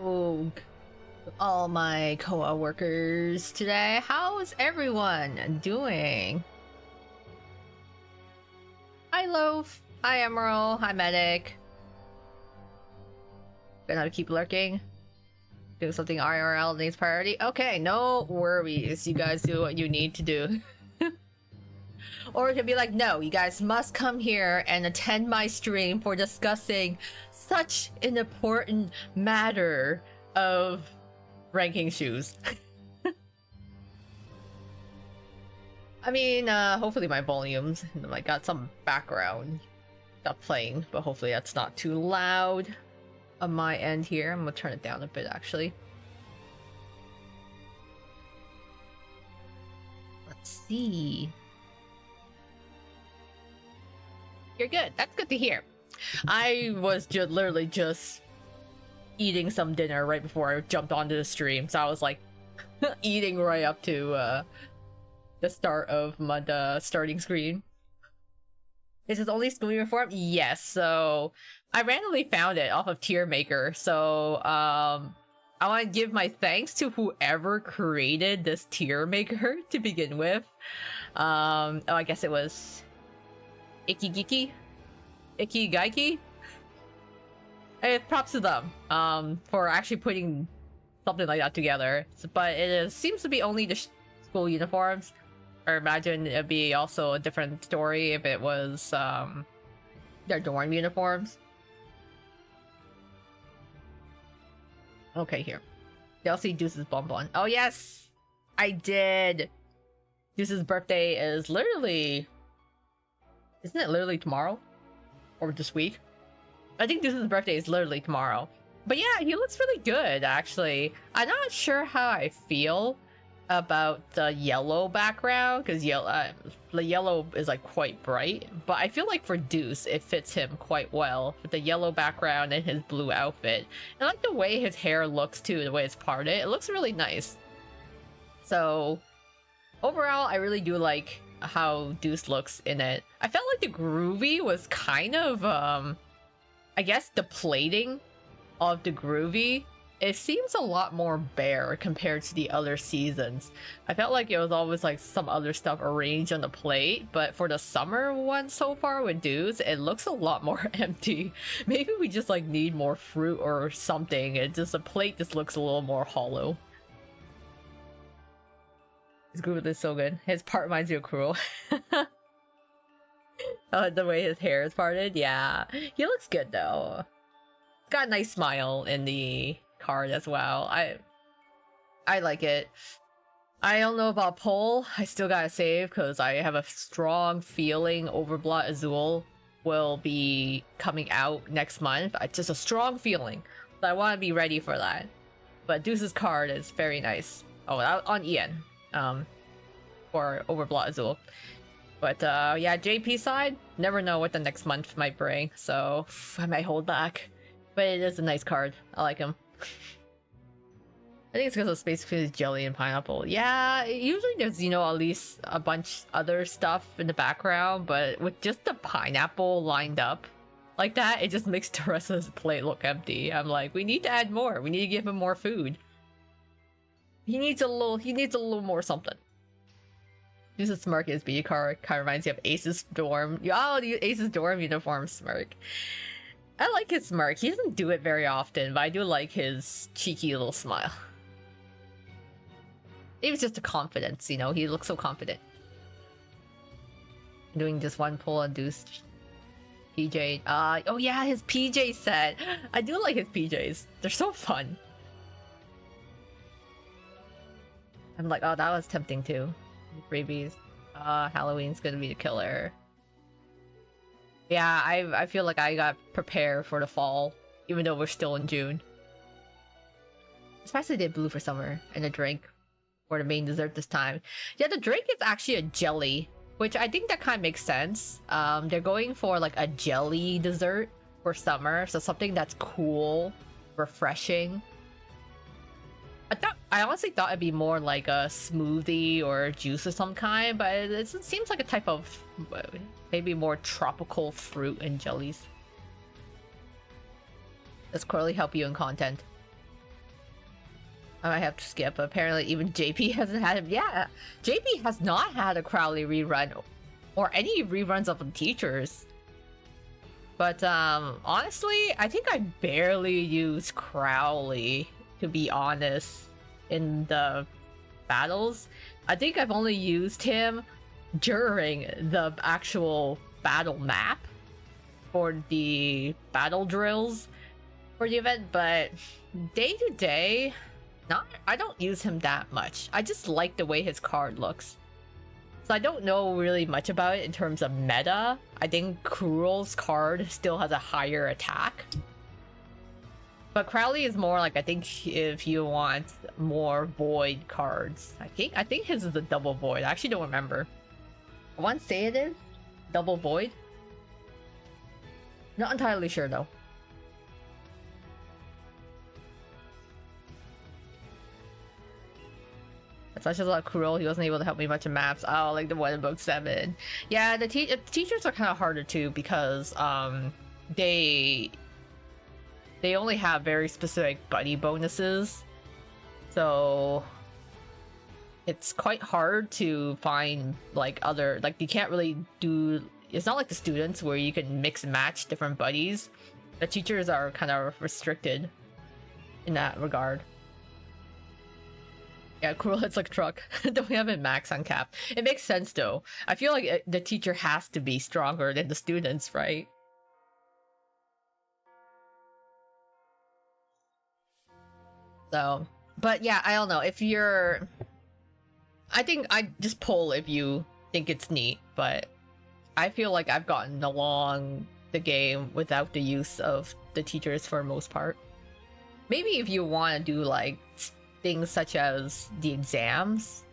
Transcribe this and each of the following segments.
Hello, all my Koa workers today. How's everyone doing? Hi, Loaf. Hi, Emerald. Hi, Medic. Gonna keep lurking. Doing something IRL needs priority. Okay, no worries. You guys do what you need to do. Or it could be like, no, you guys must come here and attend my stream for discussing such an important matter of ranking shoes. I mean, hopefully my volumes, I got some background stuff playing, but hopefully that's not too loud on my end here. I'm gonna turn it down a bit, actually. Let's see. You're good. That's good to hear. I was literally just eating some dinner right before I jumped onto the stream, so I was like eating right up to the start of my starting screen. Is it only school uniform? Yes. So I randomly found it off of Tier Maker. So I want to give my thanks to whoever created this Tier Maker to begin with. Oh, I guess it was Ikigiki? Ikigaiki? Props to them for actually putting something like that together. But seems to be only the school uniforms. Or imagine it'd be also a different story if it was their dorm uniforms. Okay, here. They'll see Deuce's bonbon. Oh yes! I did! Deuce's birthday is literally... Isn't it literally tomorrow? Or this week? I think Deuce's birthday is literally tomorrow. But yeah, he looks really good, actually. I'm not sure how I feel about the yellow background, because the yellow is like quite bright. But I feel like for Deuce, it fits him quite well with the yellow background and his blue outfit. And I like the way his hair looks too, the way it's parted. It looks really nice. So overall, I really do like how Deuce looks in it. I felt like the Groovy was kind of I guess the plating of the Groovy, it seems a lot more bare compared to the other seasons. I felt like it was always like some other stuff arranged on the plate, but for the summer one so far with Deuce, it looks a lot more empty. Maybe we just like need more fruit or something. The plate just looks a little more hollow. His groove is so good. His part reminds me of Cruel. The way his hair is parted, yeah. He looks good though. Got a nice smile in the card as well. I like it. I don't know about Poll. I still gotta save because I have a strong feeling Overblot Azul will be coming out next month. It's just a strong feeling. So I want to be ready for that. But Deuce's card is very nice. Oh, on Ian. For Overblot Azul. But yeah, JP side, never know what the next month might bring, so I might hold back. But it is a nice card. I like him. I think it's because of Space Fizz, Jelly, and Pineapple. Yeah, usually there's, you know, at least a bunch other stuff in the background, but with just the pineapple lined up like that, it just makes the rest of his plate look empty. I'm like, we need to add more. We need to give him more food. He needs a little more something. Use a smirk as B card. Kind of reminds you of Ace's dorm. Oh, the Ace's dorm uniform smirk. I like his smirk. He doesn't do it very often, but I do like his cheeky little smile. It was just a confidence, you know. He looks so confident. Doing just one pull on Deuce. PJ. Oh yeah, his PJ set. I do like his PJs. They're so fun. I'm like, oh, that was tempting too. Freebies. Halloween's gonna be the killer. Yeah, I feel like I got prepared for the fall, even though we're still in June. Especially did blue for summer and a drink for the main dessert this time. Yeah, the drink is actually a jelly, which I think that kind of makes sense. They're going for like a jelly dessert for summer, so something that's cool, refreshing. I honestly thought it'd be more like a smoothie or juice of some kind, but it seems like a type of maybe more tropical fruit and jellies. Does Corley help you in content? I might have to skip. Apparently, even JP hasn't had him. Yeah, JP has not had a Crowley rerun or any reruns of the teachers. But honestly, I think I barely use Crowley, to be honest, in the battles. I think I've only used him during the actual battle map for the battle drills for the event, but day to day, I don't use him that much. I just like the way his card looks. So I don't know really much about it in terms of meta. I think Cruel's card still has a higher attack. But Crowley is more like, I think if you want more void cards. I think his is the double void. I actually don't remember. I want to say it is double void. Not entirely sure though. Such as a lot cruel, he wasn't able to help me much in maps. Oh, like the one in book 7. Yeah, the teachers are kind of harder too because they only have very specific buddy bonuses, so it's quite hard to find like other, like you can't really do. It's not like the students where you can mix and match different buddies. The teachers are kind of restricted in that regard. Yeah, Cruel hits like a truck. Don't we have it max on cap? It makes sense though. I feel like the teacher has to be stronger than the students, right? So, but yeah, I don't know. If you're... I think I just pull if you think it's neat, but I feel like I've gotten along the game without the use of the teachers for the most part. Maybe if you want to do like things such as the exams,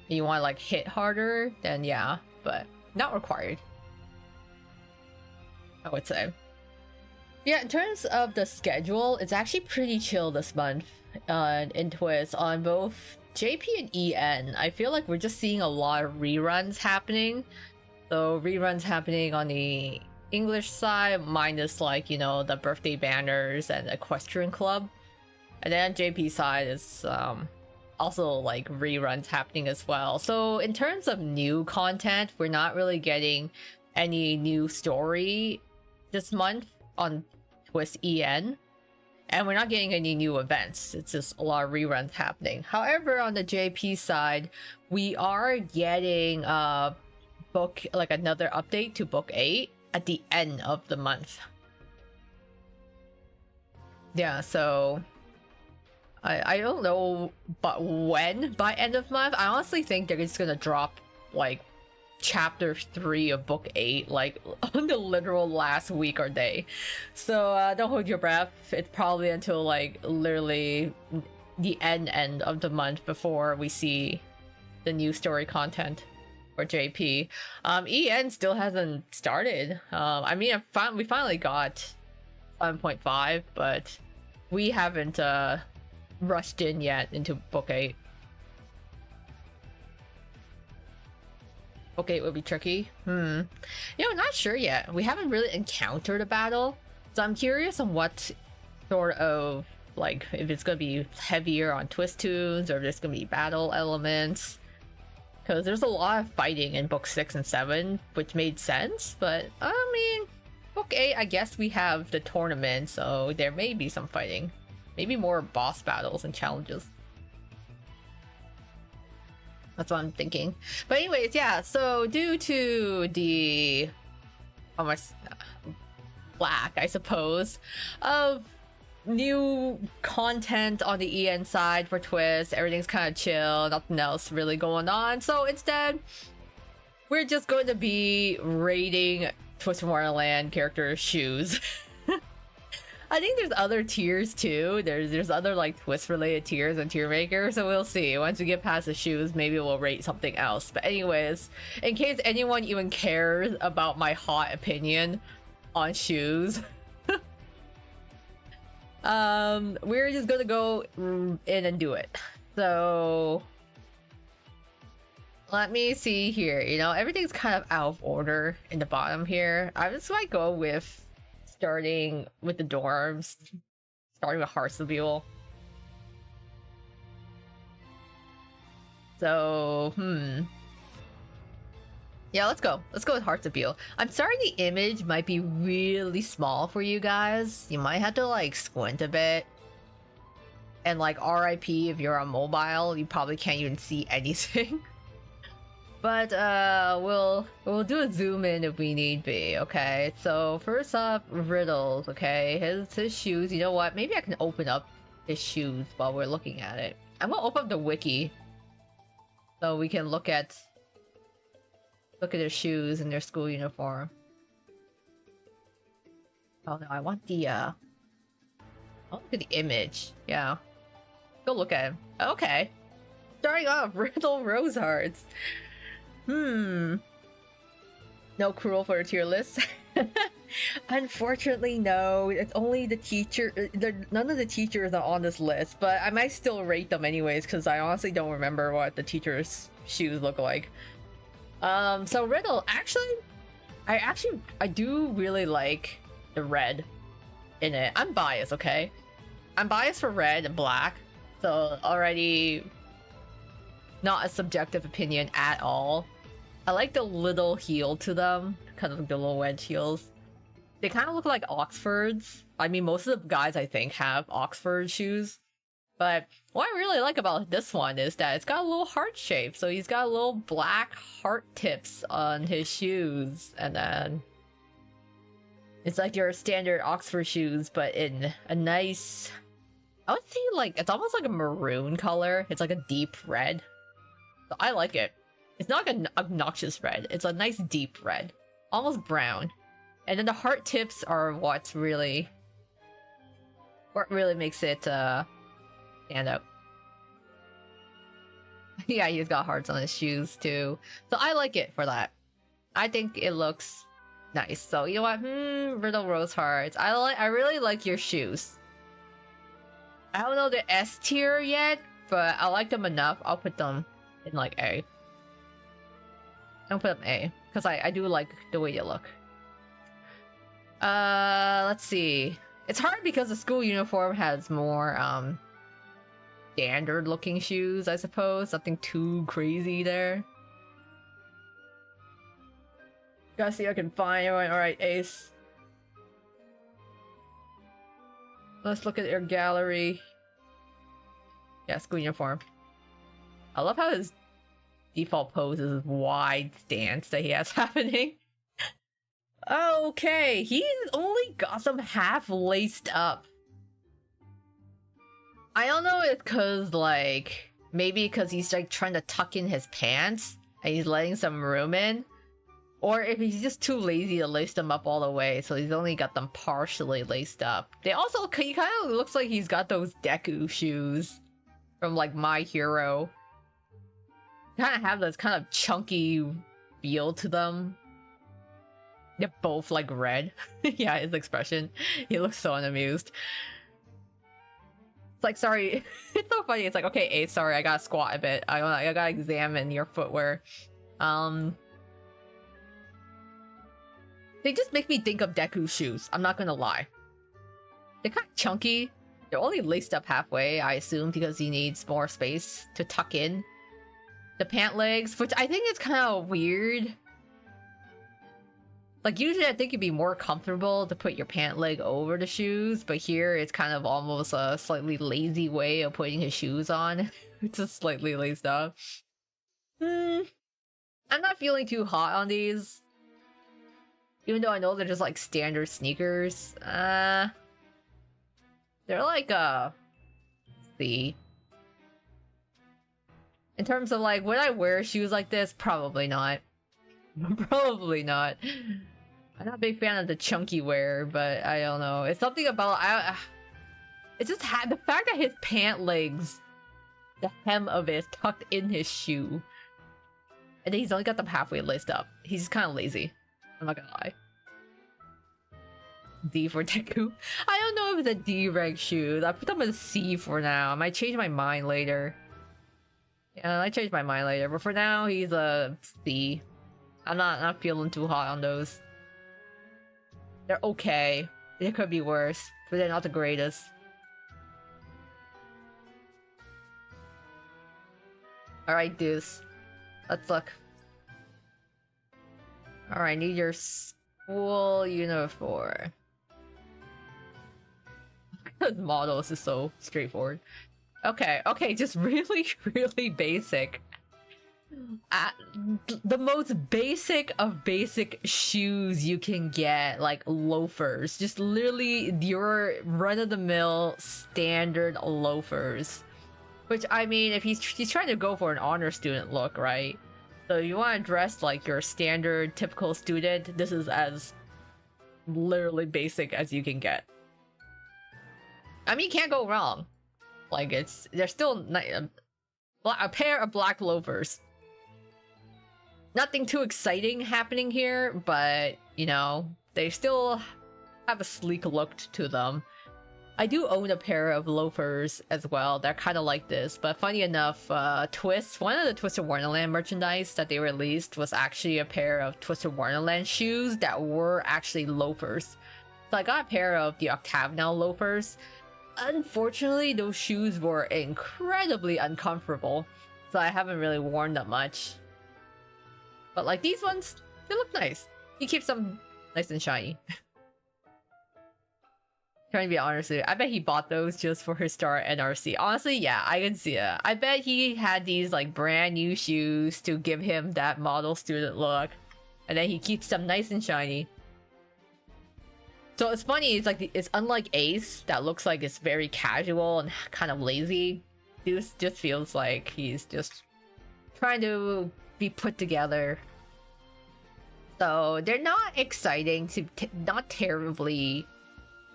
you want to like hit harder, then yeah, but not required, I would say. Yeah, in terms of the schedule, it's actually pretty chill this month in Twist on both JP and EN. I feel like we're just seeing a lot of reruns happening. So reruns happening on the English side, minus like, you know, the birthday banners and Equestrian Club. And then JP side is also like reruns happening as well. So in terms of new content, we're not really getting any new story this month on Twist EN. And we're not getting any new events. It's just a lot of reruns happening. However, on the JP side, we are getting book, like another update to book 8 at the end of the month. Yeah, so I don't know, but when by end of month. I honestly think they're just gonna drop like chapter 3 of book 8 like on the literal last week or day. So don't hold your breath. It's probably until like literally the end of the month before we see the new story content for JP. EN still hasn't started. I mean, we finally got 7.5, but we haven't rushed in yet into book 8. Book 8 would be tricky. You know, not sure yet. We haven't really encountered a battle, so I'm curious on what sort of, like, if it's gonna be heavier on twist tunes or if there's gonna be battle elements, because there's a lot of fighting in book 6 and 7, which made sense. But I mean, book 8, I guess we have the tournament, so there may be some fighting. Maybe more boss battles and challenges. That's what I'm thinking. But anyways, yeah, so due to the almost lack, I suppose, of new content on the EN side for Twist, everything's kind of chill, nothing else really going on. So instead, we're just going to be rating Twist from Wonderland characters' shoes. I think there's other tiers too. There's other like Twist related tiers and tier maker, so we'll see. Once we get past the shoes, maybe we'll rate something else. But anyways, in case anyone even cares about my hot opinion on shoes, we're just gonna go in and do it. So let me see here. You know, everything's kind of out of order in the bottom here. I just might go with starting with the dorms, starting with Hartsville. So, yeah, let's go. Let's go with Hearts Appeal. I'm sorry the image might be really small for you guys. You might have to like squint a bit. And like RIP if you're on mobile, you probably can't even see anything. But we'll do a zoom in if we need be, okay? So first up, Riddles, okay? His shoes, you know what? Maybe I can open up his shoes while we're looking at it. I'm gonna open up the wiki so we can look at their shoes and their school uniform. Oh no, I want the I'll look at the image. Yeah. Go look at him. Okay. Starting off, Riddle Rose Hearts. No Cruel for a tier list. Unfortunately, no. It's only the teacher. None of the teachers are on this list, but I might still rate them anyways because I honestly don't remember what the teachers' shoes look like. So Riddle, I do really like the red in it. I'm biased, okay? I'm biased for red and black, so already not a subjective opinion at all. I like the little heel to them, kind of like the little wedge heels. They kind of look like Oxfords. I mean, most of the guys I think have Oxford shoes. But what I really like about this one is that it's got a little heart shape. So he's got little black heart tips on his shoes. And then it's like your standard Oxford shoes, but in a nice, I would say like, it's almost like a maroon color. It's like a deep red. So I like it. It's not like an obnoxious red. It's a nice deep red. Almost brown. And then the heart tips are what really makes it stand out. Yeah, he's got hearts on his shoes too. So I like it for that. I think it looks nice. So you know what? Riddle Rose Hearts. I really like your shoes. I don't know the S tier yet, but I like them enough. I'll put them in like A. I'll put them A because I do like the way they look. Let's see. It's hard because the school uniform has more standard looking shoes, I suppose. Nothing too crazy there. Gotta see if I can find everyone. Alright, Ace. Let's look at their gallery. Yeah, school uniform. I love how his default pose is wide stance that he has happening. Okay, he's only got them half laced up. I don't know if cause like, maybe because he's like trying to tuck in his pants and he's letting some room in. Or if he's just too lazy to lace them up all the way, so he's only got them partially laced up. They also, he kind of looks like he's got those Deku shoes from like My Hero. Kind of have this kind of chunky feel to them. They're both like red. Yeah, his expression. He looks so unamused. It's like, sorry. It's so funny. It's like, okay, Ace, sorry, I gotta squat a bit. I gotta examine your footwear. They just make me think of Deku shoes. I'm not gonna lie. They're kind of chunky. They're only laced up halfway, I assume, because he needs more space to tuck in the pant legs, which I think is kind of weird. Like, usually I think it'd be more comfortable to put your pant leg over the shoes, but here it's kind of almost a slightly lazy way of putting his shoes on. It's just slightly laced up. I'm not feeling too hot on these. Even though I know they're just like standard sneakers. They're like C. In terms of like, would I wear shoes like this? Probably not. Probably not. I'm not a big fan of the chunky wear, but I don't know. It's something about it's just the fact that his pant legs, the hem of it is tucked in his shoe, and then he's only got them halfway laced up. He's just kind of lazy. I'm not gonna lie. D for Deku. I don't know if it's a D rank shoe. I put them as a C for now. I might change my mind later. Yeah, I might change my mind later. But for now, he's a C. I'm not feeling too hot on those. They're okay. They could be worse, but they're not the greatest. Alright, Deuce. Let's look. Alright, need your school uniform. The models is so straightforward. Okay, just really, really basic. The most basic of basic shoes you can get, like loafers. Just literally your run-of-the-mill standard loafers. Which, I mean, if he's trying to go for an honor student look, right? So you want to dress like your standard, typical student, this is as literally basic as you can get. I mean, you can't go wrong. Like, they're still a pair of black loafers. Nothing too exciting happening here, but, you know, they still have a sleek look to them. I do own a pair of loafers as well. They're kind of like this, but funny enough, Twst, one of the Twisted Wonderland merchandise that they released was actually a pair of Twisted Wonderland shoes that were actually loafers. So I got a pair of the Octagonal loafers. Unfortunately, those shoes were incredibly uncomfortable, so I haven't really worn them much. But like these ones, they look nice. He keeps them nice and shiny. Trying to be honest with you, I bet he bought those just for his star NRC. Honestly, yeah, I can see it. I bet he had these like brand new shoes to give him that model student look, and then he keeps them nice and shiny. So it's funny, it's like it's unlike Ace that looks like it's very casual and kind of lazy. This just feels like he's just trying to be put together. So they're not exciting, not terribly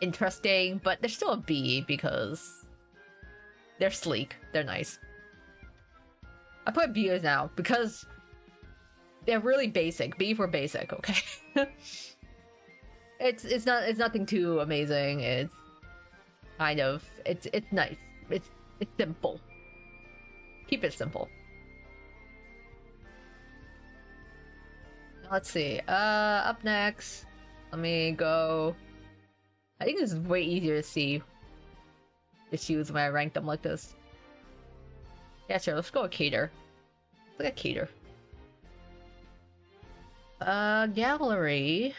interesting, but they're still a B because they're sleek, they're nice. I put B now because they're really basic. B for basic, okay? It's nothing too amazing. It's kind of it's nice. It's simple. Keep it simple. Let's see. Up next, let me go. I think this is way easier to see the shoes when I rank them like this. Yeah, sure. Let's go with Cater. Look at Cater. Gallery.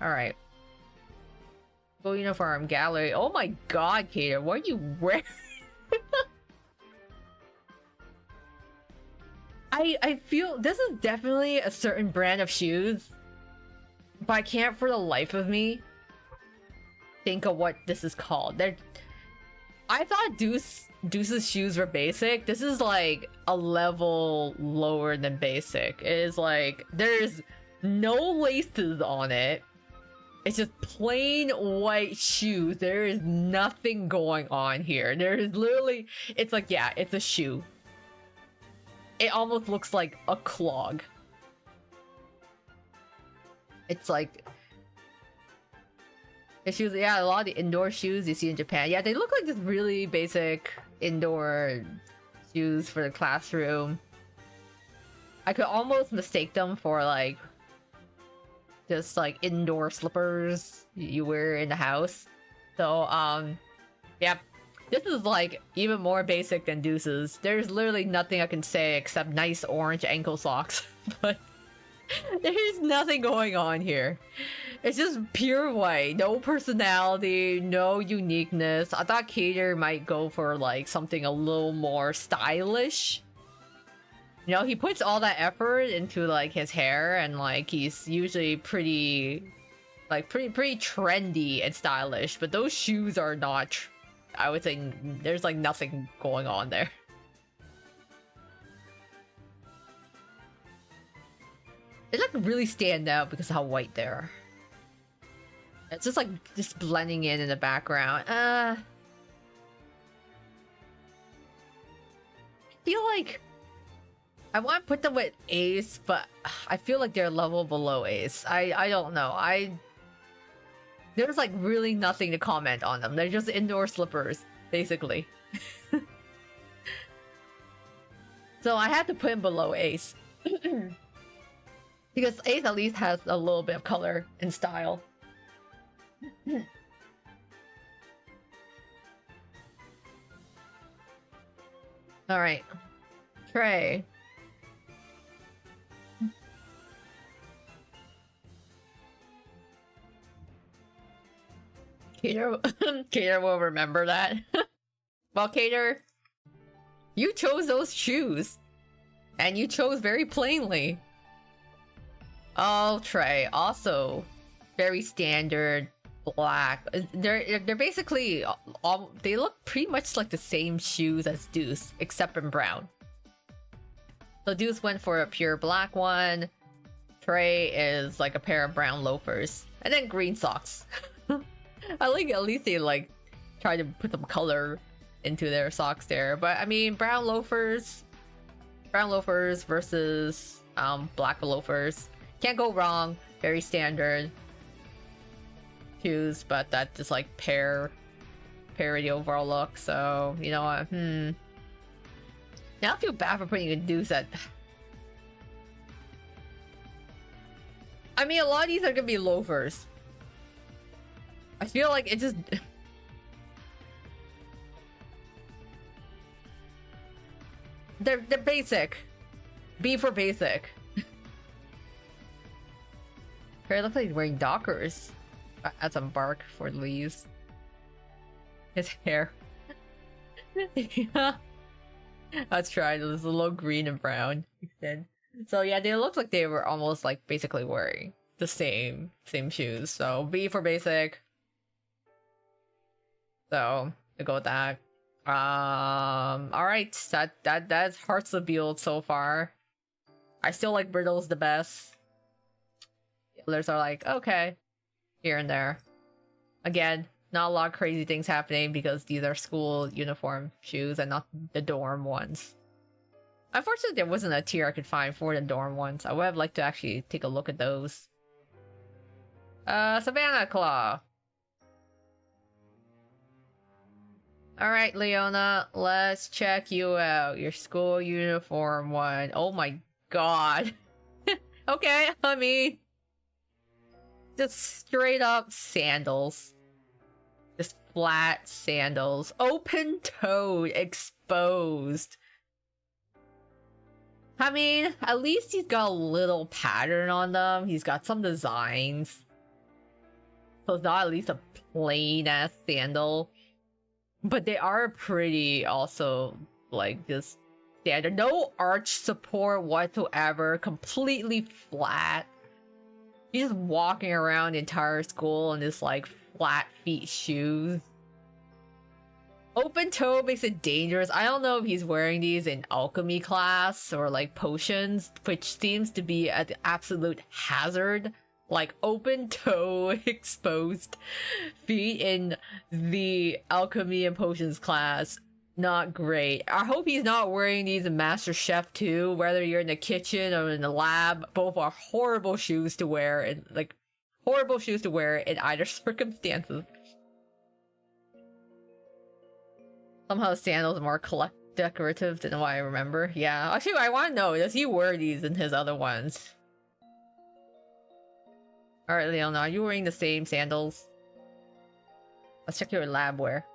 Alright. Go uniform, gallery. Oh my god, Cater, what are you wearing? I feel this is definitely a certain brand of shoes, but I can't for the life of me think of what this is called. I thought Deuce's shoes were basic. This is like a level lower than basic. It is like there's no laces on it. It's just plain white shoes. There is nothing going on here. There is literally, it's like, yeah, it's a shoe. It almost looks like a clog. It's like, the shoes, yeah, a lot of the indoor shoes you see in Japan. Yeah, they look like just really basic indoor shoes for the classroom. I could almost mistake them for like, just like indoor slippers you wear in the house. So yeah, this is like even more basic than Deuce's. There's literally nothing I can say except nice orange ankle socks. But there's nothing going on here. It's just pure white, no personality, no uniqueness. I thought Cater might go for like something a little more stylish. You know, he puts all that effort into like his hair, and like he's usually pretty trendy and stylish, but those shoes are not. I would say there's like nothing going on there. They like really stand out because of how white they are. It's just like just blending in the background. I feel like I want to put them with Ace, but I feel like they're a level below Ace. I don't know. There's like really nothing to comment on them. They're just indoor slippers, basically. So I had to put him below Ace. Because Ace at least has a little bit of color and style. Alright. Trey. Cater, Cater will remember that. Well, Cater, you chose those shoes. And you chose very plainly. Oh, Trey, also very standard black. They're basically all, they look pretty much like the same shoes as Deuce, except in brown. So Deuce went for a pure black one. Trey is like a pair of brown loafers, and then green socks. I like at least they like try to put some color into their socks there. But I mean, brown loafers versus black loafers. Can't go wrong. Very standard shoes, but that just like pair the overall look. So you know what? Now I feel bad for putting a Deuce at. I mean, a lot of these are gonna be loafers. I feel like it just. They're basic. B for basic. It looks like he's wearing Dockers. Add some bark for the leaves. His hair. Yeah. That's right. It was a little green and brown instead. So yeah, they looked like they were almost like basically wearing the same shoes. So B for basic. So I go with that. Alright, that's Hearts of Build so far. I still like Brittles the best. The others are like, okay, here and there. Again, not a lot of crazy things happening because these are school uniform shoes and not the dorm ones. Unfortunately, there wasn't a tier I could find for the dorm ones. I would have liked to actually take a look at those. Savannah Claw. Alright, Leona, let's check you out. Your school uniform one. Oh my god. Okay, I mean... just straight up sandals. Just flat sandals. Open-toed, exposed. I mean, at least he's got a little pattern on them. He's got some designs. So it's not at least a plain-ass sandal. But they are pretty also, like, just standard. No arch support whatsoever. Completely flat. He's just walking around the entire school in this, like, flat feet shoes. Open toe makes it dangerous. I don't know if he's wearing these in alchemy class or, like, potions, which seems to be an absolute hazard. Like, open toe exposed feet in the alchemy and potions class. Not great. I hope he's not wearing these in Master Chef too. Whether you're in the kitchen or in the lab, both are horrible shoes to wear, and like horrible shoes to wear in either circumstances. Somehow sandals are more decorative than what I remember. Yeah, actually, I want to know, does he wear these in his other ones? Alright, Leona, are you wearing the same sandals? Let's check your lab wear.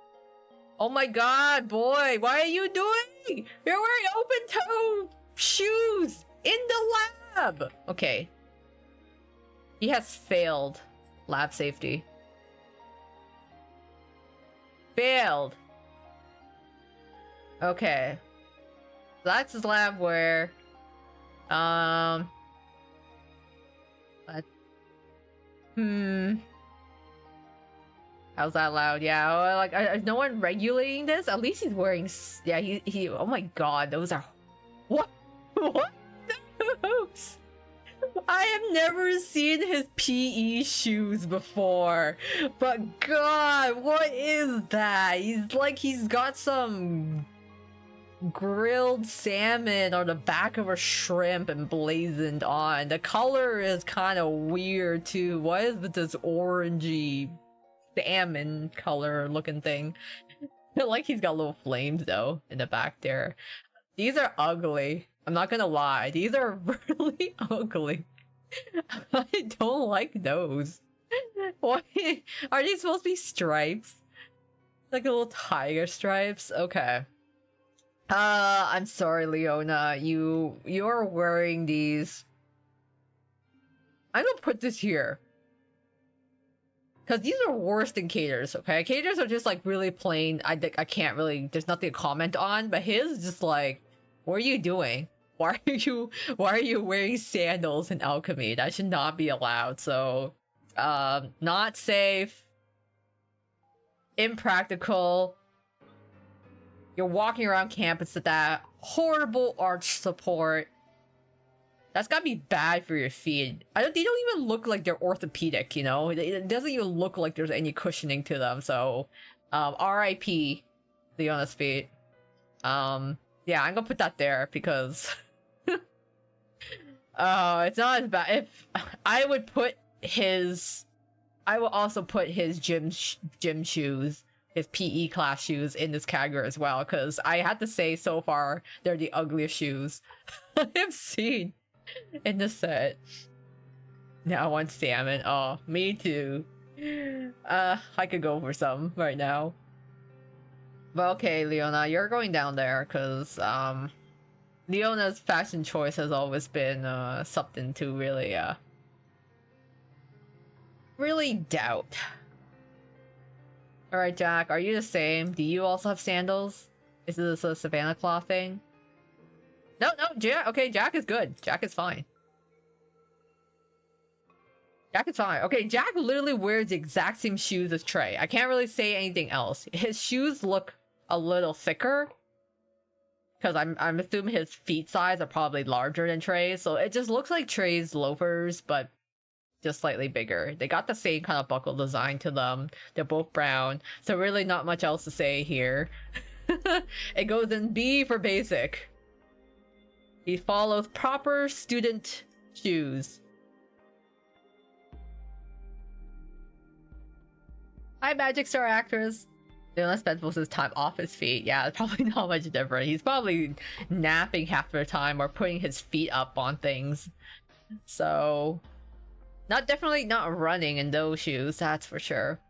Oh my god, boy! What are you doing? You're wearing open-toe shoes in the lab! Okay. He has failed lab safety. Failed. Okay. That's his lab wear. How's that loud? Yeah, like, is no one regulating this? At least he's wearing... yeah, he... oh my god, those are... what? What? Those? I have never seen his PE shoes before. But god, what is that? He's got some... grilled salmon on the back of a shrimp emblazoned on. The color is kind of weird too. What is with this orangey salmon color looking thing? Like he's got little flames though in the back there. These are ugly. I'm not gonna lie. These are really ugly. I don't like those. What? Are these supposed to be stripes? Like little tiger stripes? Okay. I'm sorry, Leona. You're wearing these. I'm gonna put this here. Because these are worse than Cater's, okay? Cater's are just like really plain. I can't really, there's nothing to comment on, but his is just like, what are you doing? Why are you wearing sandals in alchemy? That should not be allowed. So, not safe, impractical. You're walking around campus with that horrible arch support. That's gotta be bad for your feet. They don't even look like they're orthopedic, you know? It doesn't even look like there's any cushioning to them, so... R.I.P. Leona's feet. Yeah, I'm gonna put that there, because... it's not as bad. If... I would put his... I will also put his gym shoes, his PE class shoes, in this category as well, because I had to say, so far, they're the ugliest shoes I've seen in the set. Now I want salmon. Oh, me too. I could go for some right now. But okay, Leona, you're going down there because Leona's fashion choice has always been something to really doubt. Alright, Jack, are you the same? Do you also have sandals? Is this a Savannah Claw thing? No, Jack. Okay, Jack is good. Jack is fine. Jack is fine. Okay, Jack literally wears the exact same shoes as Trey. I can't really say anything else. His shoes look a little thicker, because I'm assuming his feet size are probably larger than Trey's. So it just looks like Trey's loafers, but just slightly bigger. They got the same kind of buckle design to them. They're both brown. So really not much else to say here. It goes in B for basic. He follows proper student shoes. Hi, Magic Star actress. Leona spends most of his time off his feet. Yeah, it's probably not much different. He's probably napping half the time or putting his feet up on things. So, definitely not running in those shoes, that's for sure.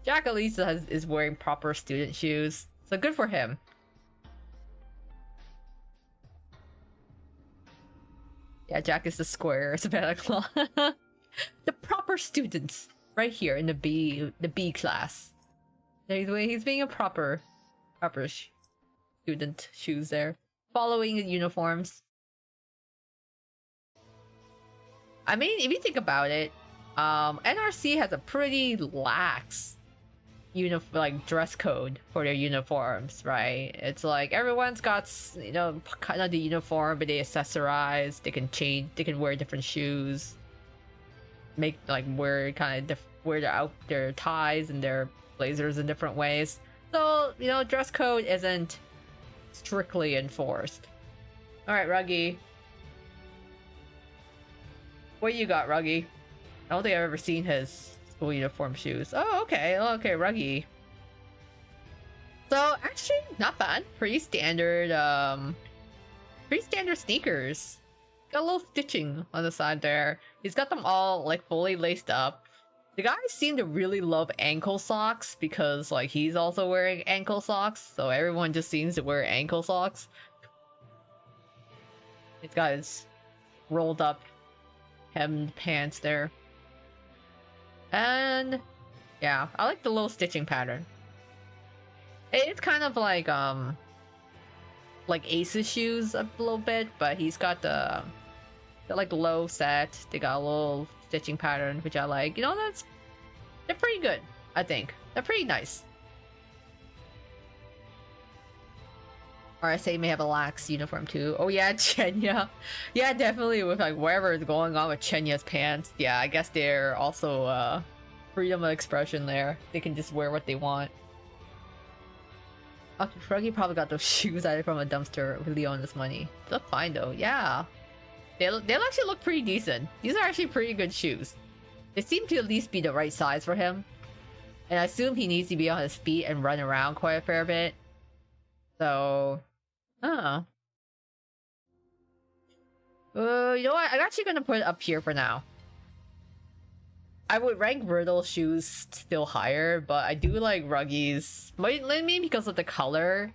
Jack at least is wearing proper student shoes, so good for him. Yeah, Jack is the square Savannah Claw. The proper students, right here in the B class. He's being a proper student shoes there, following the uniforms. I mean, if you think about it, NRC has a pretty lax dress code for their uniforms, right? It's like everyone's got, you know, kind of the uniform, but they accessorize. They can change. They can wear different shoes. Wear their ties and their blazers in different ways. So, you know, dress code isn't strictly enforced. All right, Ruggy. What you got, Ruggy? I don't think I've ever seen his school uniform shoes. Oh, okay. Okay, Ruggy. So, actually, not bad. Pretty standard sneakers. Got a little stitching on the side there. He's got them all, like, fully laced up. The guys seem to really love ankle socks because, like, he's also wearing ankle socks. So everyone just seems to wear ankle socks. He's got his rolled up hemmed pants there. And yeah, I like the little stitching pattern. It's kind of like Ace's shoes a little bit, but he's got the like low set. They got a little stitching pattern, which I like. You know, they're pretty good, I think. They're pretty nice. RSA may have a lax uniform too. Oh yeah, Chenya. Yeah, definitely with like whatever is going on with Chenya's pants. Yeah, I guess they're also freedom of expression there. They can just wear what they want. Oh, Froggy probably got those shoes out from a dumpster with Leona's money. They look fine though, yeah. They'll actually look pretty decent. These are actually pretty good shoes. They seem to at least be the right size for him. And I assume he needs to be on his feet and run around quite a fair bit. So... oh. You know what? I'm actually gonna put it up here for now. I would rank Riddle's shoes still higher, but I do like Ruggy's. Maybe because of the color.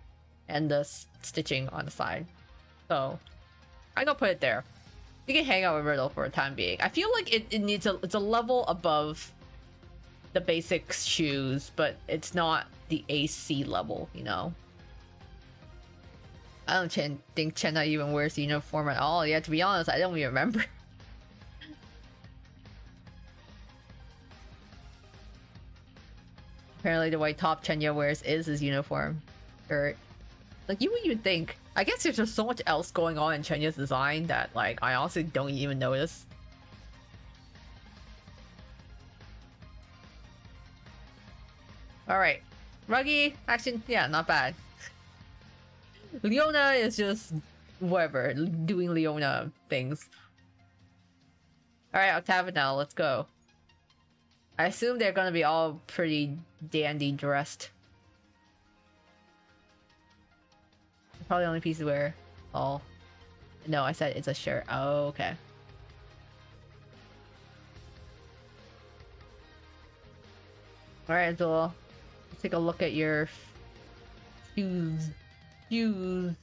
and the stitching on the side. So I'm gonna put it there. You can hang out with Riddle for the time being. I feel like it needs it's a level above the basic shoes, but it's not the AC level, you know. I don't think Chenna even wears the uniform at all. Yeah, to be honest, I don't even remember. Apparently the white top Chenya wears is his uniform shirt. Like, you would think. I guess there's just so much else going on in Chenya's design that, like, I honestly don't even notice. Alright. Ruggy, action, yeah, not bad. Leona is just whatever, doing Leona things. Alright, Octavianel, let's go. I assume they're gonna be all pretty dandy dressed. Probably the only piece to wear. Oh. No, I said it's a shirt. Oh, okay. Alright, Azul. Let's take a look at your shoes. Shoes.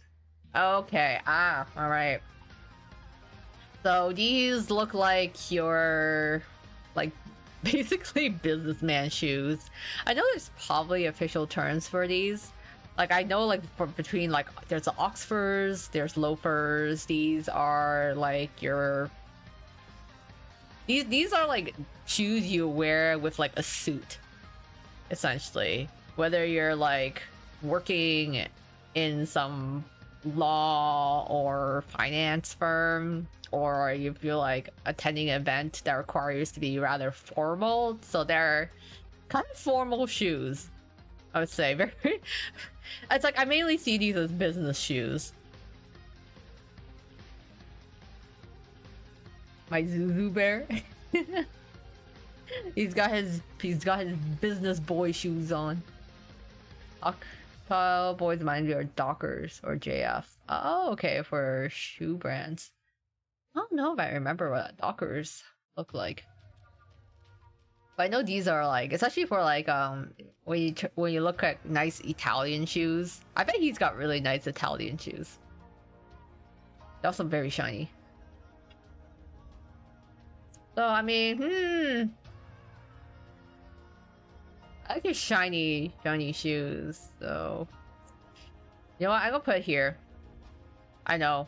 Okay, alright. So these look like your, like, basically businessman shoes. I know there's probably official terms for these. Like, I know, like, between, like, there's the Oxfords, there's loafers. These are, like, your... These are, like, shoes you wear with, like, a suit, essentially. Whether you're, like, working in some law or finance firm, or you feel like attending an event that requires to be rather formal. So they're kind of formal shoes, I would say. Very... It's like, I mainly see these as business shoes. My Zuzu bear. he's got his business boy shoes on. Boys mind me are Dockers or JF. Oh, okay, for shoe brands. I don't know if I remember what Dockers look like. But I know these are like, especially for like when you look at nice Italian shoes. I bet he's got really nice Italian shoes. They're also very shiny. So I mean, I like his shiny shoes. So you know what? I'm gonna put it here. I know.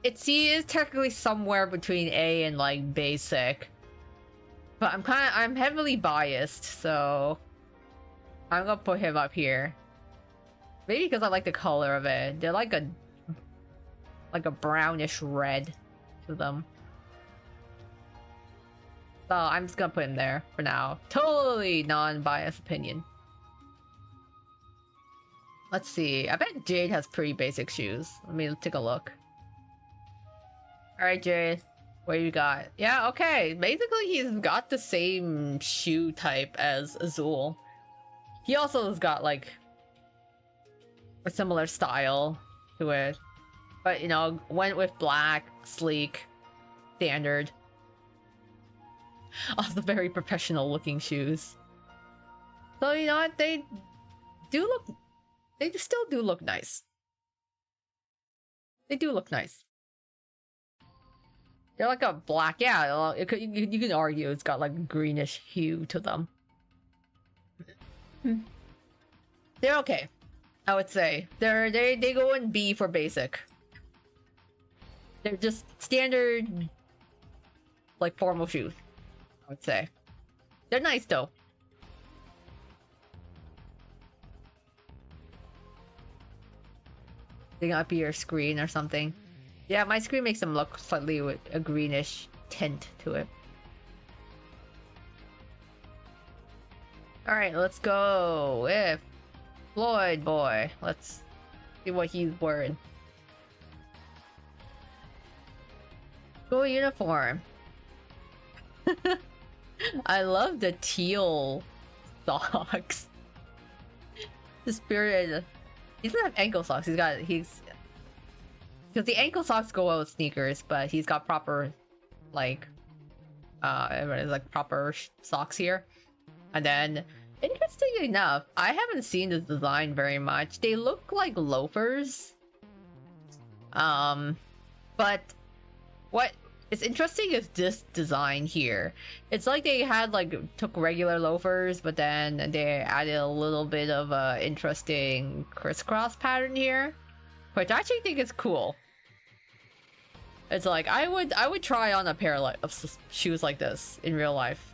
It's he is technically somewhere between A and like basic. But I'm heavily biased, so I'm gonna put him up here. Maybe because I like the color of it. They're like a brownish red to them. So I'm just gonna put him there for now. Totally non-biased opinion. Let's see. I bet Jade has pretty basic shoes. Let me take a look. Alright, Jade. What you got? Yeah, okay. Basically, he's got the same shoe type as Azul. He also has got, like, a similar style to it. But, you know, went with black, sleek, standard. Also very professional looking shoes. So, you know what? They still do look nice. They do look nice. They're like a black, yeah. You can argue it's got like a greenish hue to them. They're okay, I would say. They go in B for basic. They're just standard, like formal shoes, I would say. They're nice though. They got up your screen or something. Yeah, my screen makes them look slightly with a greenish tint to it. Alright, let's go with Floyd boy. Let's see what he's wearing. Go uniform. I love the teal socks. The spirit. He doesn't have ankle socks. He's because the ankle socks go well with sneakers, but he's got proper, like, proper socks here. And then Interesting enough, I haven't seen this design very much. They look like loafers. But what is interesting is this design here. It's like they had took regular loafers, but then they added a little bit of a interesting crisscross pattern here, which I actually think is cool. It's like I would try on a pair of shoes like this in real life.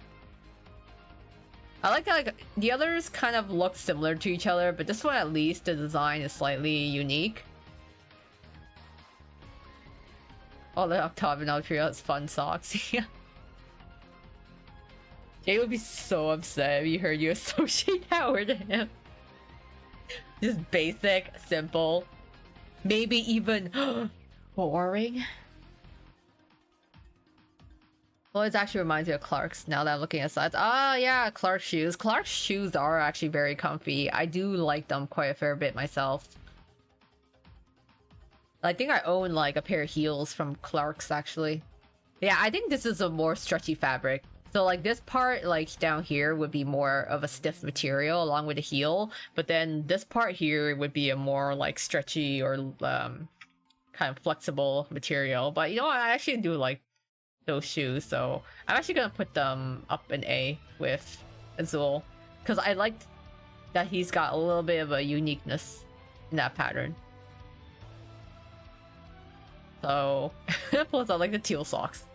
I like that the others kind of look similar to each other, but this one at least the design is slightly unique. Oh, the octagonal trio has fun socks. Yeah. Jay would be so upset if you heard you associate that word to him. Just basic, simple, maybe even boring. Well, it actually reminds me of Clark's now that I'm looking at sides. Ah, yeah, Clark's shoes. Clark's shoes are actually very comfy. I do like them quite a fair bit myself. I think I own like a pair of heels from Clark's actually. Yeah, I think this is a more stretchy fabric. So like this part like down here would be more of a stiff material along with the heel, but then this part here would be a more like stretchy or kind of flexible material. But you know what, I actually do like those shoes, so I'm actually gonna put them up an A with Azul because I liked that he's got a little bit of a uniqueness in that pattern. So plus I like the teal socks.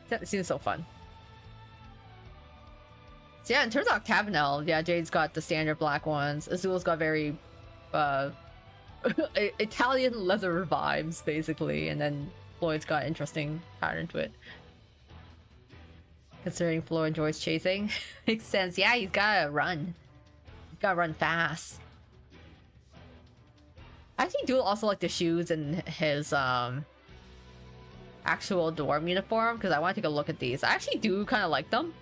That seems so fun. So yeah, in terms of Octagonal, yeah, Jade's got the standard black ones. Azul's got very Italian leather vibes basically, and then Floyd's got interesting pattern to it. Considering Flo enjoys chasing. Makes sense. Yeah, he's gotta run. He's gotta run fast. I actually do also like the shoes and his actual dorm uniform because I want to take a look at these. I actually do kind of like them.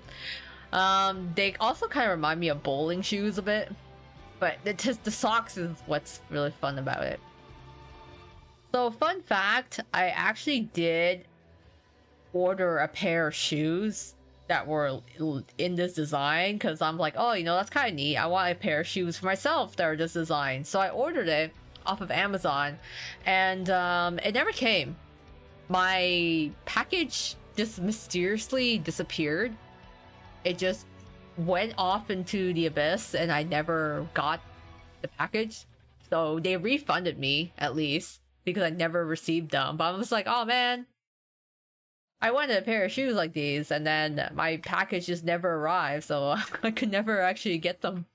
They also kind of remind me of bowling shoes a bit, but the socks is what's really fun about it. So fun fact, I actually did order a pair of shoes that were in this design because I'm like, oh, you know, that's kind of neat. I want a pair of shoes for myself that are this design. So I ordered it off of Amazon and it never came. My package just mysteriously disappeared. It just went off into the abyss and I never got the package. So they refunded me at least because I never received them. But I was like, oh man, I wanted a pair of shoes like these and then my package just never arrived, so I could never actually get them.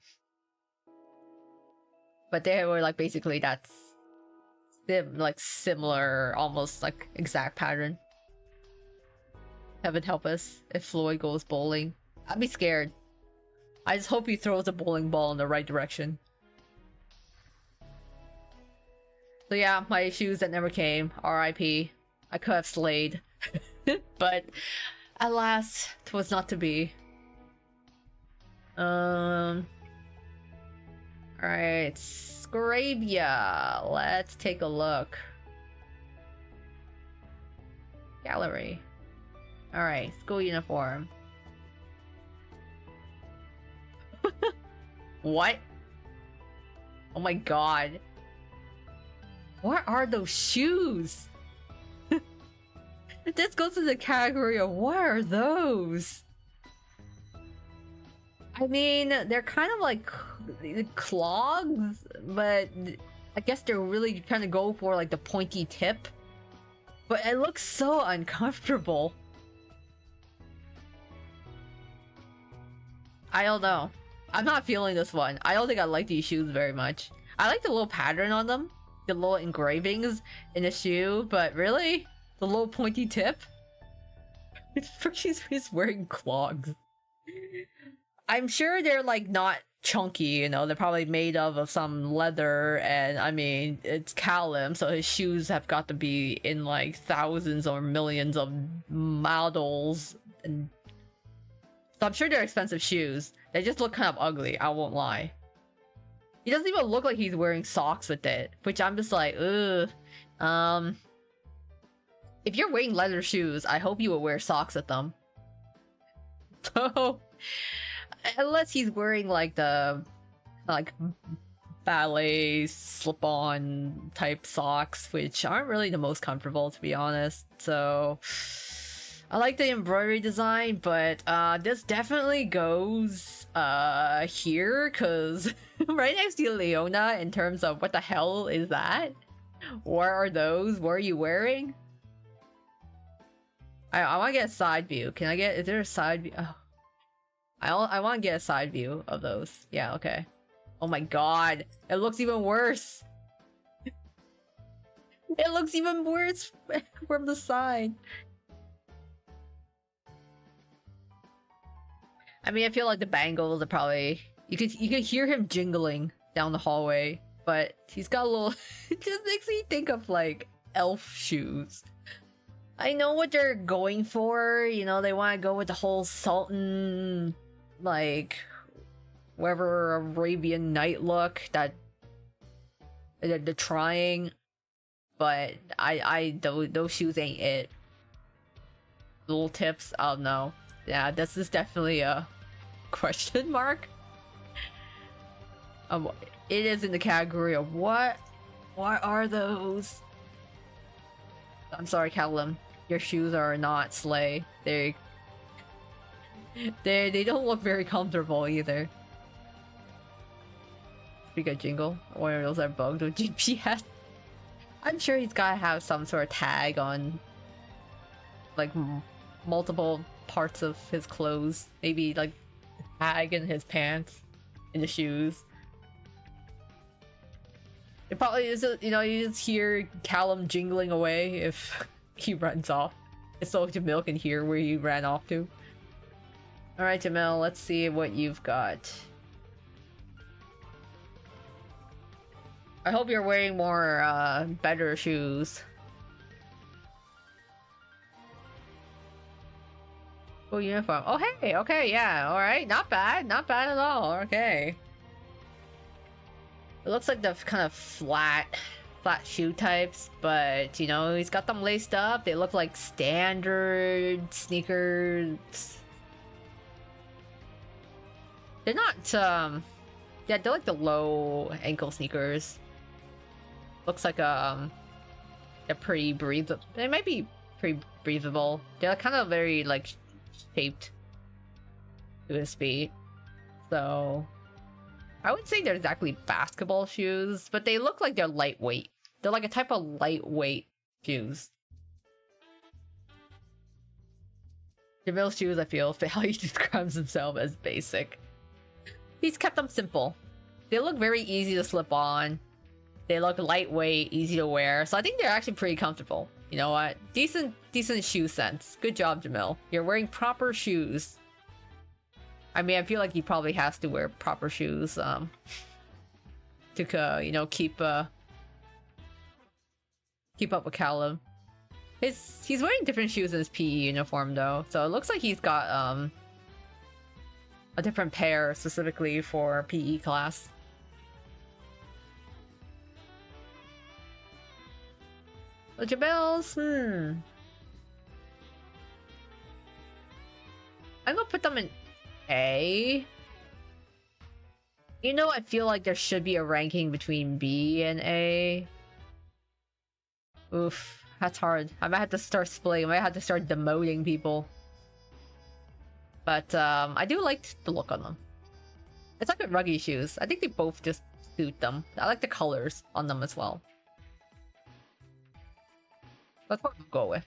But they were like basically that's like similar, almost like exact pattern. Heaven help us if Floyd goes bowling. I'd be scared. I just hope he throws a bowling ball in the right direction. So yeah, my shoes that never came. R.I.P. I could have slayed. But alas, 'twas not to be. Alright, Scravia. Let's take a look. Gallery. Alright, school uniform. What? Oh my god. What are those shoes? This goes in the category of what are those? I mean, they're kind of like clogs, but I guess they're really trying to go for like the pointy tip. But it looks so uncomfortable. I don't know. I'm not feeling this one. I don't think I like these shoes very much. I like the little pattern on them, the little engravings in the shoe, but really? The little pointy tip? He's wearing clogs. I'm sure they're like not chunky, you know, they're probably made of some leather, and I mean, it's Callum, so his shoes have got to be in like thousands or millions of models, and so I'm sure they're expensive shoes. They just look kind of ugly, I won't lie. He doesn't even look like he's wearing socks with it, which I'm just like, ugh. If you're wearing leather shoes, I hope you will wear socks with them. So, Unless he's wearing like the like ballet slip-on type socks, which aren't really the most comfortable, to be honest. So I like the embroidery design, but this definitely goes here, because right next to Leona in terms of what the hell is that? What are those? What are you wearing? I want to get a side view. Can I get? Is there a side view? Oh. I want to get a side view of those. Yeah, okay. Oh my god, it looks even worse. It looks even worse from the side. I mean, I feel like the bangles are probably you could hear him jingling down the hallway, but he's got a little. It just makes me think of like elf shoes. I know what they're going for. You know, they want to go with the whole Sultan, like, whatever Arabian Night look that they're trying, but those shoes ain't it. Little tips, I don't know. Yeah, this is definitely a question mark. It is in the category of what are those? I'm sorry, Callum. Your shoes are not slay. They don't look very comfortable either. Pretty good jingle. One of those are bugged with GPS. I'm sure he's gotta have some sort of tag on, like, multiple parts of his clothes. Maybe like tag in his pants, in the shoes. It probably is, you know, you just hear Callum jingling away if he runs off. It's so Jamil can hear where he ran off to. Alright, Jamil, let's see what you've got. I hope you're wearing more, better shoes. Full uniform. Oh, hey, okay, yeah, alright, not bad at all, okay. It looks like the kind of flat shoe types, but you know, he's got them laced up. They look like standard sneakers. They're not, yeah, they're like the low ankle sneakers. Looks like, they're pretty breathable. They might be pretty breathable. They're kind of very, like, shaped to his feet. So I would say they're exactly basketball shoes, but they look like they're lightweight. They're like a type of lightweight shoes. Jamil's shoes, I feel, how he describes himself as basic. He's kept them simple. They look very easy to slip on. They look lightweight, easy to wear, so I think they're actually pretty comfortable. You know what? Decent shoe sense. Good job, Jamil. You're wearing proper shoes. I mean, I feel like he probably has to wear proper shoes, to, you know, keep up with Callum. He's wearing different shoes in his PE uniform, though, so it looks like he's got, a different pair specifically for PE class. The Jabels, I'm gonna put them in A. You know, I feel like there should be a ranking between B and A. Oof, that's hard. I might have to start splitting. I might have to start demoting people. But I do like the look on them. It's like the ruggy shoes. I think they both just suit them. I like the colors on them as well. That's what we'll go with.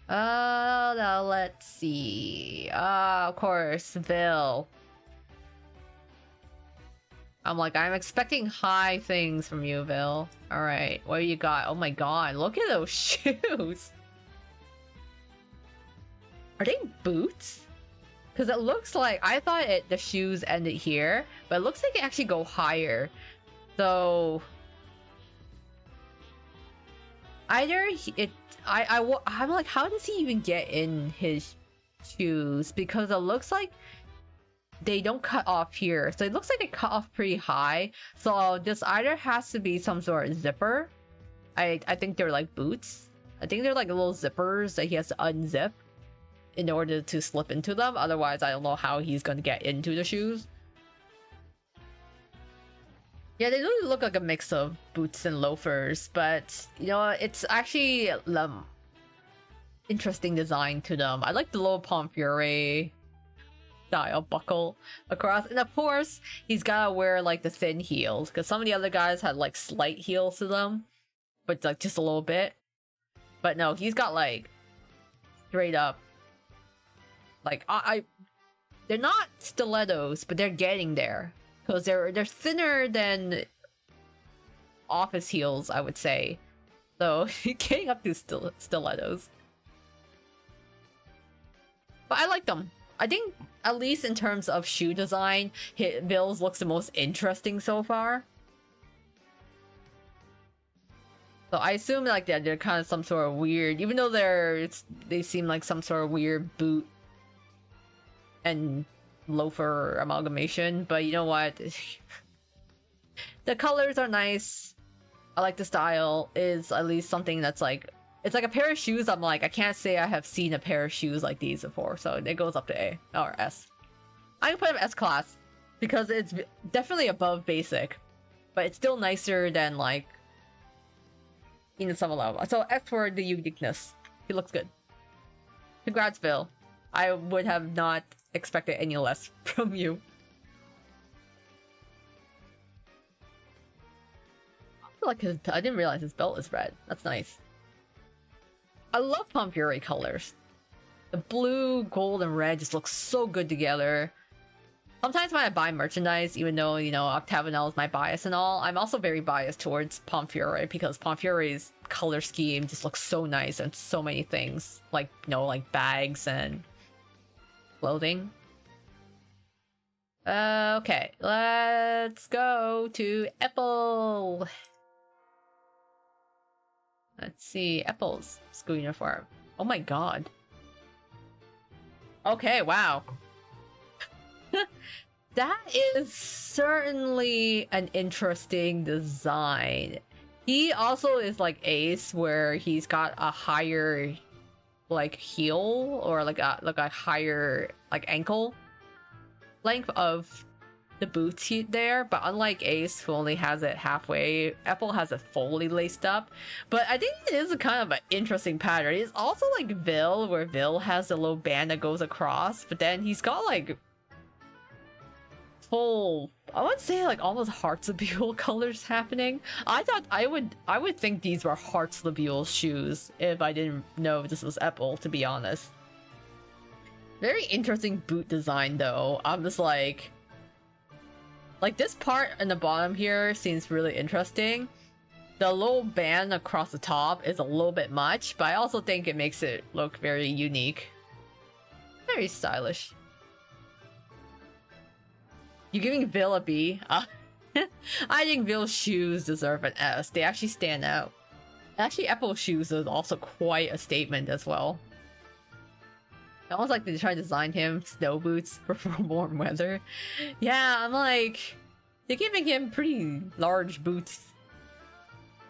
Now let's see. Of course, Vil. I'm expecting high things from you, Vil. Alright, what do you got? Oh my god, look at those shoes! Are they boots? Because it looks like, I thought the shoes ended here, but it looks like they actually go higher. So either I'm like, how does he even get in his shoes? Because it looks like they don't cut off here, so it looks like they cut off pretty high. So this either has to be some sort of zipper. I think they're like boots. I think they're like little zippers that he has to unzip in order to slip into them. Otherwise, I don't know how he's going to get into the shoes. Yeah, they really look like a mix of boots and loafers, but you know, it's actually interesting design to them. I like the little Pomfure style buckle across, and of course he's gotta wear like the thin heels because some of the other guys had like slight heels to them, but like just a little bit. But no, he's got like straight up, like they're not stilettos, but they're getting there because they're thinner than office heels, I would say. So getting up to stilettos. But I like them. I think, at least in terms of shoe design, Ville's looks the most interesting so far. So I assume like they're kind of some sort of weird, even though they seem like some sort of weird boot and loafer amalgamation. But you know what? The colors are nice. I like the style. Is at least something that's like, it's like a pair of shoes. I'm like, I can't say I have seen a pair of shoes like these before. So it goes up to A or S. I can put it in S class because it's definitely above basic, but it's still nicer than like in some level. So S for the uniqueness. He looks good. Congrats, Bill. I would have not expected any less from you. I feel like I didn't realize his belt is red. That's nice. I love Pomfure colors. The blue, gold, and red just look so good together. Sometimes when I buy merchandise, even though, you know, Octagonal is my bias and all, I'm also very biased towards Pomfure because Pomfure's color scheme just looks so nice and so many things. Like, you know, like bags and clothing. Okay, let's go to Apple. Let's see, Apple's school uniform. Oh my god. Okay, wow. That is certainly an interesting design. He also is like Ace, where he's got a higher like heel or like a higher like ankle length of the boots there, but unlike Ace, who only has it halfway, Apple has it fully laced up. But I think it is a kind of an interesting pattern. It's also like Ville, where Ville has a little band that goes across, but then he's got like full, I would say like almost Hearts Labule colors happening. I thought I would think these were Hearts Labule shoes if I didn't know this was Apple, to be honest. Very interesting boot design though. I'm just like this part in the bottom here seems really interesting. The little band across the top is a little bit much, but I also think it makes it look very unique. Very stylish. You giving Ville a B? I think Ville's shoes deserve an S. They actually stand out. Actually, Apple shoes is also quite a statement as well. Almost like they try to design him snow boots for warm weather. Yeah, I'm like, they're giving him pretty large boots.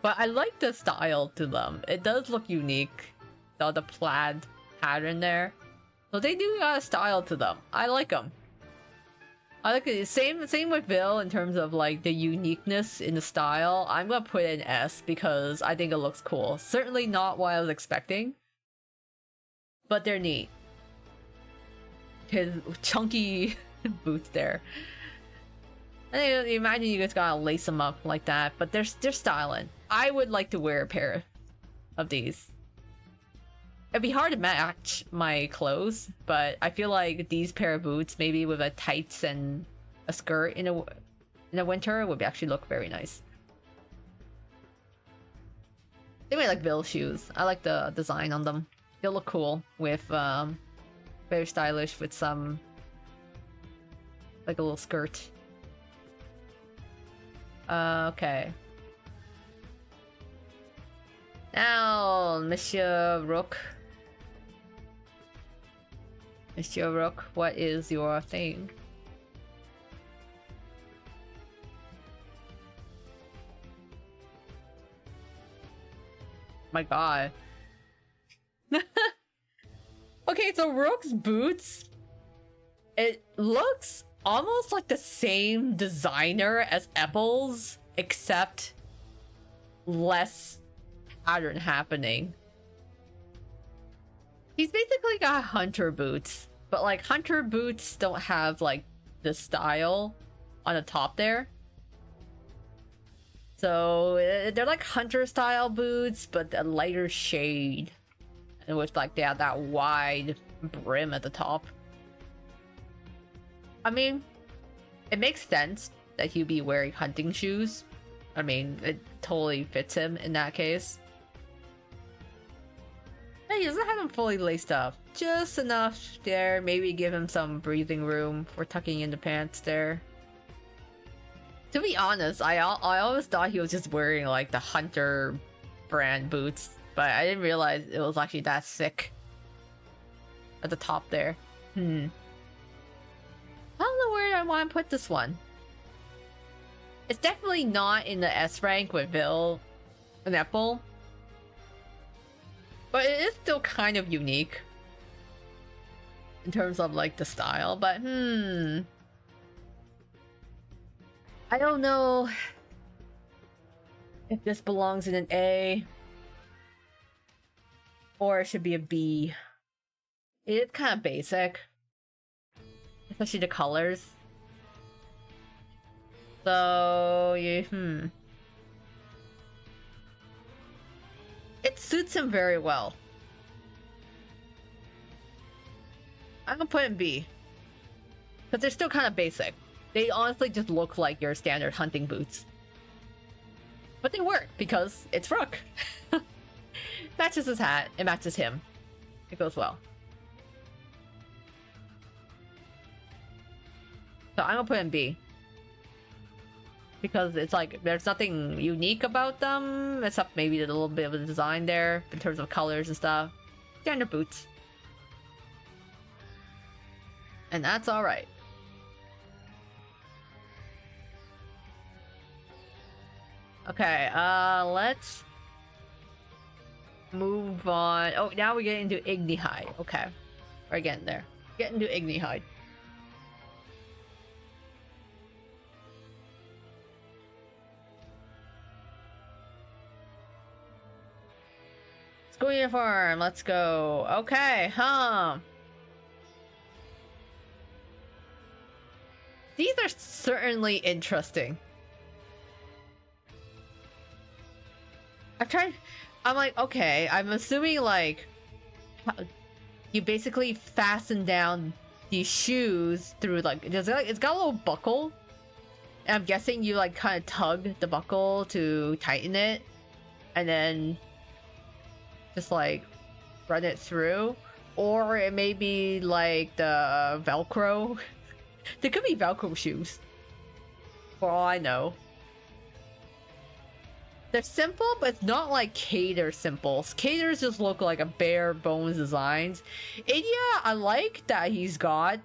But I like the style to them. It does look unique. The plaid pattern there. So they do got a style to them. I like them. I like it. Same with Ville in terms of like the uniqueness in the style. I'm gonna put it in S because I think it looks cool. Certainly not what I was expecting, but they're neat. His chunky boots there. And imagine you just gotta lace them up like that, but they're styling. I would like to wear a pair of these. It'd be hard to match my clothes, but I feel like these pair of boots, maybe with a tights and a skirt in the winter, would actually look very nice. Anyway, like Ville shoes. I like the design on them. They'll look cool with very stylish with some like a little skirt. Okay. Now, Monsieur Rook. Monsieur Rook, what is your thing? My god. Okay, so Rook's boots, it looks almost like the same designer as Apple's, except less pattern happening. He's basically got hunter boots, but like hunter boots don't have like the style on the top there. So they're like hunter style boots, but a lighter shade. And with like they have that wide brim at the top. I mean, it makes sense that he'd be wearing hunting shoes. I mean, it totally fits him in that case. Hey, he doesn't have them fully laced up. Just enough there. Maybe give him some breathing room for tucking in the pants there. To be honest, I always thought he was just wearing like the Hunter brand boots, but I didn't realize it was actually that thick at the top there. I don't know where I want to put this one. It's definitely not in the S rank with Vil and Apple, but it is still kind of unique in terms of like the style. But I don't know if this belongs in an A or it should be a B. It's kind of basic, especially the colors. So yeah, it suits him very well. I'm gonna put it in B because they're still kind of basic. They honestly just look like your standard hunting boots. But they work because it's Rook. Matches his hat, it matches him. It goes well. So I'm gonna put in B. Because it's like, there's nothing unique about them, except maybe a little bit of a design there, in terms of colors and stuff. Standard boots. And that's alright. Okay, let's move on. Oh, now we get into Ignihide. Okay, we're getting there. Get into Ignihide. School uniform, let's go. Okay, these are certainly interesting. I'm like, okay, I'm assuming like you basically fasten down these shoes through like, it's got a little buckle. And I'm guessing you like kind of tug the buckle to tighten it and then just like run it through. Or it may be like the Velcro. There could be Velcro shoes, for all I know. They're simple, but it's not like Cater simple. Cater's just look like a bare bones designs. And yeah, I like that he's got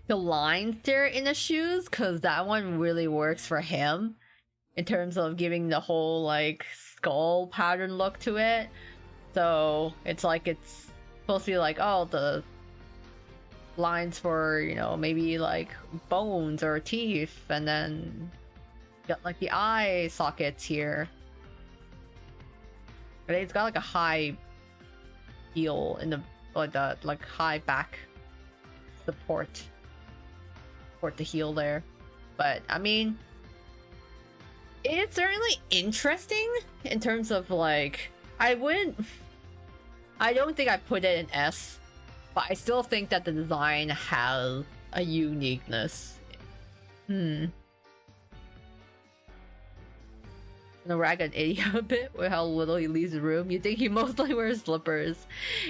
the lines there in the shoes, because that one really works for him in terms of giving the whole like skull pattern look to it. So it's like it's supposed to be like, oh, the lines for, you know, maybe like bones or teeth, and then got like the eye sockets here. But it's got like a high heel in the like high back support the heel there. But I mean, it's certainly interesting in terms of like, I don't think I put it in S, but I still think that the design has a uniqueness. Gonna rag an idiot a bit with how little he leaves the room. You think he mostly wears slippers.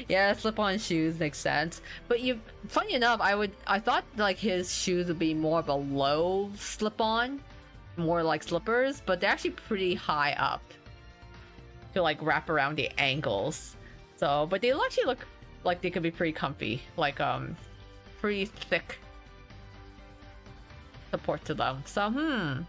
Yeah, slip-on shoes makes sense. But funny enough, I thought like his shoes would be more of a low slip-on, more like slippers, but they're actually pretty high up to like wrap around the ankles. So, but they actually look like they could be pretty comfy, like pretty thick support to them. So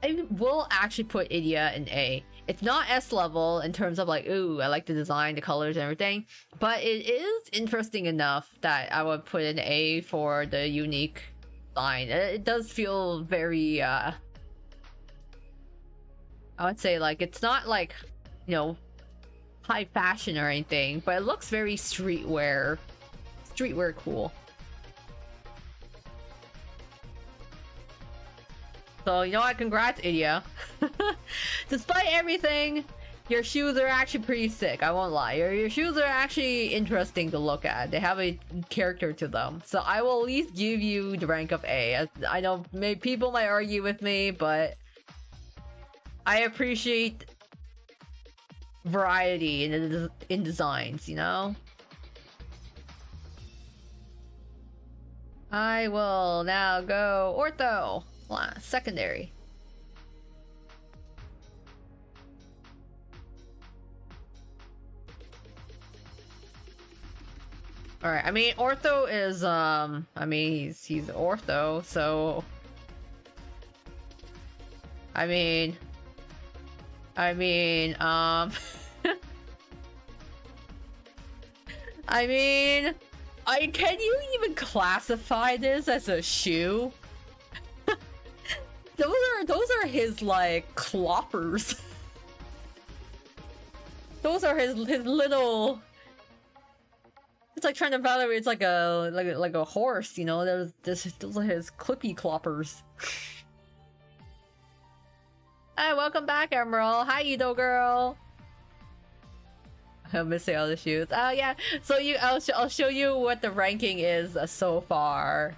I will actually put Idia in A. It's not S level in terms of like, ooh, I like the design, the colors, and everything. But it is interesting enough that I would put an A for the unique design. It does feel very, I would say like, it's not like, you know, high fashion or anything, but it looks very streetwear cool. So, you know what? Congrats, Idia. Despite everything, your shoes are actually pretty sick. I won't lie. Your shoes are actually interesting to look at. They have a character to them. So I will at least give you the rank of A. I know people might argue with me, but I appreciate variety in designs, you know? I will now go ortho. Secondary. Alright, I mean ortho is I mean he's ortho, so I mean I mean can you even classify this as a shoe? Those are his like cloppers. Those are his little. It's like trying to evaluate. It's like a horse, you know. Those are his clippy cloppers. Hi, welcome back, Emerald. Hi, Edo girl. I'm missing all the shoes. Yeah. So I'll show you what the ranking is so far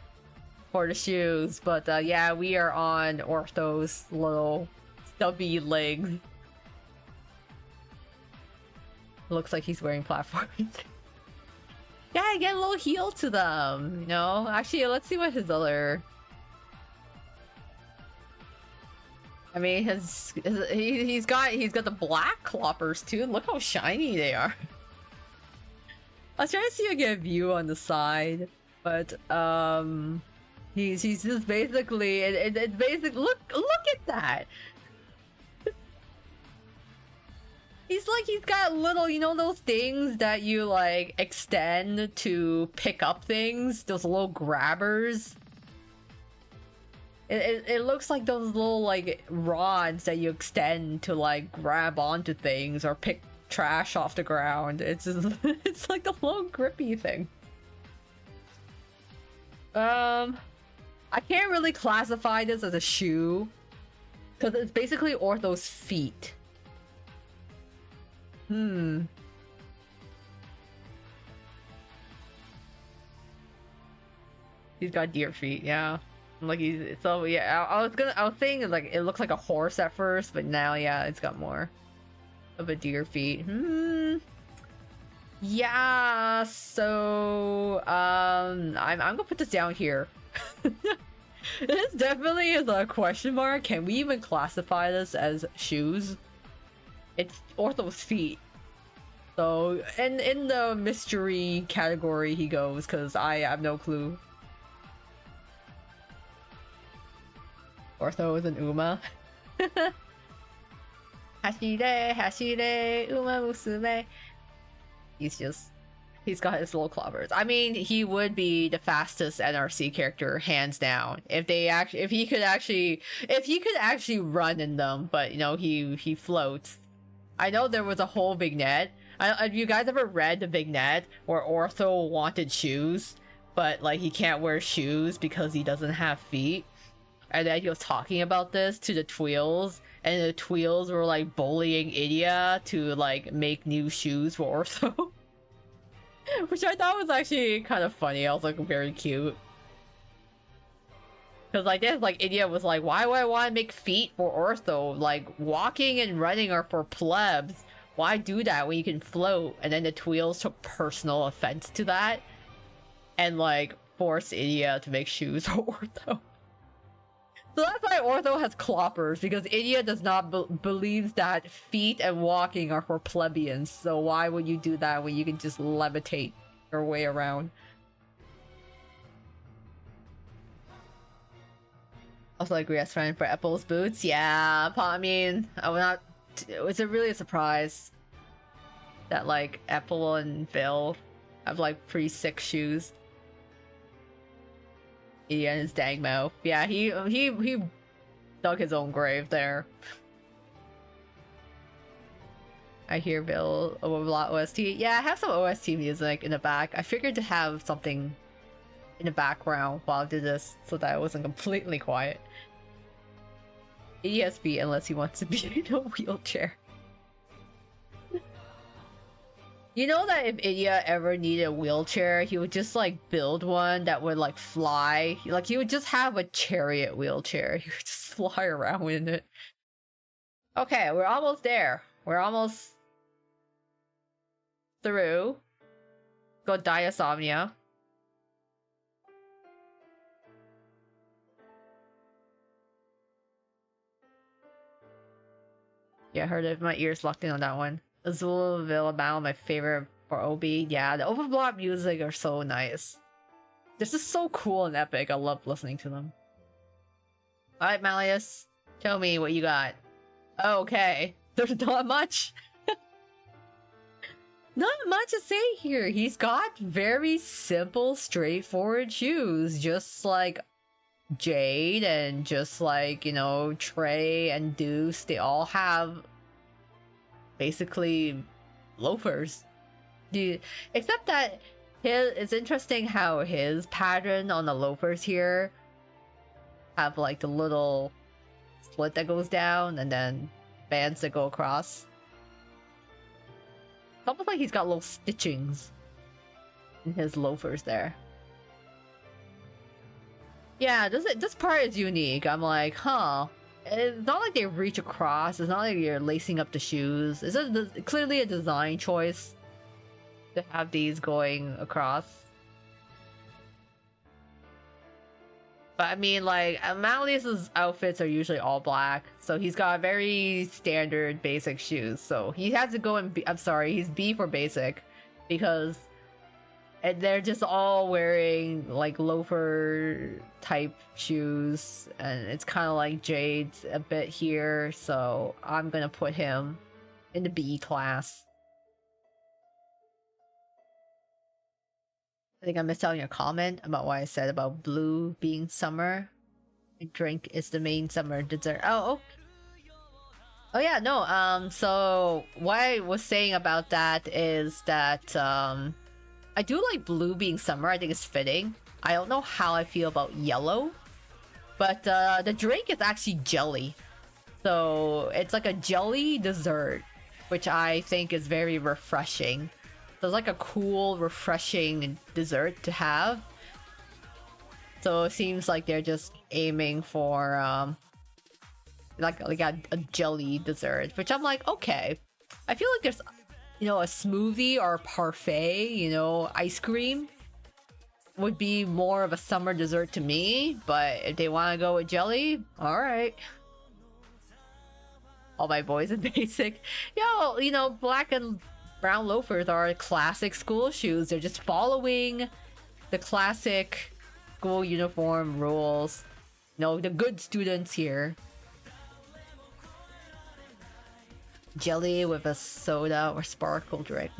for the shoes. But yeah, we are on Ortho's little stubby legs. Looks like he's wearing platforms. Yeah, get a little heel to them. You know. Actually, let's see what his other. I mean, he's got the black cloppers too. Look how shiny they are. I was trying to see if I get a view on the side, but he's just basically it's basically look at that. He's got little, you know, those things that you like extend to pick up things, those little grabbers. It looks like those little like rods that you extend to like grab onto things or pick trash off the ground. It's just, it's like a little grippy thing. I can't really classify this as a shoe because it's basically Ortho's feet. He's got deer feet, yeah. Like so yeah, I was thinking like it looks like a horse at first, but now yeah, it's got more of a deer feet. Yeah, so I'm gonna put this down here. This definitely is a question mark. Can we even classify this as shoes? It's Ortho's feet. So in the mystery category he goes, because I have no clue. Ortho is an Uma. Hashire, Hashire, Uma Musume. He's got his little clobbers. I mean, he would be the fastest NRC character, hands down. If he could actually run in them, but you know, he floats. I know there was a whole vignette. Have you guys ever read the vignette where Ortho wanted shoes, but like he can't wear shoes because he doesn't have feet? And then he was talking about this to the Tweels, and the Tweels were like bullying Idia to like make new shoes for Ortho. Which I thought was actually kind of funny. I was like, very cute. Because like this, like Idia was like, why would I want to make feet for Ortho? Like walking and running are for plebs. Why do that when you can float? And then the Tweels took personal offense to that, and like forced Idia to make shoes for Ortho. So that's why Ortho has cloppers, because Idia does not believes that feet and walking are for plebeians. So why would you do that when you can just levitate your way around? Also, like, yes, friend for Apple's boots. Yeah, I mean, I would not it's a really a surprise that like Apple and Bill have like pretty sick shoes. Yeah, and his dang mouth. Yeah, he dug his own grave there. I hear Bill a lot OST. Yeah, I have some OST music in the back. I figured to have something in the background while I did this so that I wasn't completely quiet. ESB unless he wants to be in a wheelchair. You know that if Idia ever needed a wheelchair, he would just like build one that would like fly. Like he would just have a chariot wheelchair. He would just fly around in it. Okay, we're almost there. We're almost through. Go Diasomnia. Yeah, I heard it. My ears locked in on that one. Azul Battle, my favorite for OB. Yeah, the overblock music are so nice. This is so cool and epic. I love listening to them. Alright, Malleus. Tell me what you got. Oh, okay. There's not much. Not much to say here. He's got very simple, straightforward shoes. Just like Jade and just like, you know, Trey and Deuce. They all have basically loafers. Except that it's interesting how his pattern on the loafers here have like the little split that goes down and then bands that go across. It's almost like he's got little stitchings in his loafers there. Yeah, this part is unique. I'm like, huh. It's not like they reach across. It's not like you're lacing up the shoes. It's clearly a design choice to have these going across. But I mean, like, Malleus's outfits are usually all black, so he's got very standard basic shoes. So he has to go and I'm sorry, he's B for basic, because they're just all wearing like loafer type shoes, and it's kind of like Jade's a bit here. So I'm gonna put him in the B class. I think I missed out on your comment about what I said about blue being summer. A drink is the main summer dessert. Oh, okay. Oh yeah, no. So what I was saying about that is that I do like blue being summer. I think it's fitting. I don't know how I feel about yellow, but the drink is actually jelly. So it's like a jelly dessert, which I think is very refreshing. So it's like a cool, refreshing dessert to have. So it seems like they're just aiming for like a jelly dessert, which I'm like, okay. I feel like there's, you know, a smoothie or a parfait, you know, ice cream would be more of a summer dessert to me. But if they want to go with jelly, all right. All my boys in basic. Yo, you know, black and brown loafers are classic school shoes. They're just following the classic school uniform rules. You know, the good students here. Jelly with a soda or sparkle drink.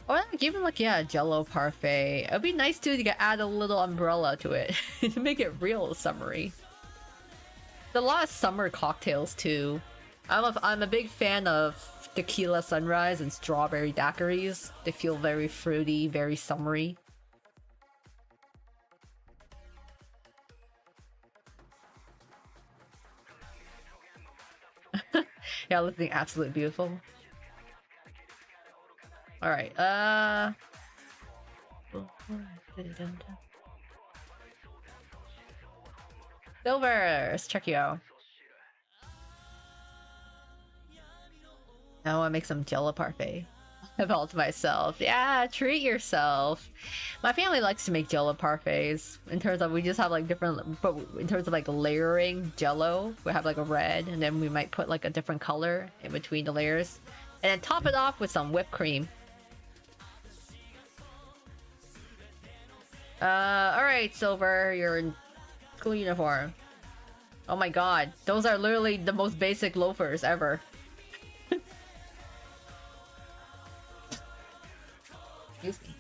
Or even like, yeah, Jello parfait. It'd be nice too to add a little umbrella to it to make it real summery. There's a lot of summer cocktails too. I'm a big fan of tequila sunrise and strawberry daiquiris. They feel very fruity, very summery. Yeah, looking absolutely beautiful. All right. Silver, let's check you out. Now I make some Jello parfait. I've all to myself. Yeah, treat yourself. My family likes to make Jello parfaits. In terms of, we just have like different, but in terms of like layering Jello, we have like a red, and then we might put like a different color in between the layers, and then top it off with some whipped cream. All right, Silver, you're in school uniform. Oh my god, those are literally the most basic loafers ever. Excuse me.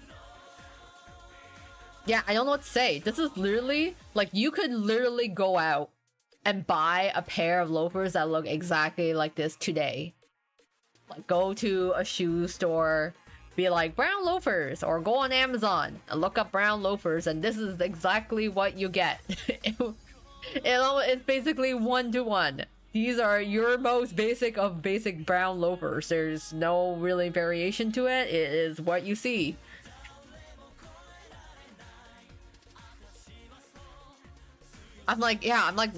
Yeah, I don't know what to say. This is literally, like, you could literally go out and buy a pair of loafers that look exactly like this today. Like, go to a shoe store, be like, brown loafers, or go on Amazon and look up brown loafers, and this is exactly what you get. It's basically 1-to-1. These are your most basic of basic brown loafers. There's no really variation to it. It is what you see. I'm like, yeah, I'm like,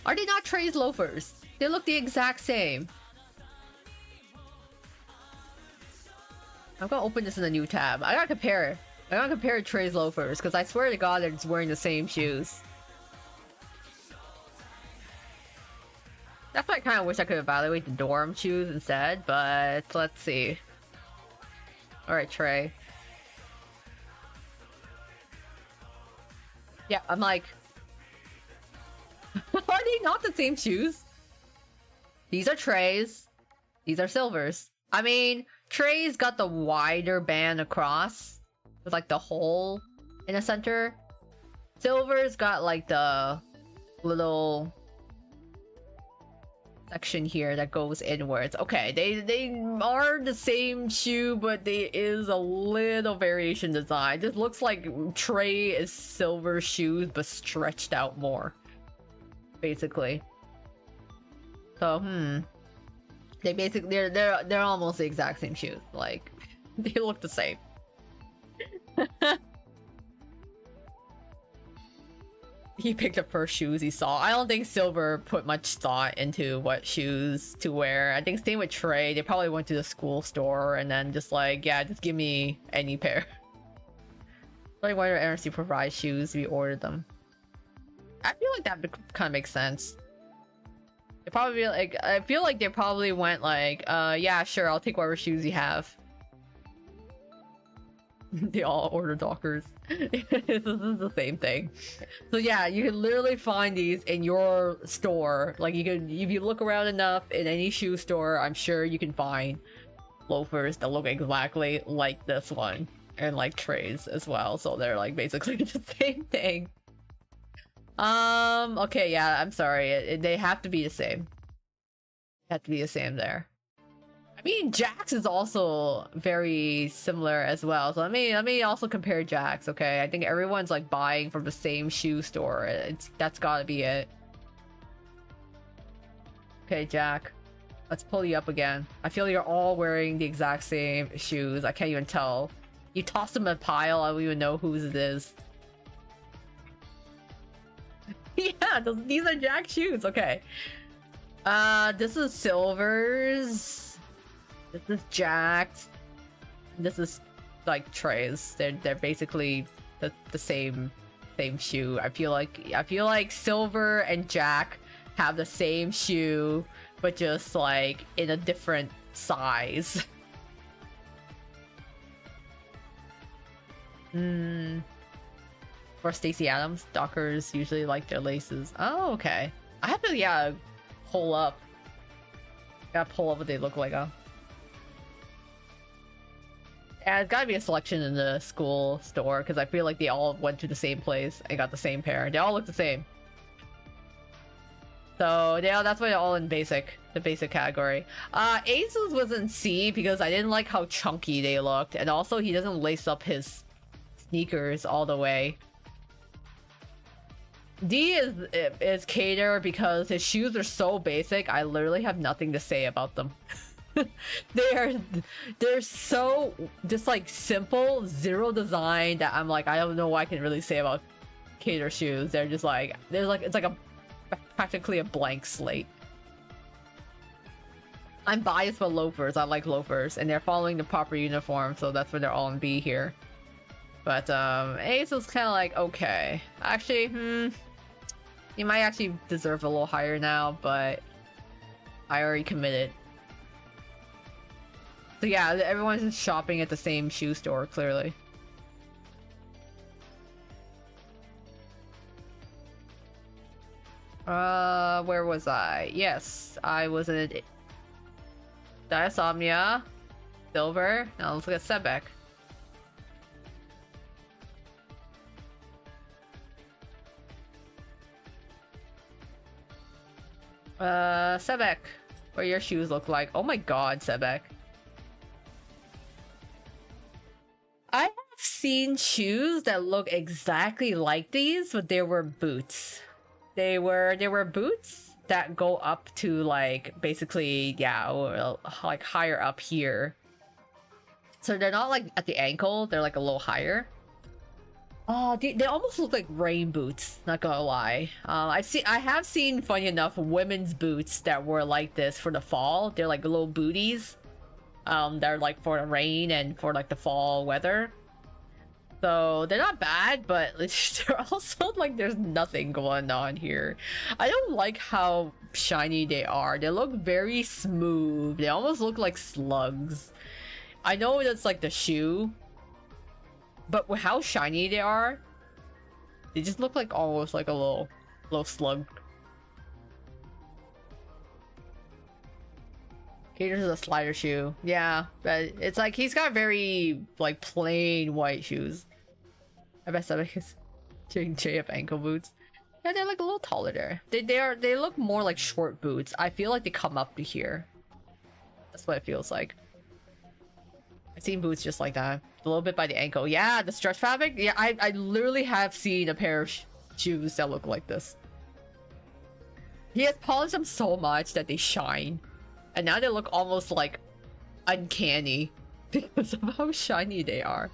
are they not Trey's loafers? They look the exact same. I'm gonna open this in a new tab. I gotta compare Trey's loafers, because I swear to god they're just wearing the same shoes. That's why I kind of wish I could evaluate the dorm shoes instead, but let's see. Alright, Trey. Yeah, I'm like... are they not the same shoes? These are Trey's. These are Silver's. I mean, Trey's got the wider band across, with like the hole in the center. Silver's got like the little section here that goes inwards. Okay, they are the same shoe, but there is a little variation design. This looks like Trey is Silver shoes, but stretched out more, basically. So, they basically they're almost the exact same shoes. Like, they look the same. He picked the first shoes he saw. I don't think Silver put much thought into what shoes to wear. I think same with Trey. They probably went to the school store and then just like, yeah, just give me any pair. Like, why did NRC provide shoes? We ordered them. I feel like that kind of makes sense. They probably like, I feel like they probably went like, yeah, sure, I'll take whatever shoes you have. They all order Dockers. This is the same thing. So yeah, you can literally find these in your store. Like, you can, if you look around enough in any shoe store, I'm sure you can find loafers that look exactly like this one, and like Trey's as well. So they're like basically the same thing. Okay, yeah, I'm sorry. They have to be the same. They have to be the same there. I mean, Jax is also very similar as well. So let me also compare Jax, okay? I think everyone's like buying from the same shoe store. That's gotta be it. Okay, Jack. Let's pull you up again. I feel you're all wearing the exact same shoes. I can't even tell. You toss them in a pile, I don't even know whose it is. Yeah, these are Jack's shoes. Okay. This is Silver's. This is Jack's. This is like Trey's. They're basically the same shoe. I feel like Silver and Jack have the same shoe, but just like in a different size. For Stacey Adams, Dockers usually like their laces. Oh, okay. I have to pull up. Gotta pull up what they look like, huh? Yeah, it's gotta be a selection in the school store, because I feel like they all went to the same place and got the same pair. They all look the same. So, yeah, that's why they're all in the basic category. Ace's was in C because I didn't like how chunky they looked, and also he doesn't lace up his sneakers all the way. D is Cater because his shoes are so basic, I literally have nothing to say about them. They're so just like simple, zero design, that I'm like, I don't know what I can really say about Cater shoes. They're just like, it's like practically a blank slate. I'm biased for loafers. I like loafers, and they're following the proper uniform, so that's why they're all in B here. But Ace was kind of like, okay, actually, you might actually deserve a little higher now, but I already committed. So yeah, everyone's just shopping at the same shoe store, clearly. Where was I? Yes, I was in Diasomnia, Silver. Now let's look at Sebek. Sebek, what your shoes look like? Oh my god, Sebek. I have seen shoes that look exactly like these, but they were boots. They were boots that go up to like basically, yeah, like higher up here. So they're not like at the ankle, they're like a little higher. Oh, they almost look like rain boots, not gonna lie. I have seen, funny enough, women's boots that were like this for the fall. They're like little booties. They're like for the rain and for like the fall weather. So they're not bad, but they're also like there's nothing going on here. I don't like how shiny they are. They look very smooth. They almost look like slugs. I know that's like the shoe, but with how shiny they are, they just look like almost like a little slug. Caters is a slider shoe. Yeah, but it's like he's got very like plain white shoes. I bet Sebek is doing JF ankle boots. Yeah, they're like a little taller there. They look more like short boots. I feel like they come up to here. That's what it feels like. I've seen boots just like that. A little bit by the ankle. Yeah, the stretch fabric. Yeah, I literally have seen a pair of shoes that look like this. He has polished them so much that they shine. And now they look almost like uncanny because of how shiny they are.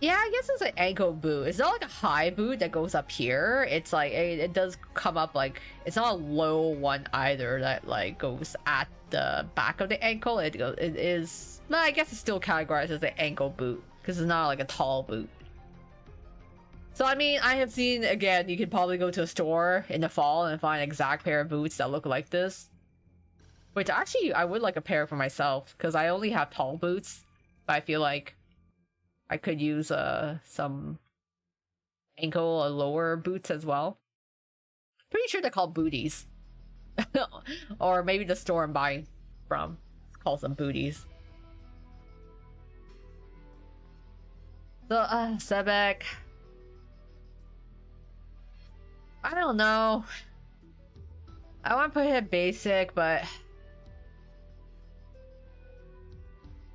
Yeah, I guess it's an ankle boot. It's not like a high boot that goes up here. It's like it does come up like it's not a low one either that like goes at the back of the ankle. It is. No, I guess it's still categorized as an ankle boot because it's not like a tall boot. So I mean, I have seen, again, you could probably go to a store in the fall and find an exact pair of boots that look like this. Which actually, I would like a pair for myself because I only have tall boots, but I feel like I could use some ankle or lower boots as well. Pretty sure they're called booties. Or maybe the store I'm buying from calls them booties. So, Sebek. I don't know. I want to put him basic, but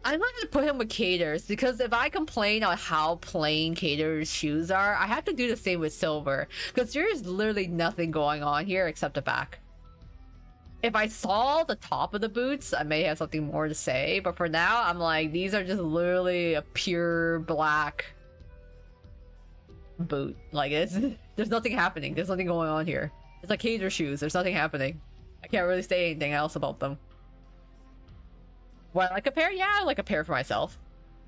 I'm not gonna put him with Cater's because if I complain on how plain Cater's shoes are, I have to do the same with Silver because there is literally nothing going on here except the back. If I saw the top of the boots, I may have something more to say, but for now, I'm like, these are just literally a pure black boot. Like, there's nothing happening. There's nothing going on here. It's like Cater shoes. There's nothing happening. I can't really say anything else about them. What, like a pair? Yeah, I like a pair for myself.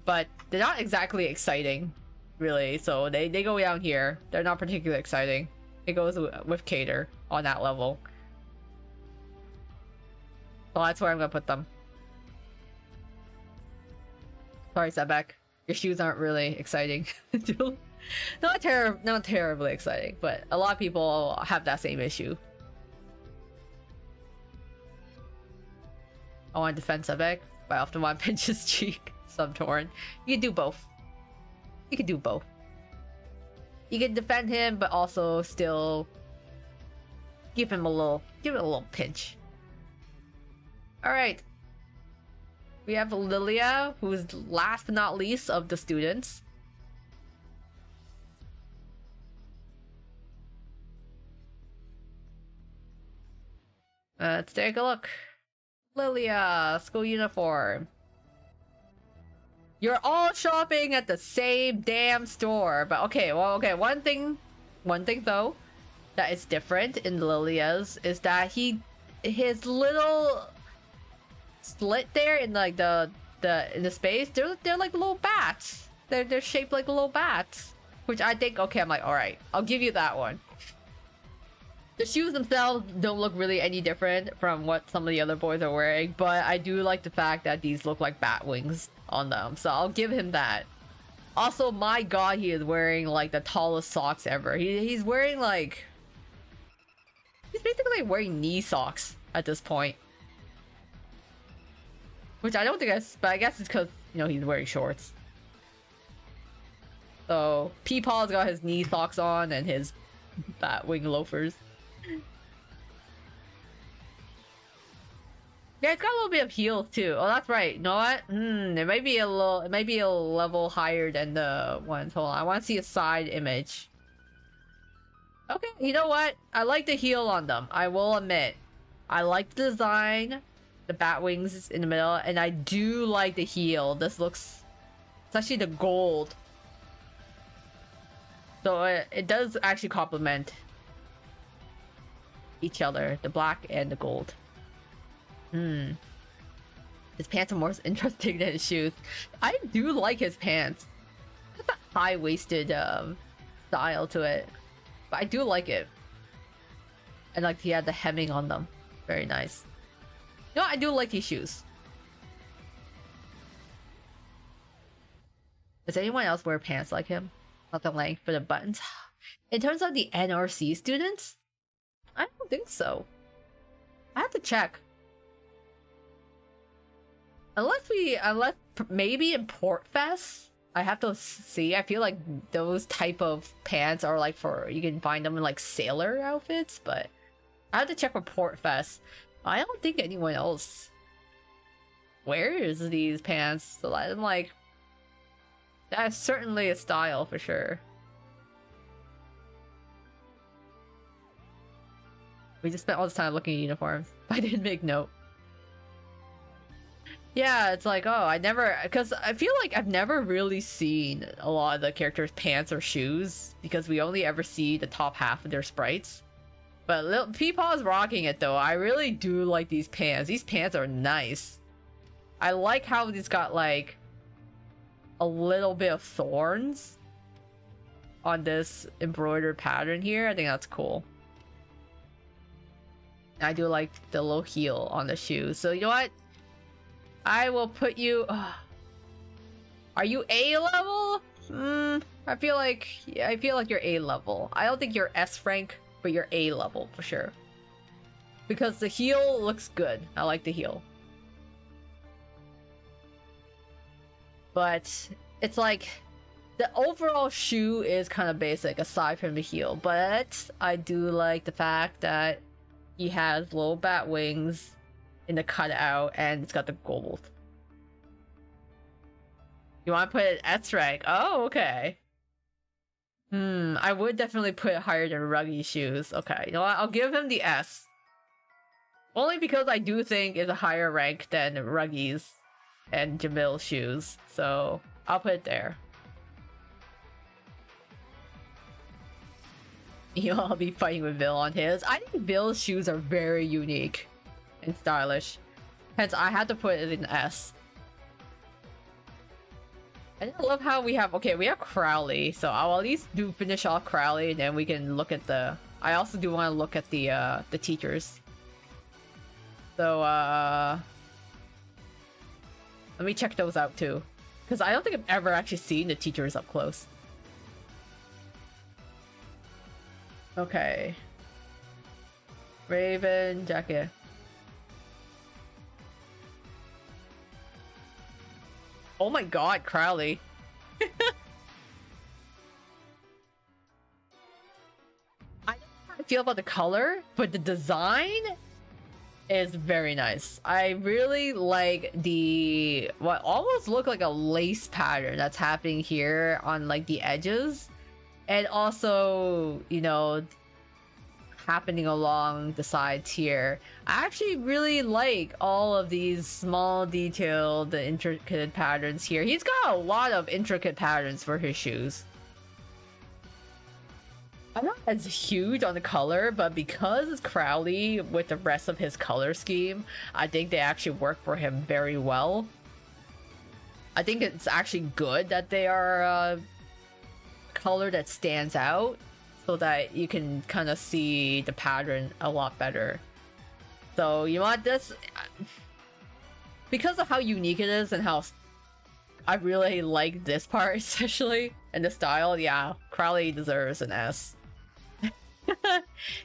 But they're not exactly exciting, really. So they go down here. They're not particularly exciting. It goes with Cater on that level. So that's where I'm gonna put them. Sorry, Sebek. Your shoes aren't really exciting. Not terribly exciting, but a lot of people have that same issue. I want to defend Sebek, but I often want to pinch his cheek. Some torn. You can do both. You can do both. You can defend him, but also still give it a little pinch. Alright. We have Lilia, who is last but not least of the students. Let's take a look. Lilia, school uniform. You're all shopping at the same damn store. But okay, well, okay, one thing though that is different in Lilia's is that his little slit there in like the space, they're like little bats. They're shaped like little bats, which I think, okay, I'm like, all right, I'll give you that one. The shoes themselves don't look really any different from what some of the other boys are wearing, but I do like the fact that these look like bat wings on them, so I'll give him that. Also, my god, he is wearing like the tallest socks ever. He's wearing like... He's basically wearing knee socks at this point. Which I don't think but I guess it's because, you know, he's wearing shorts. So, Peepaw's got his knee socks on and his Batwing loafers. Yeah, it's got a little bit of heels too. Oh, that's right. You know what? It might be a level higher than the ones. Hold on, I want to see a side image. Okay, you know what? I like the heel on them. I will admit, I like the design, the bat wings in the middle, and I do like the heel. This looks, especially the gold. So it does actually complement each other, the black and the gold. His pants are more interesting than his shoes. I do like his pants. It's a high-waisted style to it, but I do like it. And like he had the hemming on them, very nice. You know, I do like these shoes. Does anyone else wear pants like him? Not the length for the buttons. In terms of the NRC students, I don't think so. I have to check. Unless maybe in Portfest, I have to see. I feel like those type of pants are like you can find them in like sailor outfits, but I have to check for Portfest. I don't think anyone else wears these pants, so I'm like, that's certainly a style for sure. We just spent all this time looking at uniforms. I didn't make note. Yeah, it's like, oh, because I feel like I've never really seen a lot of the characters' pants or shoes, because we only ever see the top half of their sprites. But Peepaw's rocking it though. I really do like these pants. These pants are nice. I like how it's got like a little bit of thorns on this embroidered pattern here. I think that's cool. I do like the little heel on the shoe. So you know what? I will put you... Are you A level? I feel like you're A level. I don't think you're S rank, but you're A level for sure. Because the heel looks good. I like the heel. But it's like the overall shoe is kind of basic aside from the heel. But I do like the fact that he has little bat wings in the cutout, and it's got the gold. You want to put it S rank? Oh, okay. I would definitely put it higher than Ruggy's shoes. Okay, you know what? I'll give him the S. Only because I do think it's a higher rank than Ruggy's and Jamil's shoes. So I'll put it there. You know, I'll be fighting with Bill on his. I think Bill's shoes are very unique and stylish. Hence, I had to put it in S. I love how we have Crowley, so I'll at least finish off Crowley, and then we can look at the... I also do want to look at the teachers. So, let me check those out too. Because I don't think I've ever actually seen the teachers up close. Okay. Raven, Jackie. Oh my god, Crowley. I don't know how I feel about the color, but the design is very nice. I really like what almost look like a lace pattern that's happening here on like the edges. And also, you know, happening along the sides here. I actually really like all of these small detailed intricate patterns here. He's got a lot of intricate patterns for his shoes. I'm not as huge on the color, but because it's Crowley with the rest of his color scheme, I think they actually work for him very well. I think it's actually good that they are color that stands out, so that you can kind of see the pattern a lot better. So you want this, because of how unique it is and how I really like this part, especially, and the style. Yeah, Crowley deserves an S.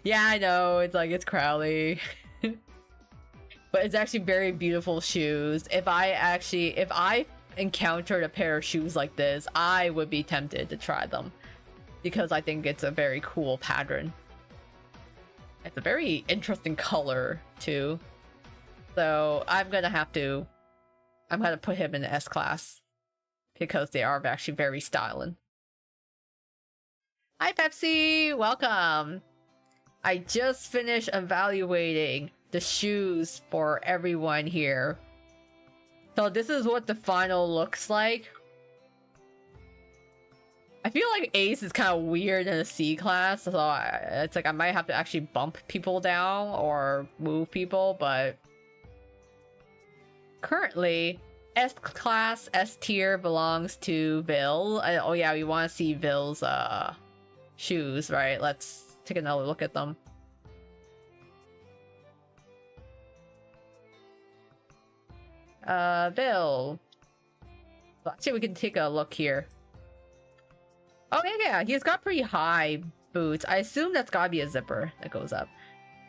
Yeah, I know, it's like, it's Crowley. But it's actually very beautiful shoes. If I encountered a pair of shoes like this, I would be tempted to try them. Because I think it's a very cool pattern. It's a very interesting color, too. So, I'm gonna put him in the S class. Because they are actually very styling. Hi Pepsi! Welcome! I just finished evaluating the shoes for everyone here. So this is what the final looks like. I feel like Ace is kind of weird in a C class, so it's like I might have to actually bump people down or move people, but currently S class, S tier belongs to Vil. Oh yeah, we want to see Vil's shoes, right? Let's take another look at them. Vil. Actually, we can take a look here. Okay, yeah, he's got pretty high boots. I assume that's gotta be a zipper that goes up.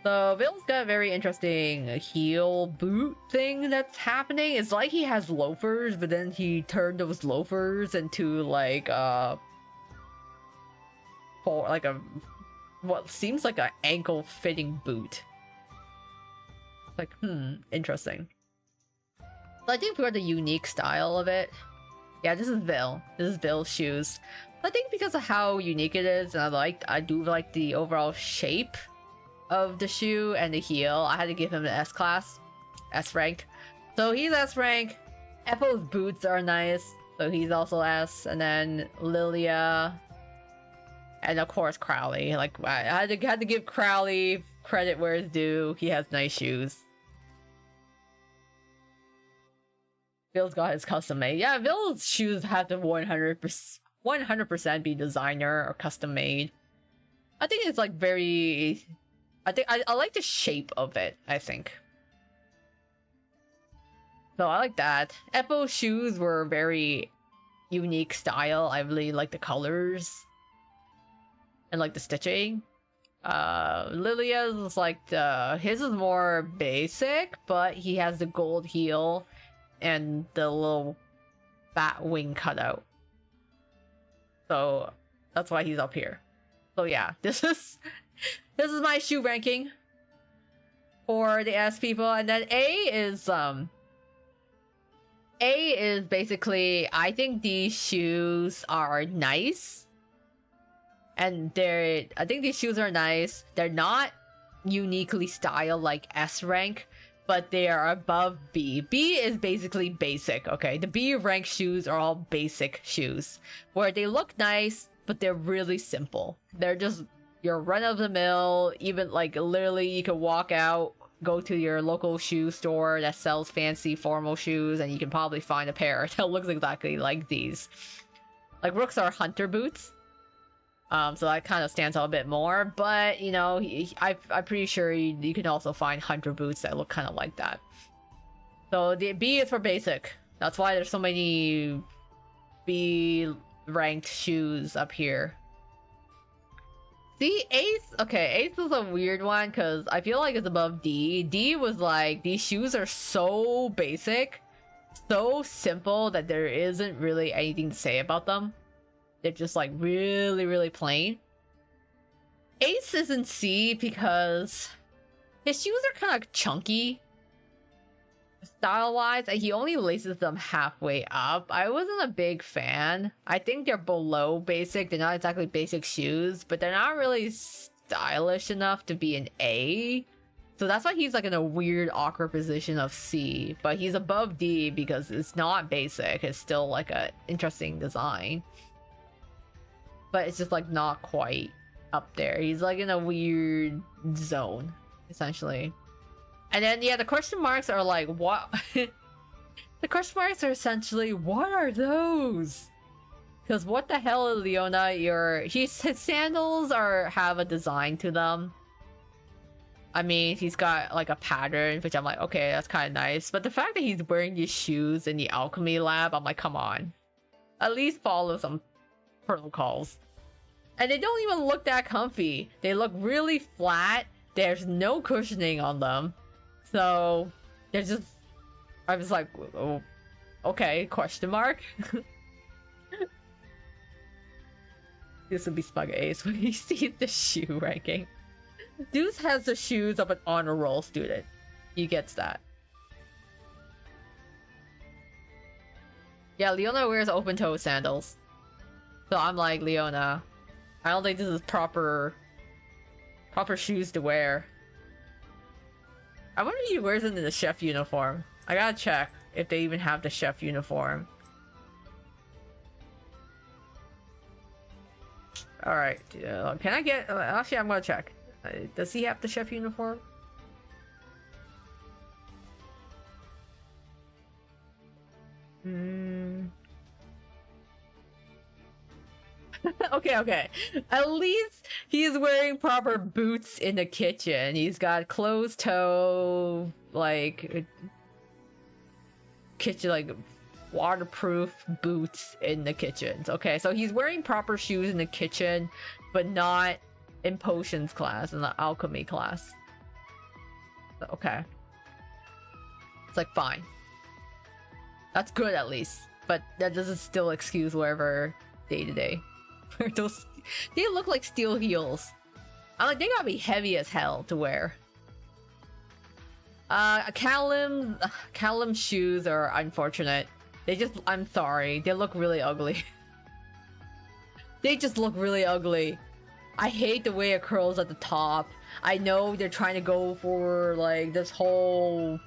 So Vil's got a very interesting heel boot thing that's happening. It's like he has loafers, but then he turned those loafers into like what seems like an ankle fitting boot. Like, interesting. So I think for the unique style of it, yeah, this is Vil. This is Vil's shoes. I think because of how unique it is, and I do like the overall shape of the shoe and the heel, I had to give him the S class, S rank. So he's S rank. Eppo's boots are nice, so he's also S. And then Lilia, and of course Crowley. Like I had to give Crowley credit where it's due. He has nice shoes. Vil's got his custom made. Yeah, Vil's shoes have to 100% be designer or custom made. I think it's like very. I like the shape of it, I think. So I like that. Eppo's shoes were very unique style. I really like the colors. And like the stitching. Lilia's is like his is more basic, but he has the gold heel and the little bat wing cutout. So that's why he's up here. So yeah, this is my shoe ranking for the S people. And then A is basically, I think these shoes are nice. And I think these shoes are nice. They're not uniquely styled like S rank, but they are above B. B is basically basic, okay? The B rank shoes are all basic shoes, where they look nice, but they're really simple. They're just your run-of-the-mill, even like literally you can walk out, go to your local shoe store that sells fancy formal shoes, and you can probably find a pair that looks exactly like these. Like Rooks are hunter boots. So that kind of stands out a bit more, but you know, I'm pretty sure you can also find hunter boots that look kind of like that. So the B is for basic. That's why there's so many B ranked shoes up here. See, Ace, okay, Ace is a weird one because I feel like it's above D. D was like, these shoes are so basic, so simple that there isn't really anything to say about them. They're just like really, really plain. Ace is in C because his shoes are kind of chunky style-wise, and he only laces them halfway up. I wasn't a big fan. I think they're below basic. They're not exactly basic shoes, but they're not really stylish enough to be an A. So that's why he's like in a weird, awkward position of C. But he's above D because it's not basic. It's still like a interesting design. But it's just like not quite up there. He's like in a weird zone, essentially. And then yeah, the question marks are like, what? The question marks are essentially, what are those? Because what the hell, Leona? His sandals have a design to them. I mean, he's got like a pattern, which I'm like, okay, that's kind of nice. But the fact that he's wearing these shoes in the alchemy lab, I'm like, come on. At least follow some protocols. And they don't even look that comfy. They look really flat. There's no cushioning on them. So, they're just... I was like, oh, okay, question mark? This would be Smug Ace when he sees the shoe ranking. Deuce has the shoes of an honor roll student. He gets that. Yeah, Leona wears open-toe sandals. So I'm like, Leona, I don't think this is proper shoes to wear. I wonder if he wears it in the chef uniform. I gotta check if they even have the chef uniform. Alright, can I get... actually, I'm gonna check. Does he have the chef uniform? Okay. At least he's wearing proper boots in the kitchen. He's got closed toe, like... kitchen, like... waterproof boots in the kitchens. Okay, so he's wearing proper shoes in the kitchen, but not in potions class, in the alchemy class. Okay. It's like, fine. That's good at least. But that doesn't still excuse whatever day to day. Those, they look like steel heels. I'm like, they gotta be heavy as hell to wear. Callum's shoes are unfortunate. They just, I'm sorry, they look really ugly. They just look really ugly. I hate the way it curls at the top. I know they're trying to go for like this whole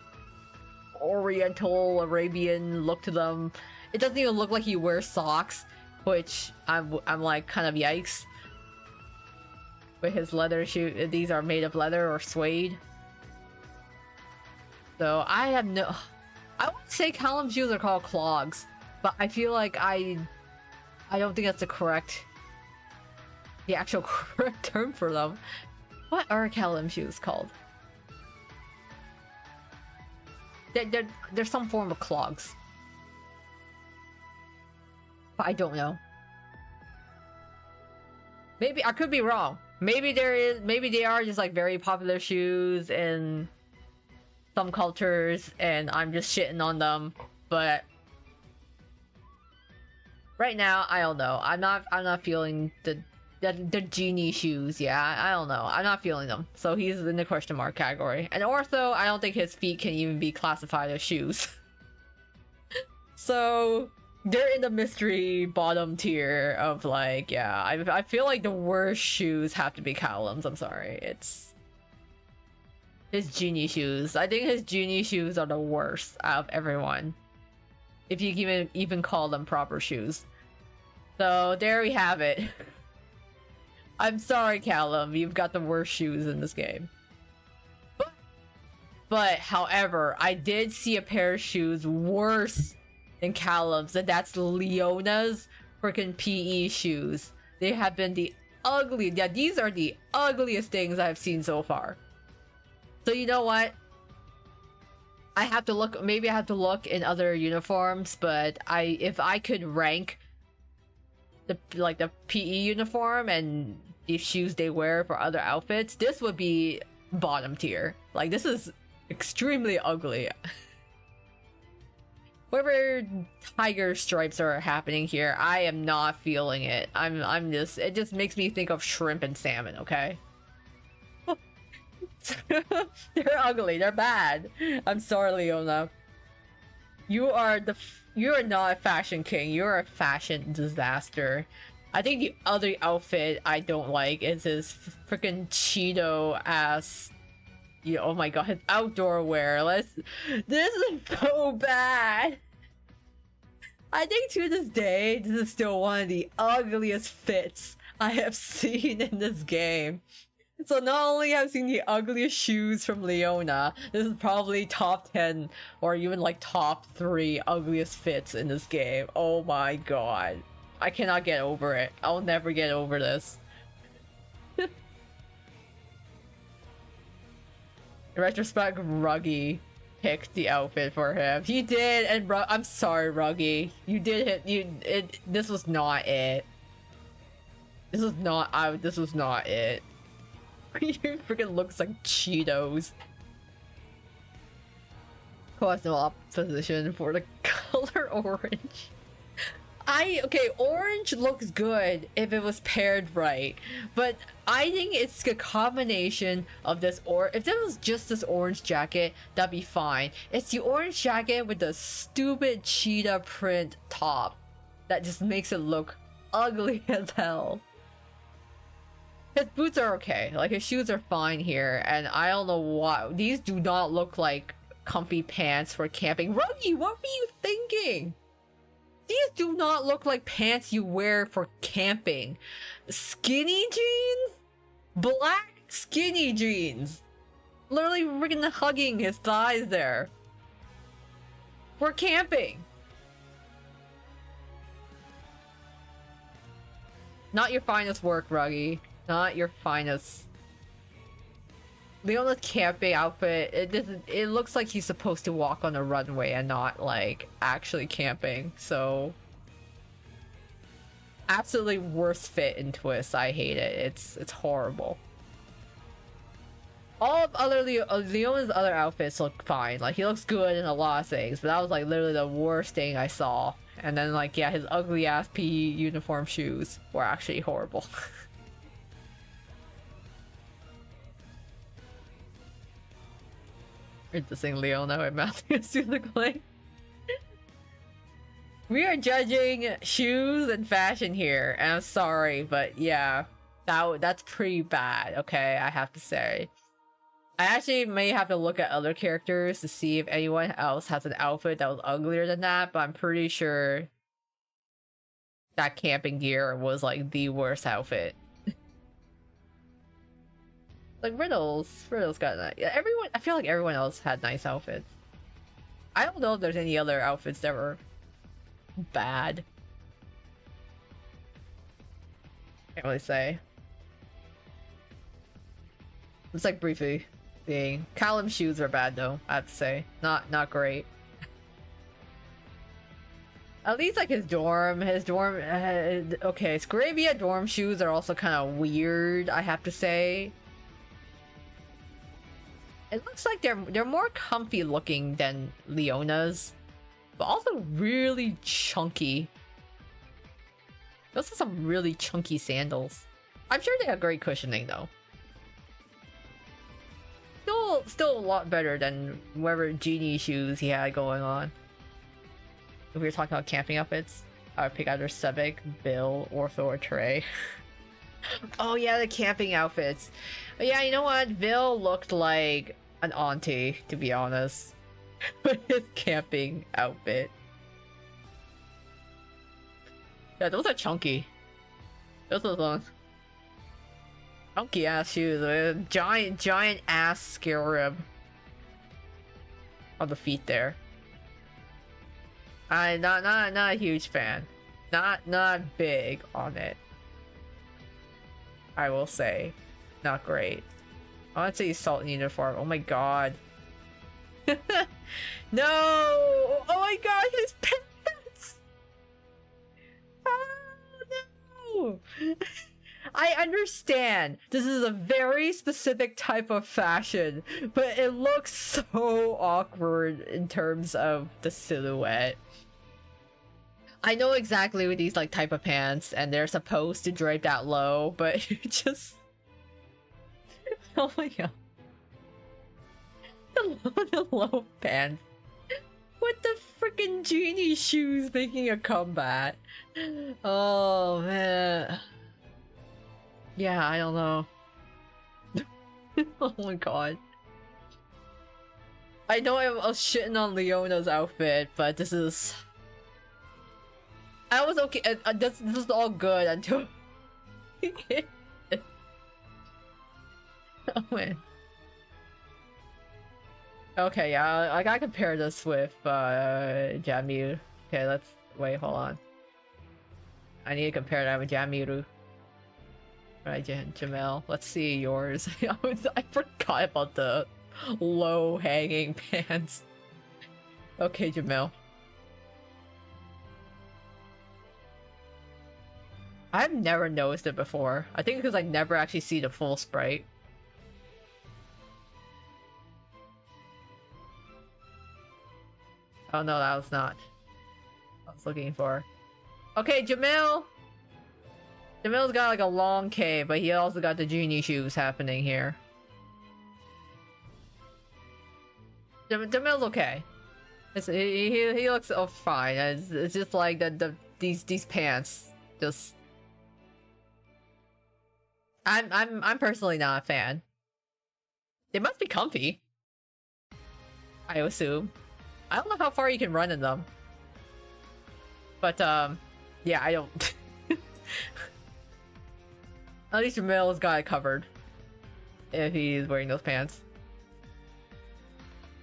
Oriental Arabian look to them. It doesn't even look like he wears socks, which I'm like kind of yikes. With his leather shoe, these are made of leather or suede. So I have no... I would say Callum's shoes are called clogs, but I feel like I don't think that's the actual correct term for them. What are Callum shoes called? They're some form of clogs, but I don't know. Maybe I could be wrong. Maybe they are just like very popular shoes in some cultures, and I'm just shitting on them. But right now, I don't know. I'm not feeling the genie shoes. Yeah, I don't know. I'm not feeling them. So he's in the question mark category. And Ortho, I don't think his feet can even be classified as shoes. So they're in the mystery bottom tier of like, yeah. I feel like the worst shoes have to be Callum's. I'm sorry. It's his genie shoes. I think his genie shoes are the worst out of everyone, if you even call them proper shoes. So there we have it. I'm sorry, Callum, you've got the worst shoes in this game. But however, I did see a pair of shoes worse than Callum's, and that's Leona's freaking PE shoes. They have been the ugly. Yeah, these are the ugliest things I've seen so far. So you know what? I have to look. Maybe I have to look in other uniforms. But if I could rank the PE uniform and the shoes they wear for other outfits, this would be bottom tier. Like, this is extremely ugly. Whatever tiger stripes are happening here, I am not feeling it. I'm just. It just makes me think of shrimp and salmon. Okay. They're ugly. They're bad. I'm sorry, Leona. You are not a fashion king. You're a fashion disaster. I think the other outfit I don't like is his freaking Cheeto ass. Oh my god, his outdoor wear. This is so bad. I think to this day, this is still one of the ugliest fits I have seen in this game. So not only have I seen the ugliest shoes from Leona, this is probably top 10 or even like top 3 ugliest fits in this game. Oh my god. I cannot get over it. I'll never get over this. In retrospect, Ruggy picked the outfit for him. He did, and I'm sorry, Ruggy. You did hit. This was not it. This was not. This was not it. You freaking looks like Cheetos. Cause no opposition for the color orange. Okay, orange looks good if it was paired right, but I think it's a combination of this, or if there was just this orange jacket, that'd be fine. It's the orange jacket with the stupid cheetah print top that just makes it look ugly as hell. His boots are okay, like his shoes are fine here, and I don't know why these do not look like comfy pants for camping. Ruggy, what were you thinking? These do not look like pants you wear for camping. Skinny jeans? Black skinny jeans. Literally freaking hugging his thighs there. For camping. Not your finest work, Ruggy. Not your finest. Leona's camping outfit, it looks like he's supposed to walk on a runway and not like actually camping, so absolutely worst fit in Twst. I hate it. It's horrible. All of other Leona's other outfits look fine. Like he looks good in a lot of things, but that was like literally the worst thing I saw. And then like yeah, his ugly ass PE uniform shoes were actually horrible. Interesting, Leona and Matthew Suliclay. We are judging shoes and fashion here, and I'm sorry, but yeah, that's pretty bad, okay, I have to say. I actually may have to look at other characters to see if anyone else has an outfit that was uglier than that, but I'm pretty sure that camping gear was like the worst outfit. Like Riddles got that. Yeah, I feel like everyone else had nice outfits. I don't know if there's any other outfits that were bad. Can't really say. It's like briefly being Callum's shoes are bad though, I have to say. Not great. At least like his dorm okay, Scravia dorm shoes are also kind of weird, I have to say. It looks like they're more comfy looking than Leona's, but also really chunky. Those are some really chunky sandals. I'm sure they have great cushioning though. Still a lot better than whatever genie shoes he had going on. If we were talking about camping outfits, I would pick either Sebek, Bill, Ortho, or Trey. Oh yeah, the camping outfits. But yeah, you know what? Bill looked like an auntie, to be honest, with his camping outfit. Yeah, those are chunky. Those are those chunky ass shoes with a giant ass scarab on the feet there. I'm not a huge fan. Not big on it. I will say, not great. I want to say Salt uniform. Oh my god. No! Oh my god, his pants! Oh no! I understand this is a very specific type of fashion, but it looks so awkward in terms of the silhouette. I know exactly with these like type of pants, and they're supposed to drape that low, but it just... Oh my god. The low pants. With the freaking genie shoes making a comeback. Oh man. Yeah, I don't know. Oh my god. I know I was shitting on Leona's outfit, but this is... I was okay. This is all good until... Oh man. Okay, yeah, I gotta compare this with Jamiru. Okay, let's wait, hold on. I need to compare that with Jamiru. Right, Jamel. Let's see yours. I forgot about the Low-hanging pants. Okay, Jamil. I've never noticed it before. I think because I never actually see the full sprite. Oh no, that was not what I was looking for. Okay, Jamil! Jamil's got like a long K, but he also got the genie shoes happening here. Jamil's okay. He looks fine. It's just like these pants. Just I'm personally not a fan. They must be comfy, I assume. I don't know how far you can run in them. But yeah, I don't. At least Jamil's got it covered if he's wearing those pants.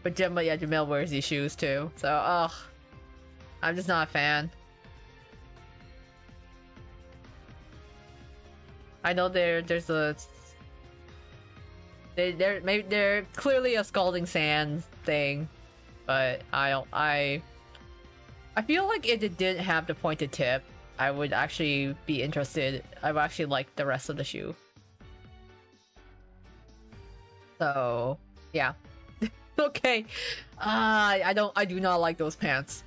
But Jamil wears these shoes too. So ugh, I'm just not a fan. I know there's a they're clearly a Scalding Sands thing, but I feel like if it didn't have the pointed tip, I would actually be interested. I would actually like the rest of the shoe. So yeah. Okay. I do not like those pants.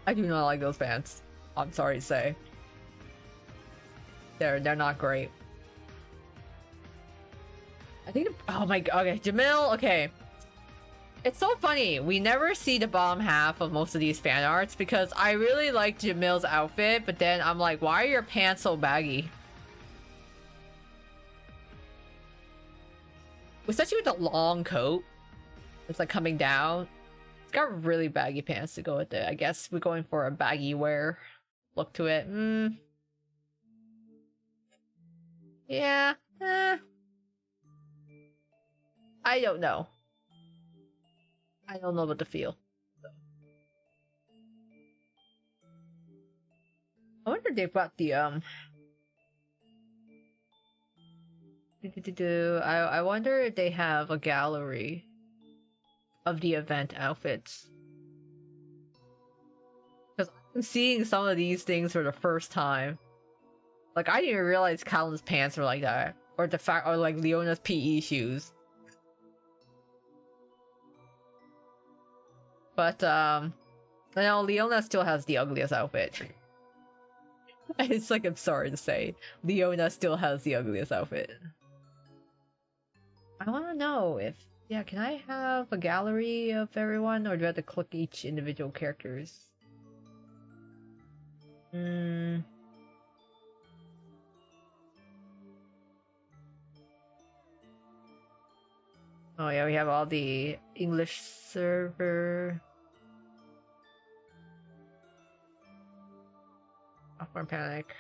I do not like those pants. I'm sorry to say. They're not great. I think oh my god, okay, Jamil, okay. It's so funny. We never see the bottom half of most of these fan arts because I really like Jamil's outfit, but then I'm like, why are your pants so baggy? Especially with the long coat. It's like coming down. It's got really baggy pants to go with it. I guess we're going for a baggy wear look to it. Yeah. I don't know. I don't know what to feel. I wonder if they brought the I wonder if they have a gallery of the event outfits. Because I'm seeing some of these things for the first time. Like I didn't even realize Callan's pants were like that. Or the fact or like Leona's PE shoes. But you know, Leona still has the ugliest outfit. It's like, I'm sorry to say, Leona still has the ugliest outfit. I want to know if, yeah, can I have a gallery of everyone, or do I have to click each individual characters? Oh yeah, we have all the English server. Popcorn Panic.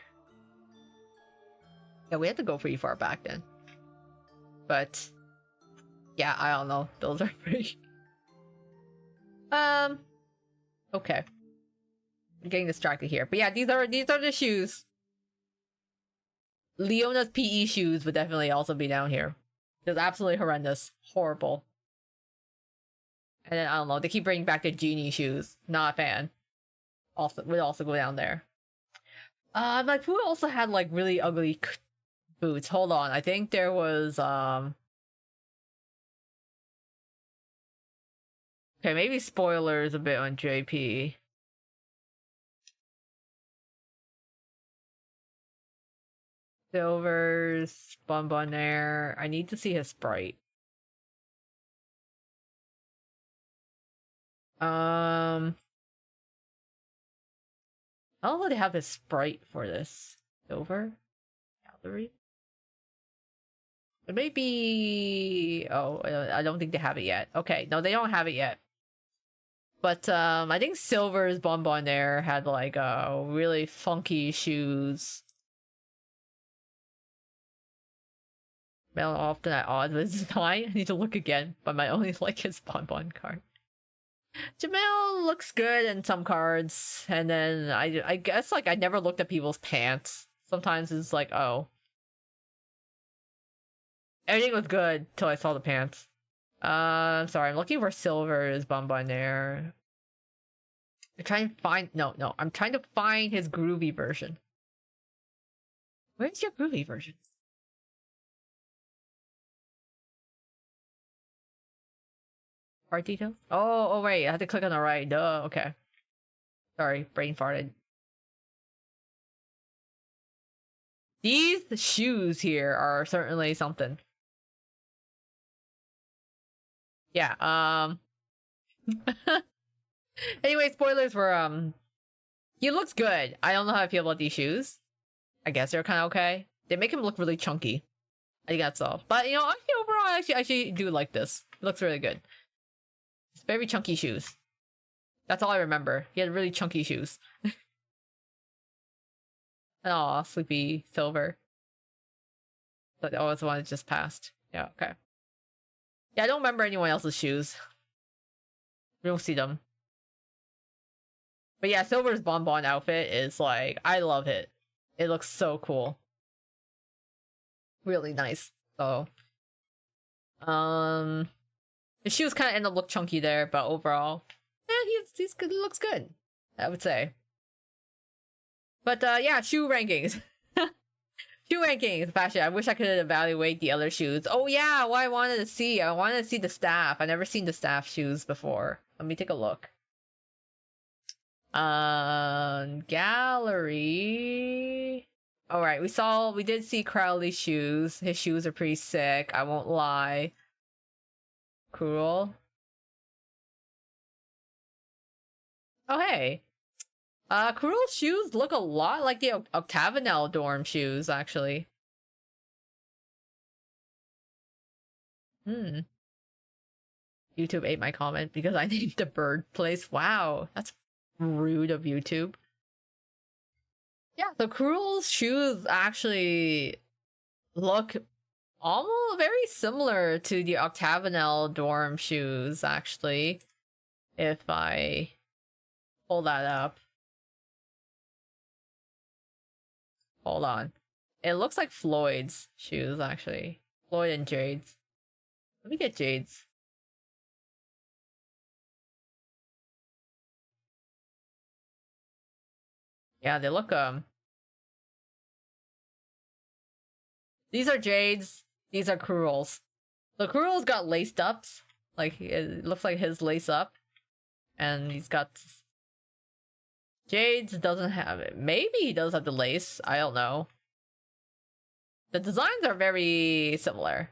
Yeah, we had to go pretty far back then. But yeah, I don't know. Those are pretty. Okay. I'm getting distracted here. But yeah, these are the shoes. Leona's PE shoes would definitely also be down here. It's absolutely horrendous. Horrible. And then I don't know, they keep bringing back the genie shoes. Not a fan. Also would also go down there. Like who also had like really ugly boots? Hold on, I think there was okay, maybe spoilers a bit on JP. Silver's Bonbonnaire. I need to see his sprite. I don't know if they have his sprite for this. Silver? Gallery? It may be... Oh, I don't think they have it yet. Okay, no, they don't have it yet. But, I think Silver's Bonbonnaire had, like, really funky shoes. Mail often at odds with his design. I need to look again, but my only like his Bonbon card. Jamil looks good in some cards, and then I guess like I never looked at people's pants. Sometimes it's like, oh. Everything was good till I saw the pants. Sorry, I'm looking for Silver's Bonbonnaire. I'm trying to find no, I'm trying to find his groovy version. Where's your groovy version? Part details? Oh wait, I have to click on the right. Duh, okay. Sorry, brain farted. These shoes here are certainly something. Yeah, anyway, spoilers for he looks good. I don't know how I feel about these shoes. I guess they're kind of okay. They make him look really chunky. I think that's all. But you know, actually overall, I actually do like this. It looks really good. It's very chunky shoes. That's all I remember. He had really chunky shoes. Oh, sleepy Silver. But oh, it's the one that just passed. Yeah, okay. Yeah, I don't remember anyone else's shoes. We don't see them. But yeah, Silver's Bonbon outfit is like, I love it. It looks so cool. Really nice. So, the shoes kind of end up look chunky there, but overall, yeah, he's good. He looks good, I would say. But yeah, shoe rankings. Shoe rankings, fashion. I wish I could evaluate the other shoes. Oh yeah, what I wanted to see. I wanted to see the staff. I've never seen the staff shoes before. Let me take a look. Gallery. Alright, we did see Crowley's shoes. His shoes are pretty sick, I won't lie. Cool. Oh hey. Cruel's shoes look a lot like the Octagonal dorm shoes, actually. YouTube ate my comment because I named the bird place. Wow, that's rude of YouTube. Yeah, the Cruel's shoes actually look almost very similar to the Octagonal dorm shoes, actually. If I pull that up. Hold on. It looks like Floyd's shoes, actually. Floyd and Jade's. Let me get Jade's. Yeah, they look, these are Jade's, these are Cruel's. The Cruel's got laced ups. Like, it looks like his lace up. And he's got... Jade's doesn't have it. Maybe he does have the lace. I don't know. The designs are very similar.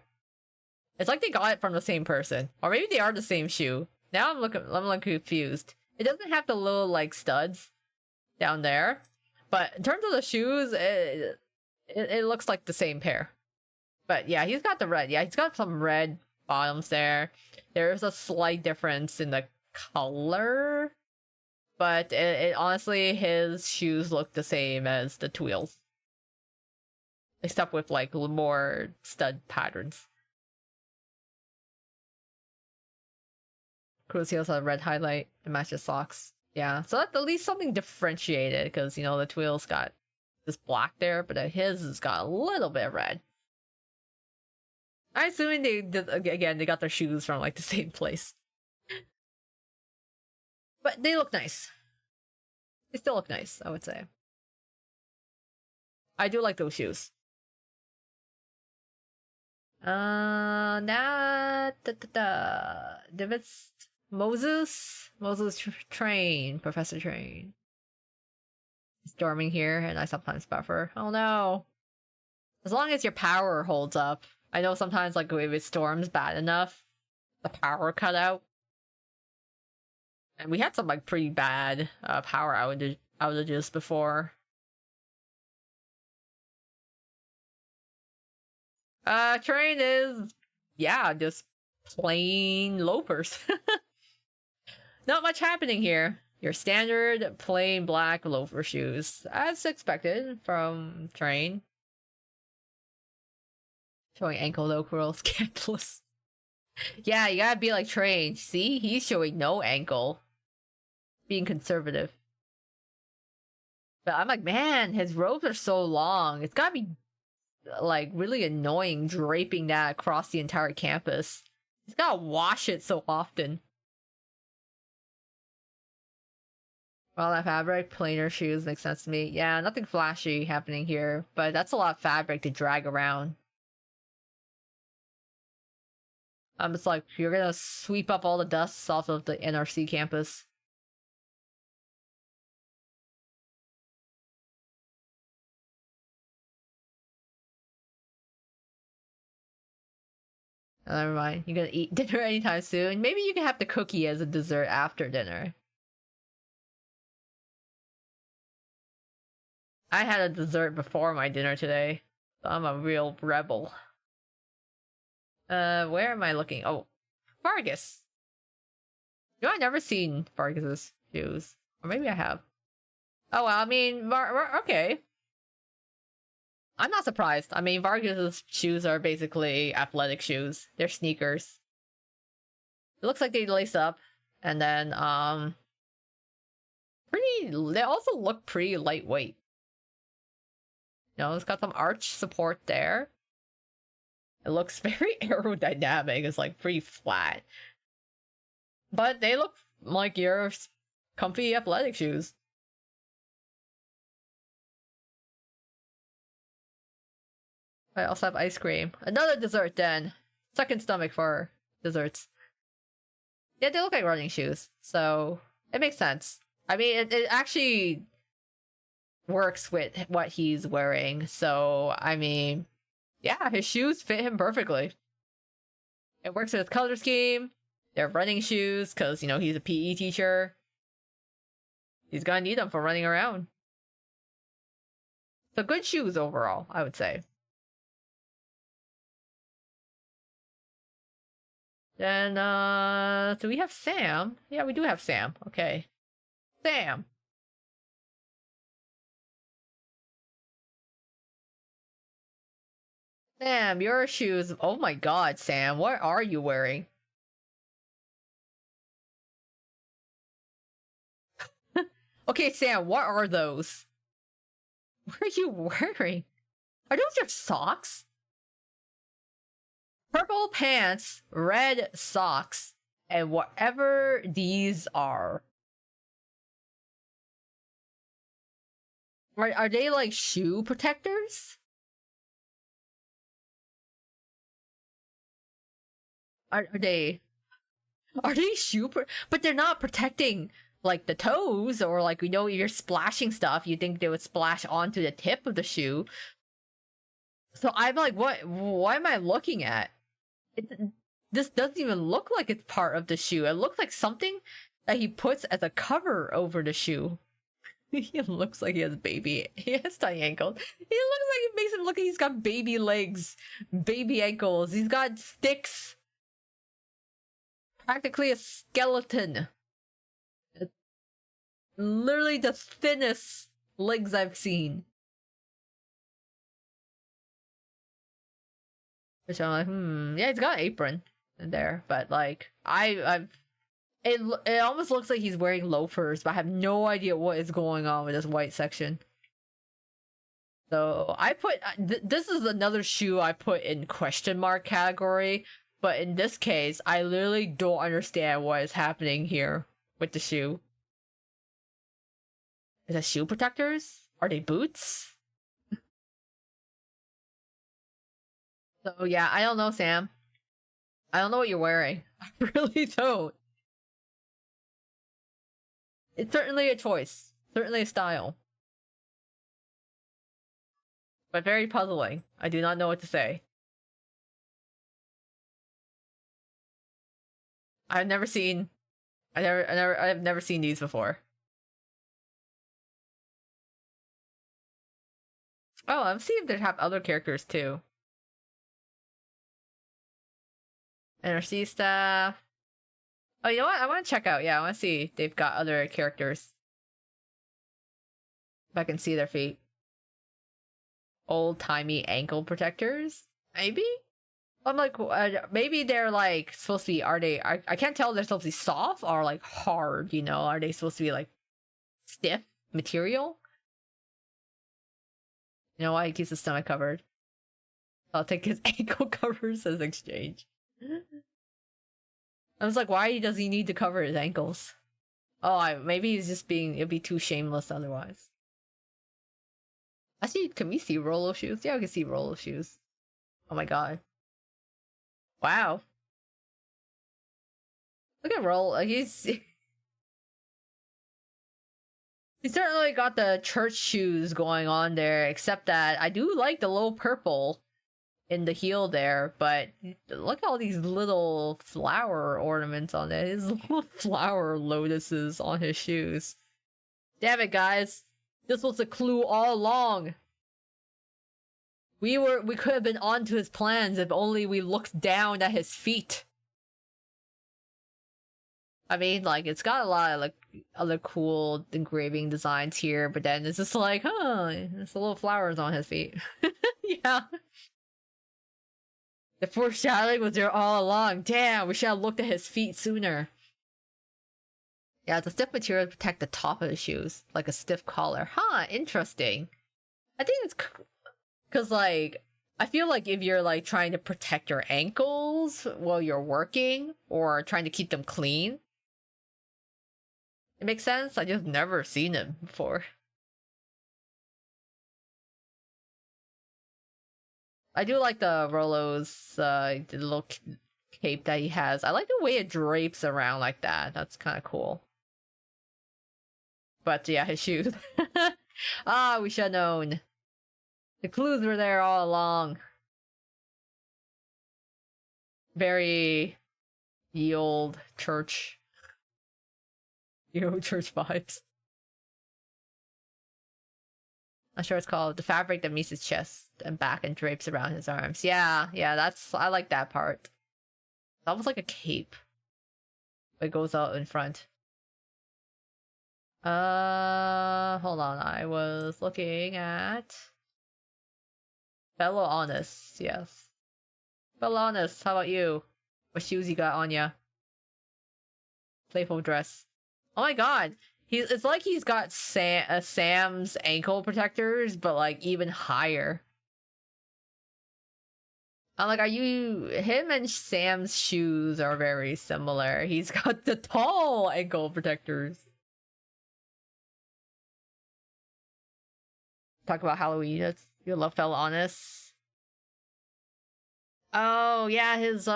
It's like they got it from the same person. Or maybe they are the same shoe. Now I'm like confused. It doesn't have the little, like, studs down there. But in terms of the shoes, it looks like the same pair. But yeah, he's got the red. Yeah, he's got some red bottoms there. There's a slight difference in the color. But it honestly, his shoes look the same as the Tweels. Except with, like, more stud patterns. Cruzy also has a red highlight and matches socks. Yeah, so that's at least something differentiated, because, you know, the Tweel's got this black there, but his has got a little bit of red. I'm assuming they got their shoes from, like, the same place. But they look nice. They still look nice, I would say. I do like those shoes. David's Moses Train, Professor Train. Storming here, and I sometimes buffer. Oh no. As long as your power holds up. I know sometimes, like, if it storms bad enough, the power cut out. And we had some, like, pretty bad power outages before. Train is, yeah, just plain loafers. Not much happening here. Your standard plain black loafer shoes, as expected from Train. Showing ankle though, Cruel, scandalous. Yeah, you gotta be like Train. See, he's showing no ankle. Being conservative. But I'm like, man, his robes are so long. It's gotta be, like, really annoying draping that across the entire campus. He's gotta wash it so often. Well, that fabric, plainer shoes makes sense to me. Yeah, nothing flashy happening here, but that's a lot of fabric to drag around. It's like, you're gonna sweep up all the dust off of the NRC campus. Oh, never mind. You're gonna eat dinner anytime soon. Maybe you can have the cookie as a dessert after dinner. I had a dessert before my dinner today. So I'm a real rebel. Where am I looking? Oh, Vargas. You know, I've never seen Vargas's shoes. Or maybe I have. Oh, well, I mean, okay. I'm not surprised. I mean, Vargas's shoes are basically athletic shoes. They're sneakers. It looks like they lace up. And then, they also look pretty lightweight. You know, it's got some arch support there. It looks very aerodynamic. It's like pretty flat. But they look like your comfy athletic shoes. I also have ice cream. Another dessert then. Second stomach for desserts. Yeah, they look like running shoes. So, it makes sense. I mean, it actually works with what he's wearing. So, I mean, yeah, his shoes fit him perfectly. It works with his color scheme. They're running shoes because, you know, he's a PE teacher. He's gonna need them for running around. So good shoes overall, I would say. Then, do we have Sam? Yeah, we do have Sam. Okay. Sam. Sam, your shoes. Oh my god, Sam, what are you wearing? Okay, Sam, what are those? What are you wearing? Are those your socks? Purple pants, red socks, and whatever these are. Are they like shoe protectors? Are they shoe but they're not protecting like the toes, or like, you know, if you're splashing stuff, you think they would splash onto the tip of the shoe. So I'm like, what am I looking at? This doesn't even look like it's part of the shoe. It looks like something that he puts as a cover over the shoe. He looks like he has baby. He has tiny ankles. He looks like it makes him look like he's got baby legs, baby ankles. He's got sticks. Practically a skeleton. It's literally the thinnest legs I've seen. Which I'm like, yeah, he's got an apron in there, but like, it almost looks like he's wearing loafers, but I have no idea what is going on with this white section. So I put this is another shoe I put in question mark category, but in this case, I literally don't understand what is happening here with the shoe. Is that shoe protectors? Are they boots? So yeah, I don't know, Sam. I don't know what you're wearing. I really don't. It's certainly a choice. Certainly a style. But very puzzling. I do not know what to say. I've never seen I've never seen these before. Oh, let's see if they have other characters too. NRC staff. Oh, you know what? I want to check out. Yeah, I want to see if they've got other characters. If I can see their feet. Old-timey ankle protectors? Maybe? I'm like, maybe they're like supposed to be, are they, I can't tell if they're supposed to be soft or like hard, you know? Are they supposed to be like stiff material? You know why he keeps his stomach covered? I'll take his ankle covers as exchange. I was like, why does he need to cover his ankles? Oh, maybe he's just being, it'd be too shameless otherwise. Actually, can we see Rolo shoes? Yeah, we can see Rolo shoes. Oh my god. Wow. Look at Rolo, like he's... He certainly got the church shoes going on there, except that I do like the little purple in the heel there, but look at all these little flower ornaments on it. His little flower lotuses on his shoes. Damn it, guys. This was a clue all along. We could have been onto his plans if only we looked down at his feet. I mean, like, it's got a lot of, like, other cool engraving designs here, but then it's just like, huh, there's the little flowers on his feet. Yeah. The foreshadowing was there all along. Damn, we should have looked at his feet sooner. Yeah, the stiff material to protect the top of the shoes, like a stiff collar. Huh, interesting. I think it's because, like, I feel like if you're, like, trying to protect your ankles while you're working, or trying to keep them clean, it makes sense. I just never seen it before. I do like the Rolo's, the little cape that he has. I like the way it drapes around like that. That's kind of cool. But yeah, his shoes. Ah, we should have known. The clues were there all along. Very ye old church. Ye old church vibes. Not sure it's called. The fabric that meets his chest and back and drapes around his arms. Yeah, I like that part. It's almost like a cape. It goes out in front. Hold on. I was looking at Fellow Honest, yes. Fellow Honest, how about you? What shoes you got on ya? Playful dress. Oh my god! It's like he's got Sam's ankle protectors, but like even higher. I'm like, him and Sam's shoes are very similar. He's got the tall ankle protectors. Talk about Halloween. That's you love Fellow Honest. Oh yeah, his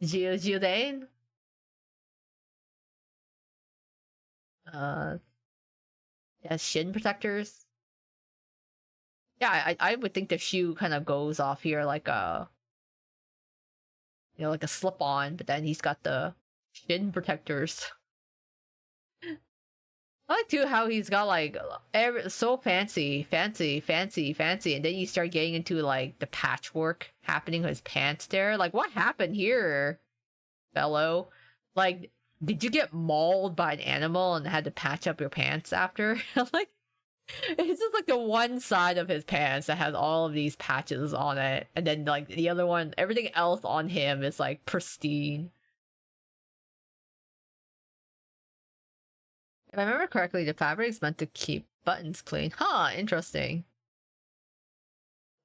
Giodane. Yeah, shin protectors. Yeah, I would think the shoe kind of goes off here like a, like a slip-on, but then he's got the shin protectors. I like too how he's got like so fancy, and then you start getting into like the patchwork happening with his pants there. Like, what happened here, fellow? Like, did you get mauled by an animal and had to patch up your pants after? Like, it's just like the one side of his pants that has all of these patches on it, and then like the other one, everything else on him is like pristine. If I remember correctly, the fabric is meant to keep buttons clean. Huh, interesting.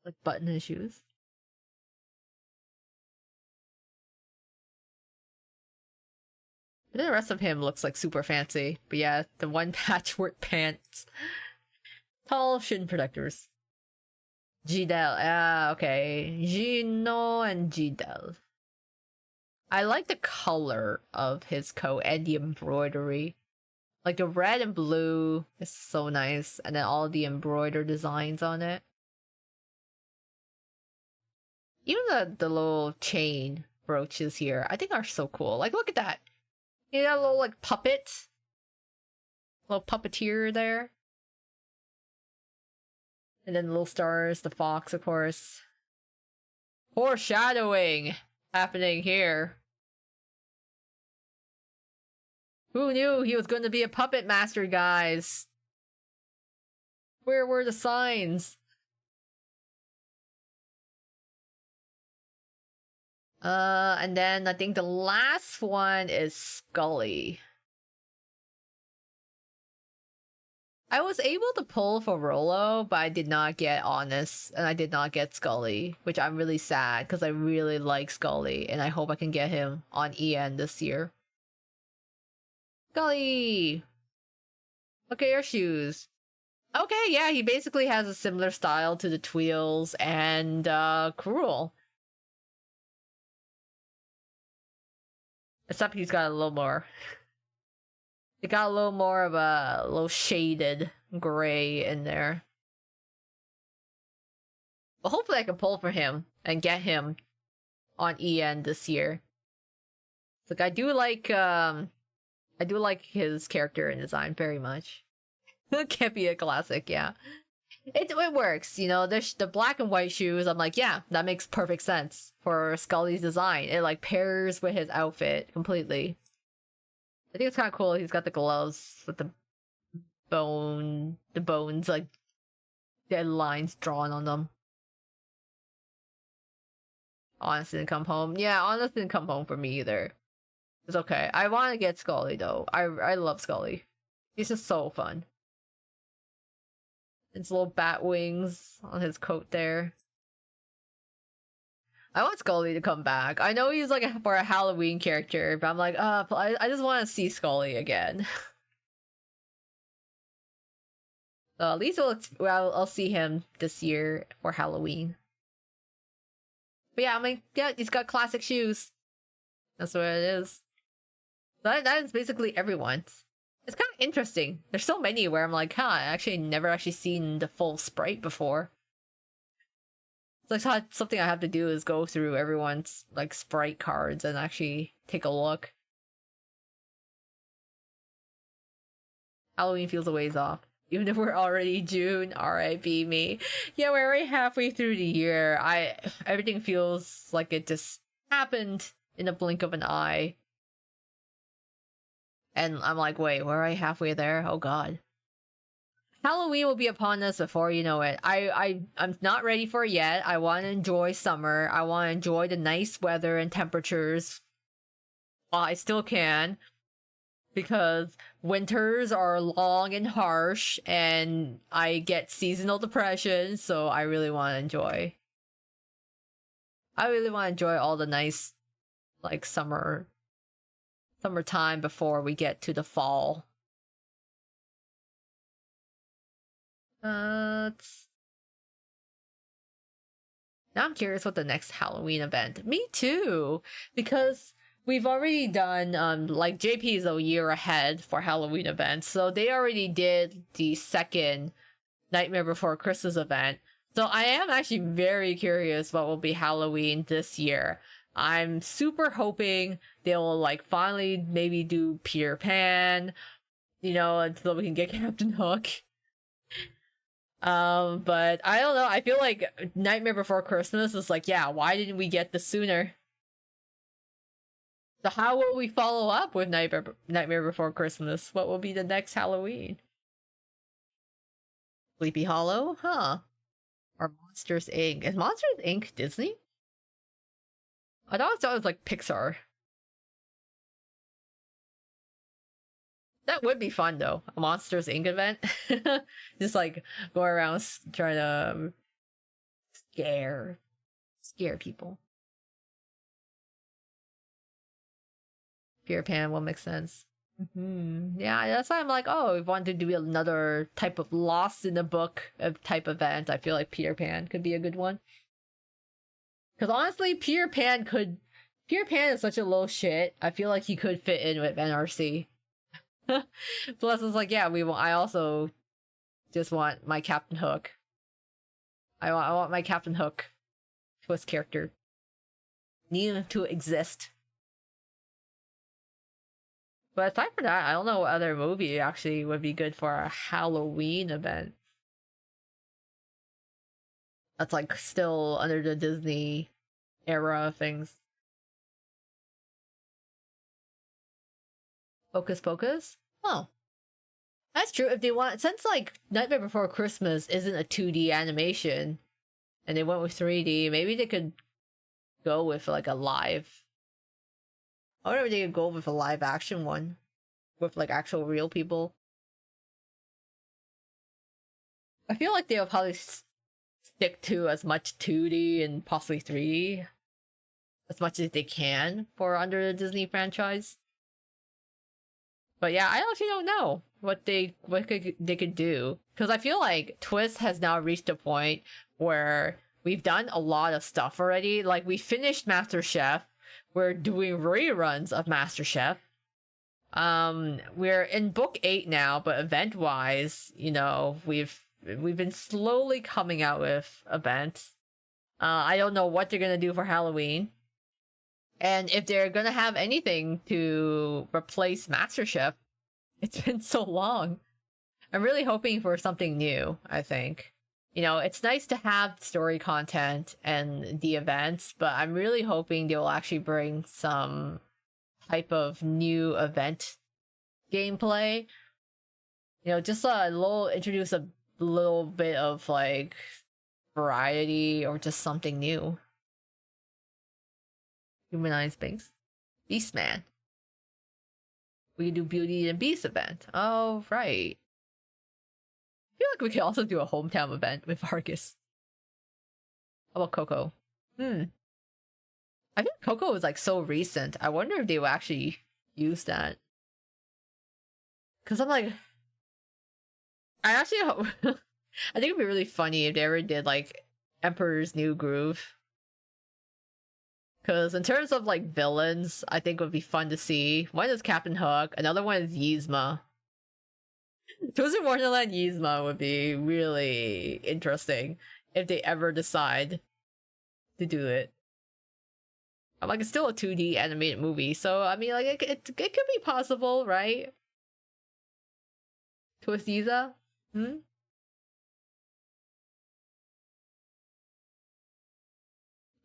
Like button his shoes. But then the rest of him looks like super fancy. But yeah, the one patchwork pants. Tall shin protectors. Gidel. Ah, okay. Gino and Gidel. I like the color of his coat and the embroidery. Like the red and blue is so nice, and then all the embroidered designs on it. Even the little chain brooches here, I think are so cool. Like, look at that. You got a little like puppet, little puppeteer there, and then the little stars, the fox, of course. Foreshadowing happening here. Who knew he was going to be a puppet master, guys? Where were the signs? And then I think the last one is Scully. I was able to pull for Rolo, but I did not get Honest, and I did not get Scully, which I'm really sad because I really like Scully, and I hope I can get him on EN this year. Scully! Look at your shoes. Okay, yeah, he basically has a similar style to the Tweels and Cruel. Except he's got a little more. It got a little more of a little shaded gray in there. But hopefully I can pull for him and get him on EN this year. Like I do like his character and design very much. It can't be a classic, yeah. It works, you know, there's the black and white shoes, I'm like, yeah, that makes perfect sense for Scully's design. It like pairs with his outfit completely. I think it's kind of cool. He's got the gloves with the bones, like, dead lines drawn on them. Honest didn't come home. Yeah, Honest didn't come home for me either. It's okay. I want to get Scully, though. I love Scully. He's just so fun. His little bat wings on his coat there. I want Scully to come back. I know he's like for a Halloween character, but I'm like, I just want to see Scully again. So at least I'll see him this year for Halloween. But yeah, I'm like, yeah, he's got classic shoes. That's what it is. That is basically everyone. It's kind of interesting. There's so many where I'm like, I actually never actually seen the full sprite before. It's like something I have to do is go through everyone's like sprite cards and actually take a look. Halloween feels a ways off. Even if we're already June, R.I.P. me. Yeah, we're already halfway through the year. Everything feels like it just happened in a blink of an eye. And I'm like, wait, we're already halfway there? Oh god. Halloween will be upon us before you know it. I'm not ready for it yet. I want to enjoy summer. I want to enjoy the nice weather and temperatures while I still can. Because winters are long and harsh and I get seasonal depression, so I really want to enjoy. I really want to enjoy all the nice, like, summertime before we get to the fall. Now I'm curious what the next Halloween event. Me too, because we've already done like JP is a year ahead for Halloween events, so they already did the second Nightmare Before Christmas event. So I am actually very curious what will be Halloween this year. I'm super hoping they'll like finally maybe do Peter Pan, you know, until we can get Captain Hook. But I don't know. I feel like Nightmare Before Christmas is like, yeah, why didn't we get this sooner? So how will we follow up with Nightmare Before Christmas? What will be the next Halloween? Sleepy Hollow? Huh. Or Monsters, Inc. Is Monsters, Inc. Disney? I thought it was like Pixar. That would be fun though. A Monsters, Inc. event. Just like go around trying to scare people. Peter Pan will make sense. Yeah, that's why I'm like, oh, we want to do another type of lost in the book of type event. I feel like Peter Pan could be a good one. Because honestly, Peter Pan is such a low shit. I feel like he could fit in with NRC. Plus, it's like, yeah, I also just want my Captain Hook. I want my Captain Hook twist character. Need him to exist. But aside from that, I don't know what other movie actually would be good for a Halloween event. That's like still under the Disney era of things. Focus Pocus? Oh. That's true. If they want, since like Nightmare Before Christmas isn't a 2D animation, and they went with 3D, maybe they could go with like a live. I wonder if they could go with a live action one with like actual real people. I feel like they'll probably stick to as much 2D and possibly 3D as much as they can for under the Disney franchise. But yeah, I actually don't know what they could do, because I feel like Twist has now reached a point where we've done a lot of stuff already. Like, we finished MasterChef. We're doing reruns of MasterChef. We're in book 8 now, but event-wise, you know, we've been slowly coming out with events. I don't know what they're gonna do for Halloween. And if they're gonna have anything to replace MasterChef. It's been so long. I'm really hoping for something new, I think. You know, it's nice to have story content and the events, but I'm really hoping they will actually bring some type of new event gameplay. You know, just introduce a little bit of, like, variety or just something new. Humanized Binks. Beastman. We can do Beauty and Beast event. Oh, right. I feel like we could also do a hometown event with Argus. How about Coco? I think Coco was like so recent. I wonder if they will actually use that. Cause I'm like, I actually hope I think it'd be really funny if they ever did like Emperor's New Groove. Because in terms of like villains, I think it would be fun to see. One is Captain Hook, another one is Yzma. Twist Wonderland Yzma would be really interesting if they ever decide to do it. Like, it's still a 2D animated movie, so I mean, like, it could be possible, right? Twist Yzma?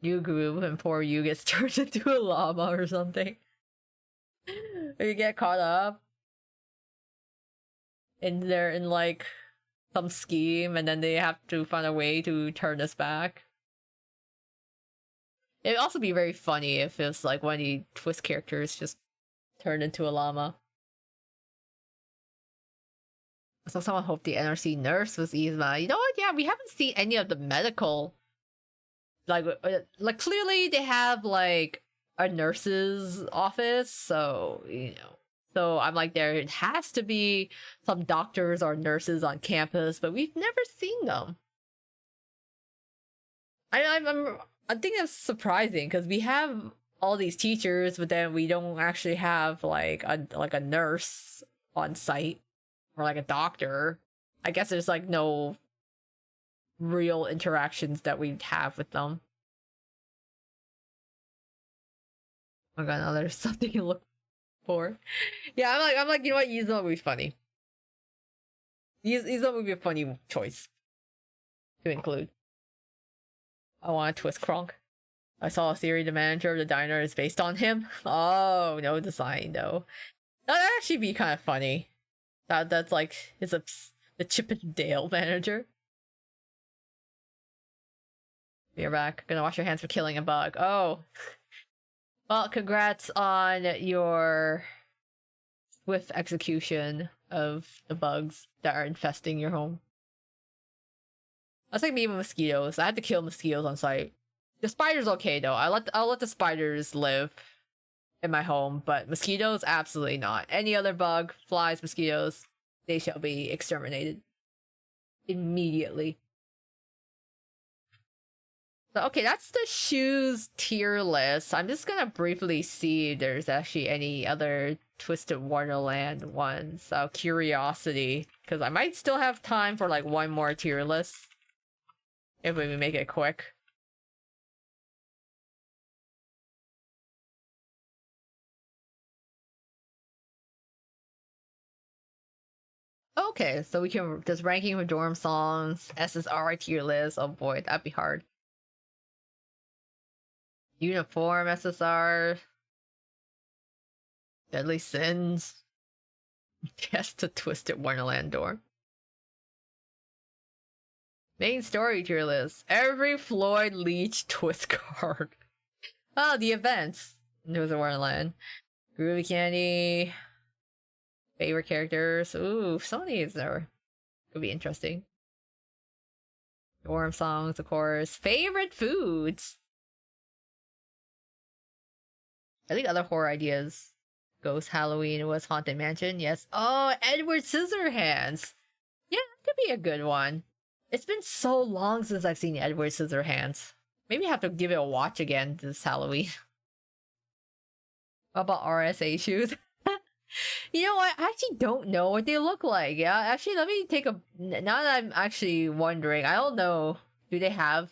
You groove and poor you gets turned into a llama or something. Or you get caught up. And they're in like some scheme and then they have to find a way to turn us back. It'd also be very funny if it's like one of the Twist characters just turned into a llama. So someone hoped the NRC nurse was Yzma. You know what? Yeah, we haven't seen any of the medical. Like clearly they have like a nurse's office, so you know. So I'm like, there has to be some doctors or nurses on campus, but we've never seen them. I think that's surprising because we have all these teachers, but then we don't actually have like a nurse on site or like a doctor. I guess there's like no real interactions that we have with them. Oh my god, now there's something to look for. Yeah, I'm like, you know what? Yzma would be funny. Yzma would be a funny choice to include. I want to twist Kronk. I saw a theory the manager of the diner is based on him. Oh, no design though. That'd actually be kind of funny. That's like the Chip and Dale manager. You're back. Gonna wash your hands for killing a bug. Oh. Well, congrats on your swift execution of the bugs that are infesting your home. That's like me with mosquitoes. I had to kill mosquitoes on site. The spiders okay though. I'll let the spiders live in my home, but mosquitoes absolutely not. Any other bug, flies, mosquitoes, they shall be exterminated immediately. So, okay, that's the shoes tier list. I'm just gonna briefly see if there's actually any other Twisted Wonderland ones. Out of curiosity, because I might still have time for like one more tier list if we make it quick. Okay, so we can just ranking with dorm songs, SSR tier list. Oh boy, that'd be hard. Uniform SSR. Deadly Sins. Yes, the Twisted Wonderland dorm. Main story tier list. Every Floyd Leach twist card. Oh, the events. Twisted Wonderland. Groovy Candy. Favorite characters. Ooh, some of these are could be interesting. Warm songs, of course. Favorite foods. I think other horror ideas. Ghost Halloween was Haunted Mansion. Yes. Oh, Edward Scissorhands. Yeah, that could be a good one. It's been so long since I've seen Edward Scissorhands. Maybe I have to give it a watch again this Halloween. What about RSA shoes? You know what? I actually don't know what they look like. Yeah, actually, let me take a... Now that I'm actually wondering, I don't know. Do they have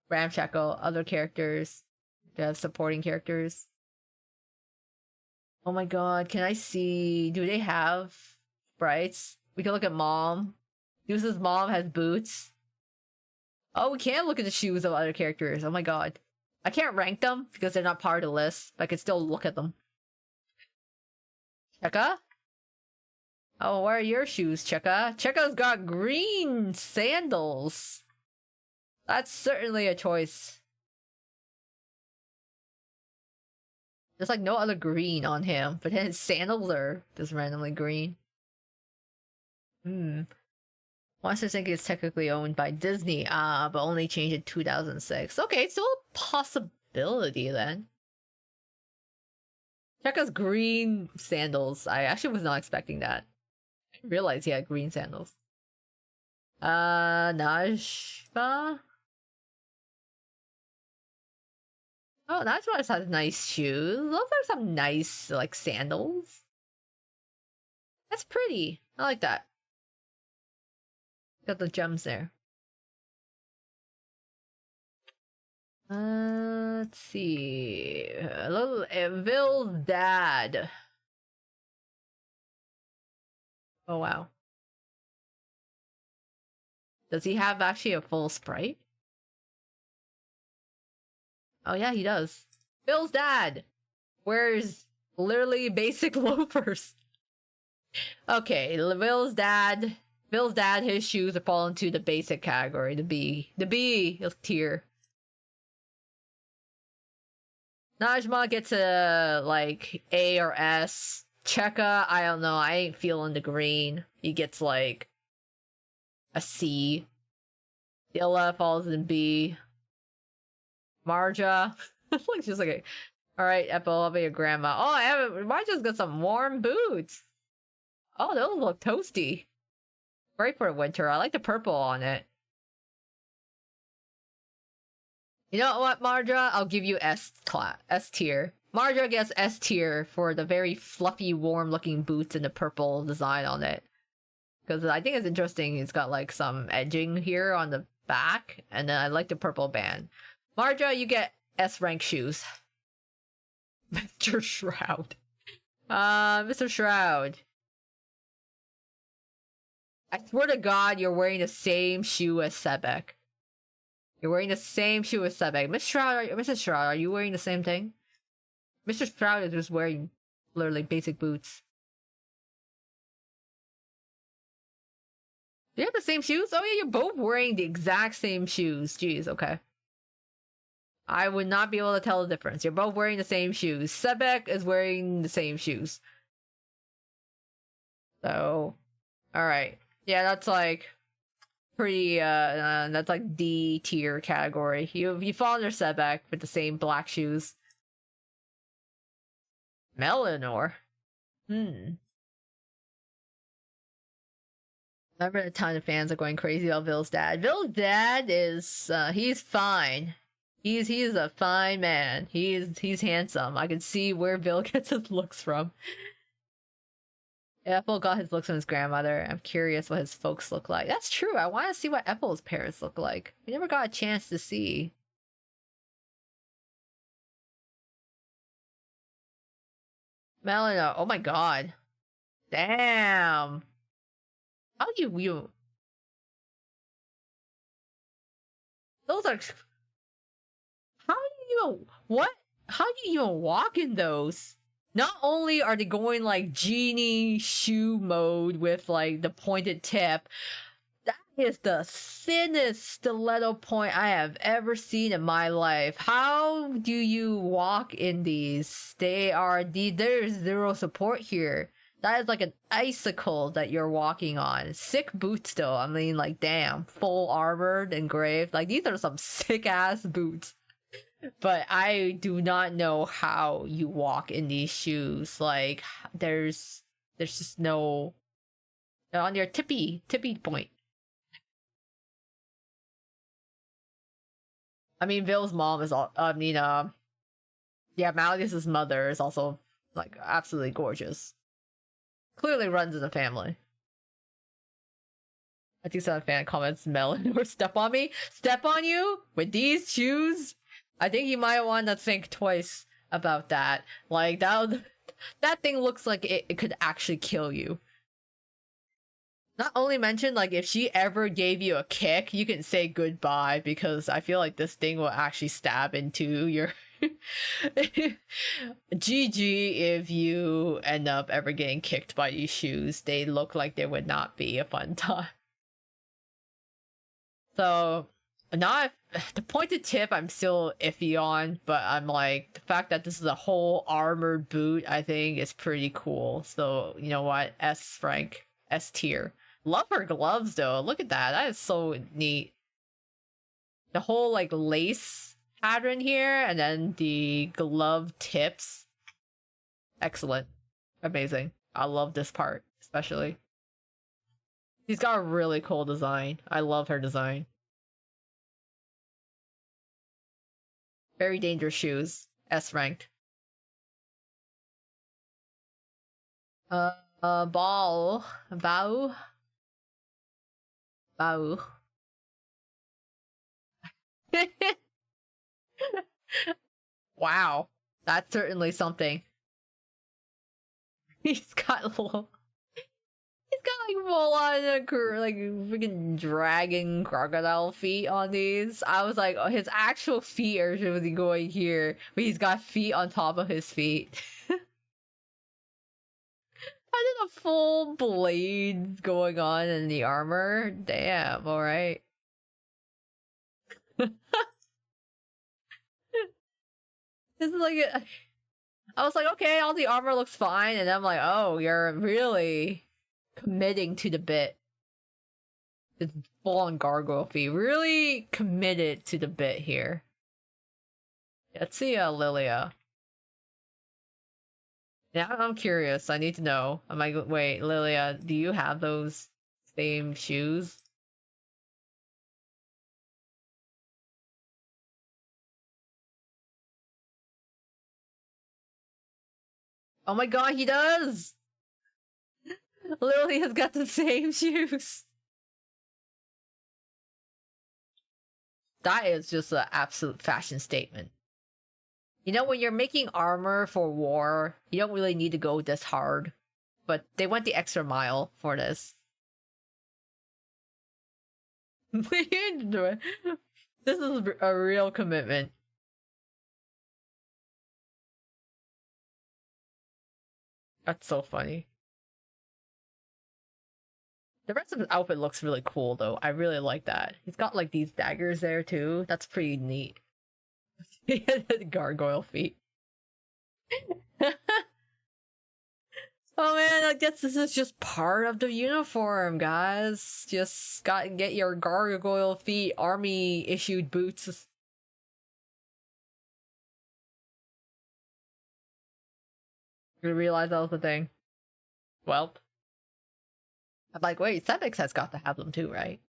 Ramshackle, other characters? Do they have supporting characters? Oh my god, can I see... Do they have sprites? We can look at Mom. Deuce's mom has boots. Oh, we can look at the shoes of other characters. Oh my god. I can't rank them because they're not part of the list, but I can still look at them. Cheka? Oh, where are your shoes, Cheka? Cheka's got green sandals. That's certainly a choice. There's like no other green on him, but then his sandals are just randomly green. Monsters Inc. is technically owned by Disney, but only changed in 2006. Okay, still a possibility then. Cheka's green sandals. I actually was not expecting that. I didn't realize he had green sandals. Najma? Oh, Najma just has nice shoes. Those are some nice, like, sandals. That's pretty. I like that. Got the gems there. Let's see. A little Ville's dad. Oh wow. Does he have actually a full sprite? Oh yeah, he does. Ville's dad wears literally basic loafers. Okay, Ville's dad. Ville's dad, his shoes are fall into the basic category, the B tier. Najma gets a, like, A or S. Cheka, I don't know, I ain't feeling the green. He gets, like, a C. Dilla falls in B. Marja, like, just like, alright, Apple, I'll be your grandma. Oh, Marja's got some warm boots. Oh, those look toasty. Great for winter. I like the purple on it. You know what, Marja? I'll give you S tier. Marja gets S tier for the very fluffy, warm-looking boots and the purple design on it. Because I think it's interesting. It's got like some edging here on the back, and then I like the purple band. Marja, you get S rank shoes. Mr. Shroud. Mr. Shroud. I swear to God, you're wearing the same shoe as Sebek. You're wearing the same shoe as Sebek. Mrs. Shroud, are you wearing the same thing? Mr. Shroud is just wearing literally basic boots. Do you have the same shoes? Oh yeah, you're both wearing the exact same shoes. Jeez, okay. I would not be able to tell the difference. You're both wearing the same shoes. Sebek is wearing the same shoes. So, alright. Yeah, that's like pretty that's like D tier category. You fall under Sebek with the same black shoes. Melanor. I remember a ton of fans are going crazy about Ville's dad. Ville's dad is he's fine. He's a fine man. He's handsome. I can see where Ville gets his looks from. Apple got his looks from his grandmother. I'm curious what his folks look like. That's true. I want to see what Apple's parents look like. We never got a chance to see. Melina. Oh my god. Damn. How do you... Those are... How do you... What? How do you even walk in those? Not only are they going like genie shoe mode with like the pointed tip, that is the thinnest stiletto point I have ever seen in my life. How do you walk in these? There's zero support here. That is like an icicle that you're walking on. Sick boots though. I mean, like, damn, full armored, engraved. Like, these are some sick ass boots. But I do not know how you walk in these shoes. Like, there's just no, they're on your tippy point. I mean, Vill's mom is all. I mean, yeah, Malagus's mother is also like absolutely gorgeous. Clearly runs in the family. I think some fan comments, Melon or step on me, step on you with these shoes. I think you might want to think twice about that. Like that thing looks like it could actually kill you. Not only mentioned, like, if she ever gave you a kick, you can say goodbye, because I feel like this thing will actually stab into your... GG if you end up ever getting kicked by these shoes. They look like they would not be a fun time. So, not the pointed tip I'm still iffy on, but I'm like, the fact that this is a whole armored boot, I think is pretty cool. So, you know what? S rank. S tier. Love her gloves though. Look at that. That is so neat. The whole like lace pattern here, and then the glove tips. Excellent. Amazing. I love this part, especially. She's got a really cool design. I love her design. Very dangerous shoes. S ranked. Bow. Wow. That's certainly something. He's got little... He's got like full on like freaking dragon crocodile feet on these. I was like, oh, his actual feet are really going here, but he's got feet on top of his feet. I did a full blades going on in the armor. Damn, alright. This is like I was like, okay, all the armor looks fine, and I'm like, oh, you're really committing to the bit. It's full on gargoyle feet. Really committed to the bit here. Let's see Lilia. Yeah, I'm curious. I need to know. I'm like, wait, Lilia, do you have those same shoes? Oh my god, he does! Lilia's got the same shoes. That is just an absolute fashion statement. You know, when you're making armor for war, you don't really need to go this hard. But they went the extra mile for this. This is a real commitment. That's so funny. The rest of his outfit looks really cool, though. I really like that. He's got, like, these daggers there, too. That's pretty neat. He has gargoyle feet. Oh man, I guess this is just part of the uniform, guys. Just gotta get your gargoyle feet army-issued boots. You realize that was the thing. Welp. I'm like, wait, Sebix has got to have them too, right?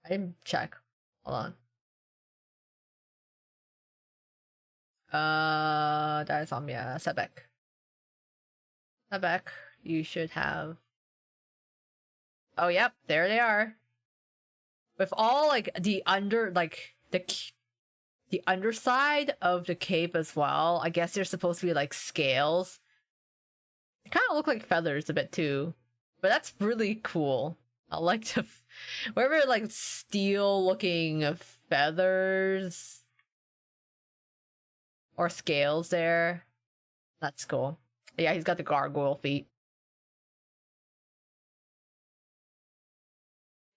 I didn't check. Hold on. That is on me, Sebek. Sebek, you should have... Oh, yep, there they are. With all, like, the underside of the cape as well. I guess they're supposed to be, like, scales. They kind of look like feathers a bit, too. But that's really cool. I like to... Whatever, like, steel-looking feathers... or scales there. That's cool. Yeah, he's got the gargoyle feet.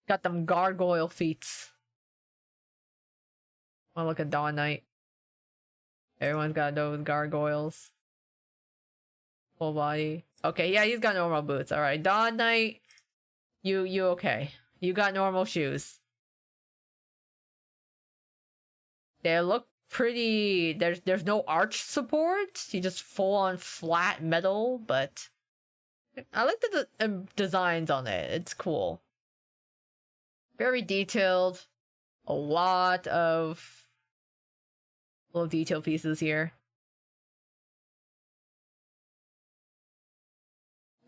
Got them gargoyle feet. Oh, look at Dawn Knight. Everyone's got those gargoyles. Full body. Okay, yeah, he's got normal boots. All right, Dawn Knight, you okay? You got normal shoes. They look pretty. There's no arch support. You just full on flat metal, but I like the designs on it. It's cool. Very detailed. A lot of little detail pieces here.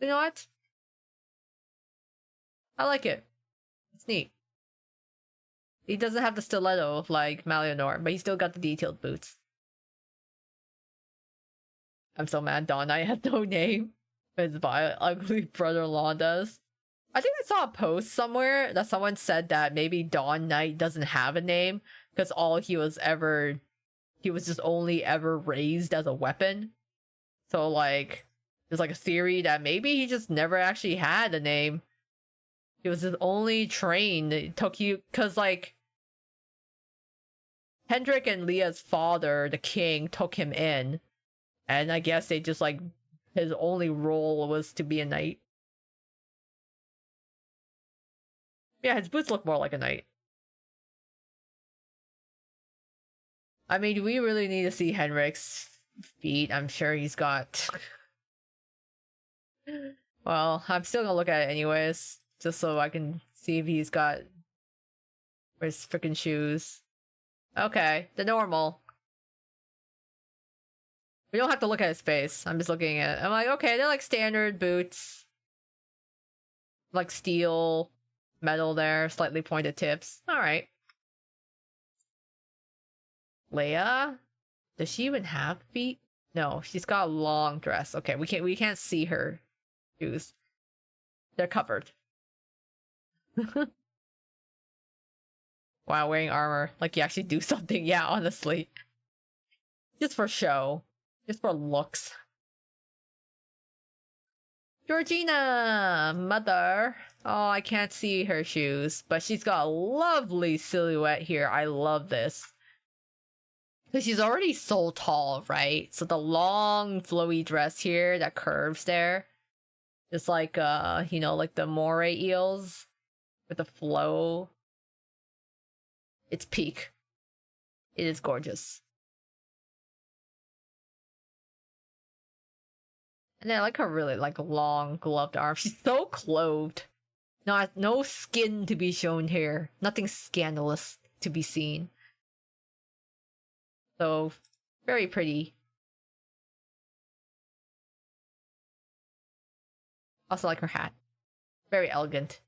You know what? I like it. It's neat. He doesn't have the stiletto like Malionor, but he still got the detailed boots. I'm so mad Dawn Knight has no name. His ugly brother-in-law does. I think I saw a post somewhere that someone said that maybe Dawn Knight doesn't have a name because he was just only ever raised as a weapon. So like, there's like a theory that maybe he just never actually had a name. He was just only trained. It took you, cause like, Hendrik and Leah's father, the king, took him in. And I guess they just like, his only role was to be a knight. Yeah, his boots look more like a knight. I mean, we really need to see Henrik's feet. I'm sure he's got... Well, I'm still gonna look at it anyways, just so I can see if he's got his freaking shoes. Okay, the normal. We don't have to look at his face. I'm just looking at it. I'm like, okay, they're like standard boots. Like steel, metal there, slightly pointed tips. Alright. Leia? Does she even have feet? No, she's got a long dress. Okay, we can't see her shoes. They're covered. Wow, wearing armor. Like you actually do something. Yeah, honestly. Just for show. Just for looks. Georgina! Mother! Oh, I can't see her shoes, but she's got a lovely silhouette here. I love this. Because she's already so tall, right? So the long, flowy dress here that curves there. Just like, you know, like the moray eels. With the flow. It's peak. It is gorgeous. And then I like her really like long gloved arms. She's so clothed. No skin to be shown here. Nothing scandalous to be seen. So, very pretty. Also like her hat. Very elegant.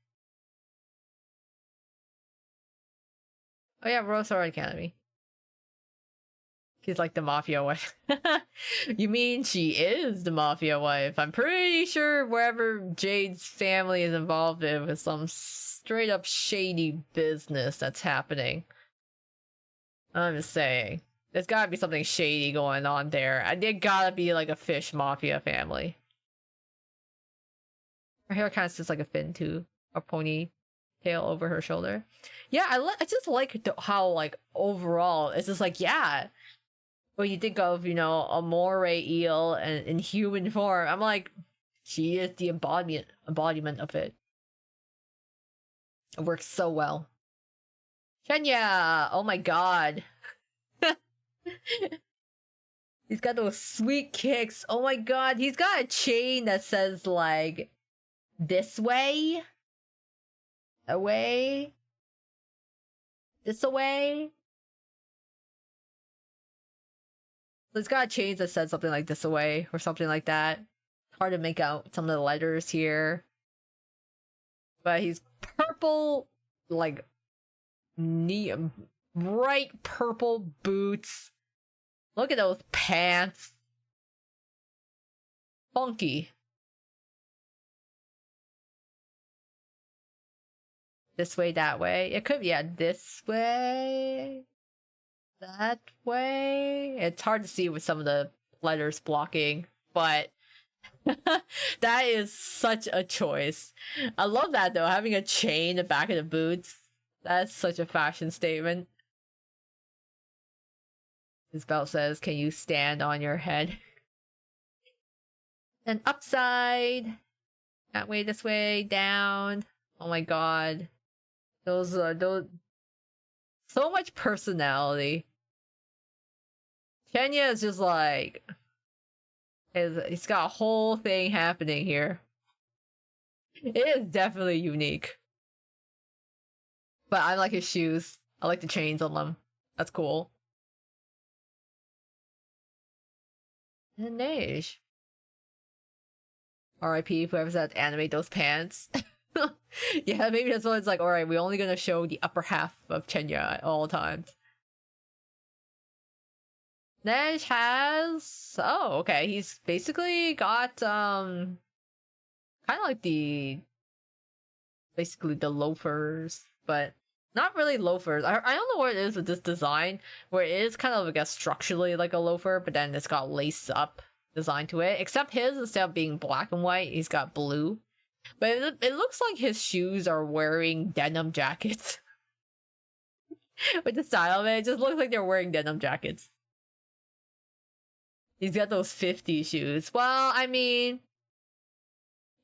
Oh yeah, Rose Sword Academy. She's like the mafia wife. You mean she is the mafia wife? I'm pretty sure wherever Jade's family is involved in with some straight up shady business that's happening. I'm just saying. There's gotta be something shady going on there. And there gotta be like a fish mafia family. Her hair kind of sits like a fin too. A ponytail over her shoulder. Yeah, I just like how like overall it's just like, yeah. When you think of, you know, a moray eel and in human form, I'm like, she is the embodiment of it. It works so well. Shenya! Oh my god. He's got those sweet kicks. Oh my god, he's got a chain that says like, this way? Away? This away? So it's got a chain that says something like this away or something like that. It's hard to make out some of the letters here. But he's purple, like bright purple boots. Look at those pants. Funky. This way, that way. It could be, yeah, this way. That way. It's hard to see with some of the letters blocking, but that is such a choice. I love that though, having a chain in the back of the boots. That's such a fashion statement. His belt says, can you stand on your head? Then upside. That way, this way, down. Oh my god. Those so much personality. Kenya is just like he's got a whole thing happening here. It is definitely unique. But I like his shoes. I like the chains on them. That's cool. And Neige. R.I.P. whoever's had to animate those pants. Yeah, maybe that's why it's like, alright, we're only gonna show the upper half of Chenya at all times. Neige has... Oh, okay. He's basically got, kind of like basically the loafers, but not really loafers. I don't know what it is with this design, where it is kind of, I guess, structurally like a loafer, but then it's got lace up design to it. Except his, instead of being black and white, he's got blue. But it looks like his shoes are wearing denim jackets. With the style of it, it just looks like they're wearing denim jackets. He's got those 50 shoes. Well, I mean,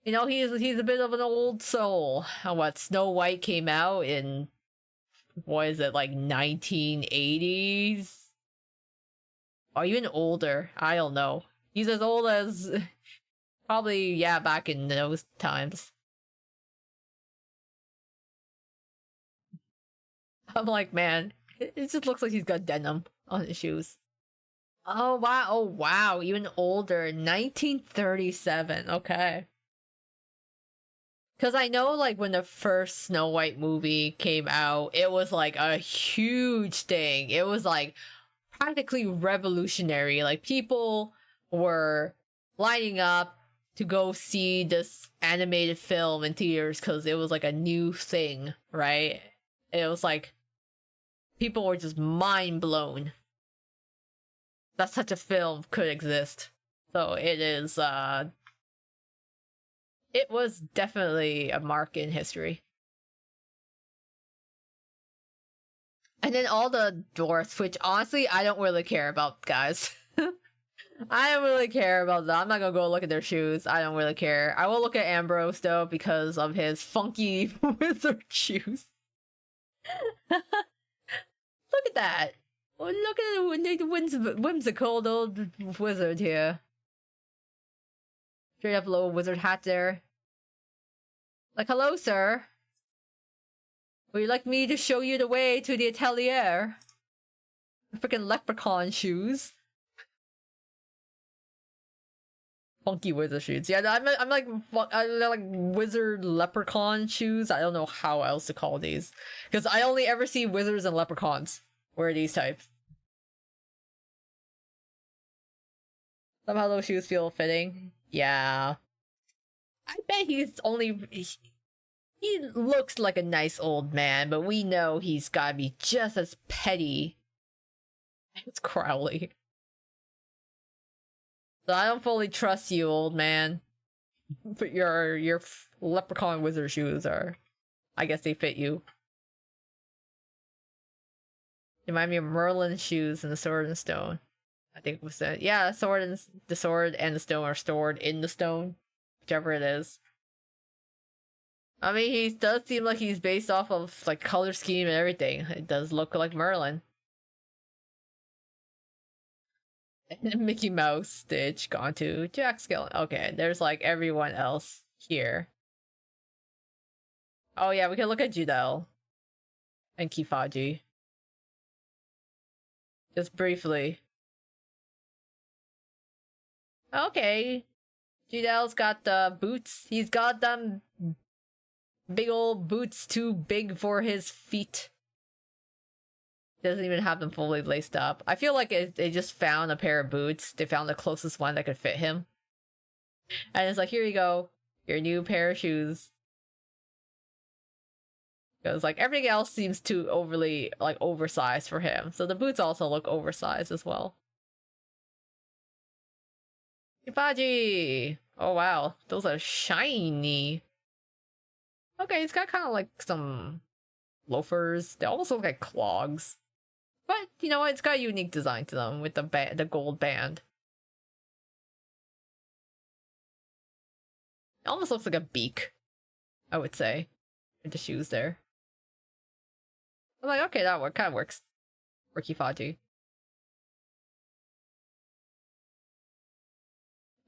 you know, he's a bit of an old soul. What, Snow White came out in, what is it, like 1980s? Or even older. I don't know. He's as old as, probably, yeah, back in those times. I'm like, man, it just looks like he's got denim on his shoes. Oh wow, even older, 1937, okay. Because I know, like, when the first Snow White movie came out, it was, like, a huge thing. It was, like, practically revolutionary. Like, people were lining up to go see this animated film in theaters because it was, like, a new thing, right? It was, like, people were just mind blown that such a film could exist. So it is, it was definitely a mark in history. And then all the dwarfs, which honestly I don't really care about, guys. I don't really care about that. I'm not gonna go look at their shoes. I don't really care. I will look at Ambrose though because of his funky wizard shoes. Look at that. Oh, look at the whimsical old wizard here. Straight up little wizard hat there. Like, hello, sir. Would you like me to show you the way to the atelier? Freaking leprechaun shoes. Funky wizard shoes. Yeah, I'm like wizard leprechaun shoes. I don't know how else to call these. Because I only ever see wizards and leprechauns wear these types. Somehow those shoes feel fitting. Yeah. I bet he's only... He looks like a nice old man, but we know he's gotta be just as petty as Crowley. So I don't fully trust you, old man. But your leprechaun wizard shoes are... I guess they fit you. They remind me of Merlin's shoes in the Sword and Stone. I think it was that. Yeah, the sword and the stone are stored in the stone. Whichever it is. I mean, he does seem like he's based off of, like, color scheme and everything. It does look like Merlin. And Mickey Mouse, Stitch, Gontu, Jack Skellington. Okay, there's, like, everyone else here. Oh yeah, we can look at Judel. And Kifaji. Just briefly. Okay. Judel's got the boots. He's got them big old boots too big for his feet. Doesn't even have them fully laced up. I feel like they just found a pair of boots. They found the closest one that could fit him. And it's like, here you go. Your new pair of shoes. Because, like, everything else seems too overly, like, oversized for him. So the boots also look oversized as well. Ipaji! Oh wow, those are shiny. Okay, it's got kind of like some loafers. They almost look like clogs. But, you know what, it's got a unique design to them with the gold band. Almost looks like a beak, I would say, with the shoes there. I'm like, okay, that kind of works. Ricky Faji.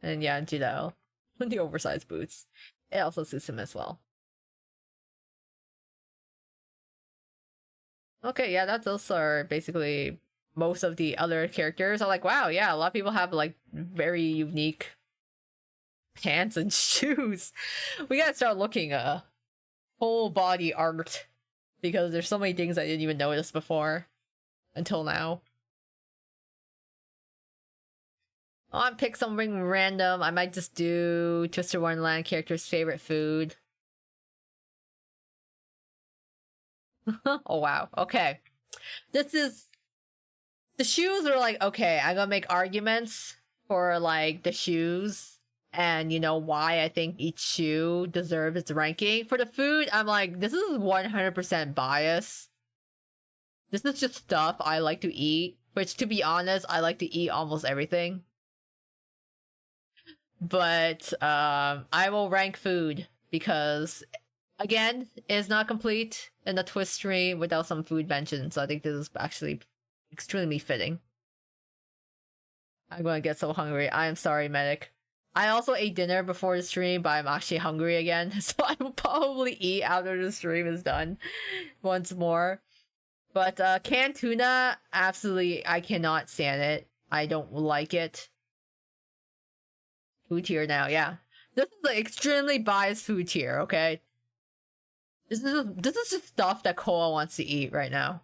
And yeah, Jidao. The oversized boots. It also suits him as well. Okay, yeah, those are basically most of the other characters. I'm like, wow, yeah, a lot of people have like very unique pants and shoes. We gotta start looking full body art because there's so many things I didn't even notice before until now. I'll pick something random. I might just do Twister Wonderland character's favorite food. Oh wow. Okay. This is the shoes are like, okay, I'm gonna make arguments for like the shoes and you know why I think each shoe deserves its ranking. For the food, I'm like, this is 100% bias. This is just stuff I like to eat, which to be honest, I like to eat almost everything. But I will rank food because again, it's not complete in the Twist stream without some food mention, so I think this is actually extremely fitting. I'm gonna get so hungry. I am sorry, medic. I also ate dinner before the stream, but I'm actually hungry again, so I will probably eat after the stream is done once more. But canned tuna, absolutely, I cannot stand it. I don't like it. Food tier now, yeah. This is an extremely biased food tier, okay? This is just stuff that Koa wants to eat right now.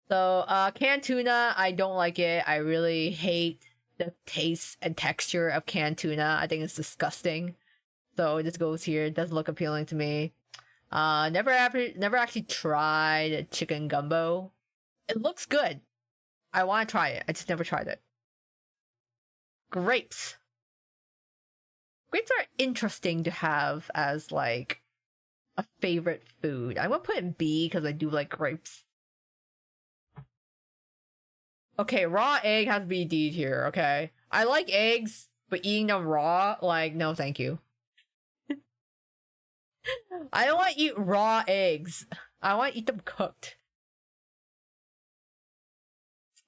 So, canned tuna, I don't like it. I really hate the taste and texture of canned tuna. I think it's disgusting. So this goes here. It doesn't look appealing to me. Never actually tried chicken gumbo. It looks good. I want to try it. I just never tried it. Grapes. Grapes are interesting to have as like a favorite food. I'm gonna put in B because I do like grapes. Okay, raw egg has to be D here, okay? I like eggs, but eating them raw, like, no thank you. I don't want to eat raw eggs. I want to eat them cooked.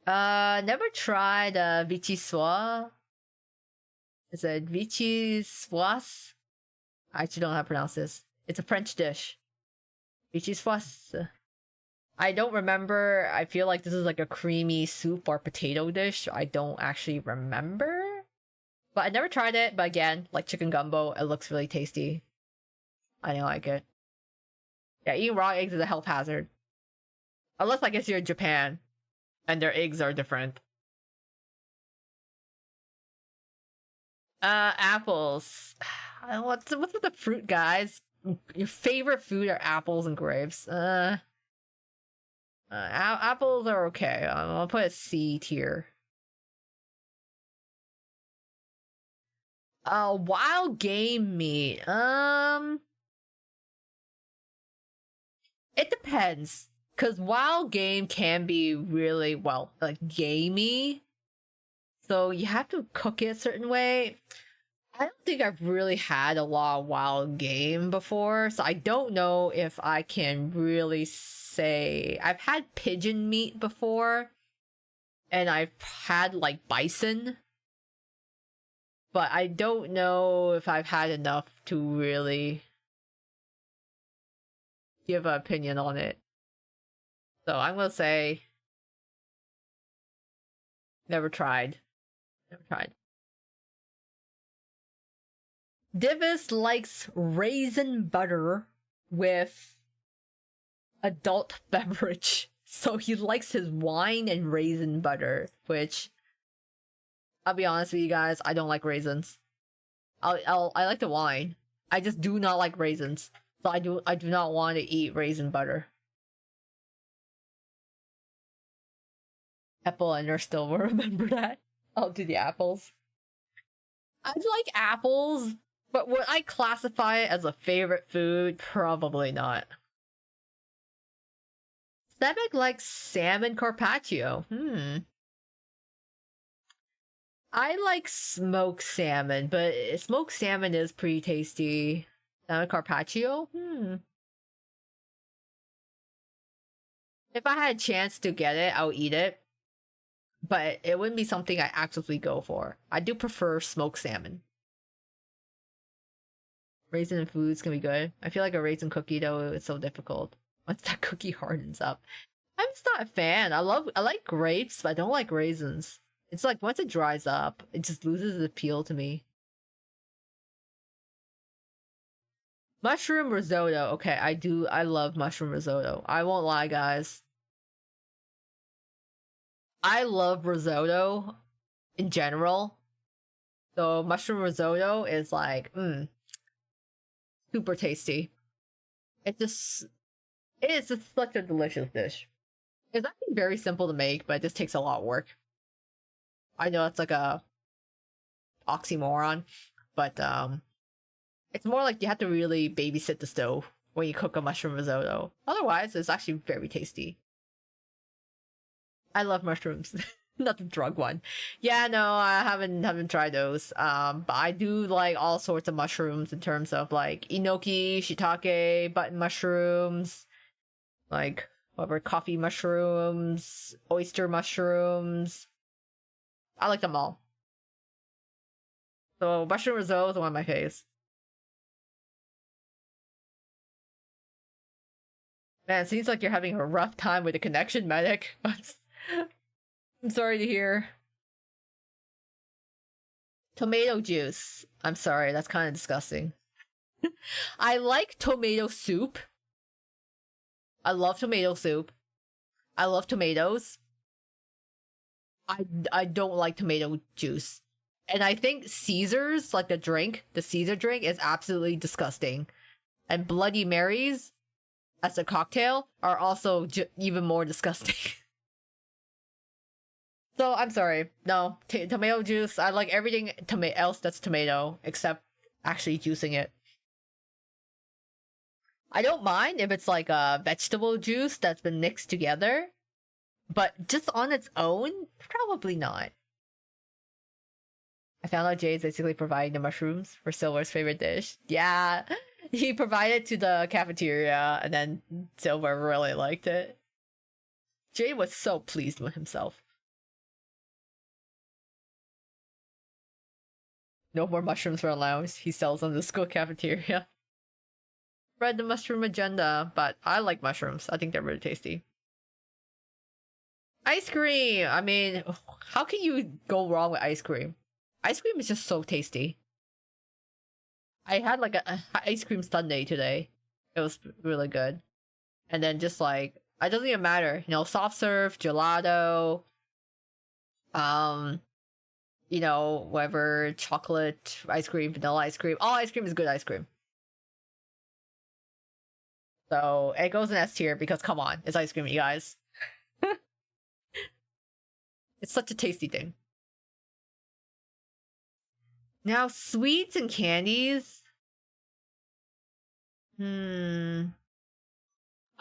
Never tried vichyssoise. Is it vichyssoise? I actually don't know how to pronounce this. It's a French dish. Vichyssoise. I don't remember. I feel like this is like a creamy soup or potato dish. I don't actually remember. But I never tried it. But again, like chicken gumbo, it looks really tasty. I didn't like it. Yeah, eating raw eggs is a health hazard. Unless I guess you're in Japan. And their eggs are different. Apples. What's with the fruit, guys? Your favorite food are apples and grapes. Apples are okay. I'll put a C tier. Wild game meat. It depends. Cause wild game can be really, well, like gamey. So you have to cook it a certain way. I don't think I've really had a lot of wild game before, so I don't know if I can really say. I've had pigeon meat before, and I've had like bison, but I don't know if I've had enough to really give an opinion on it. So I'm gonna say never tried. Never tried. Divis likes raisin butter with adult beverage. So he likes his wine and raisin butter, which I'll be honest with you guys, I don't like raisins. I like the wine. I just do not like raisins. So I do not want to eat raisin butter. Apple and still will remember that. I'll do the apples. I like apples, but would I classify it as a favorite food? Probably not. Sebek likes salmon carpaccio. I like smoked salmon, but smoked salmon is pretty tasty. Salmon carpaccio? If I had a chance to get it, I'll eat it. But it wouldn't be something I actively go for. I do prefer smoked salmon. Raisin and foods can be good. I feel like a raisin cookie though is so difficult. Once that cookie hardens up. I'm just not a fan. I like grapes, but I don't like raisins. It's like once it dries up, it just loses its appeal to me. Mushroom risotto. Okay, I love mushroom risotto. I won't lie, guys. I love risotto in general. So mushroom risotto is like, super tasty. It is just such a delicious dish. It's actually very simple to make, but it just takes a lot of work. I know it's like a oxymoron, but it's more like you have to really babysit the stove when you cook a mushroom risotto. Otherwise, it's actually very tasty. I love mushrooms. Not the drug one. Yeah, no, I haven't tried those. But I do like all sorts of mushrooms in terms of like enoki, shiitake, button mushrooms, like whatever, coffee mushrooms, oyster mushrooms. I like them all. So mushroom risotto is one of my faves. Man, it seems like you're having a rough time with the connection, medic. I'm sorry to hear. Tomato juice. I'm sorry, that's kind of disgusting. I like tomato soup. I love tomato soup. I love tomatoes. I don't like tomato juice. And I think Caesar's, like the Caesar drink, is absolutely disgusting. And Bloody Marys, as a cocktail, are also even more disgusting. So I'm sorry. No, tomato juice. I like everything else that's tomato, except actually juicing it. I don't mind if it's like a vegetable juice that's been mixed together, but just on its own, probably not. I found out Jay's basically providing the mushrooms for Silver's favorite dish. Yeah, he provided to the cafeteria, and then Silver really liked it. Jay was so pleased with himself. No more mushrooms for allowance. He sells them in the school cafeteria. Read the mushroom agenda, but I like mushrooms. I think they're really tasty. Ice cream! I mean, how can you go wrong with ice cream? Ice cream is just so tasty. I had like a ice cream sundae today. It was really good. And then just like, it doesn't even matter. You know, soft serve, gelato, you know, whatever, chocolate ice cream, vanilla ice cream. All ice cream is good ice cream. So it goes in S tier because come on, it's ice cream, you guys. It's such a tasty thing. Now, sweets and candies. I'll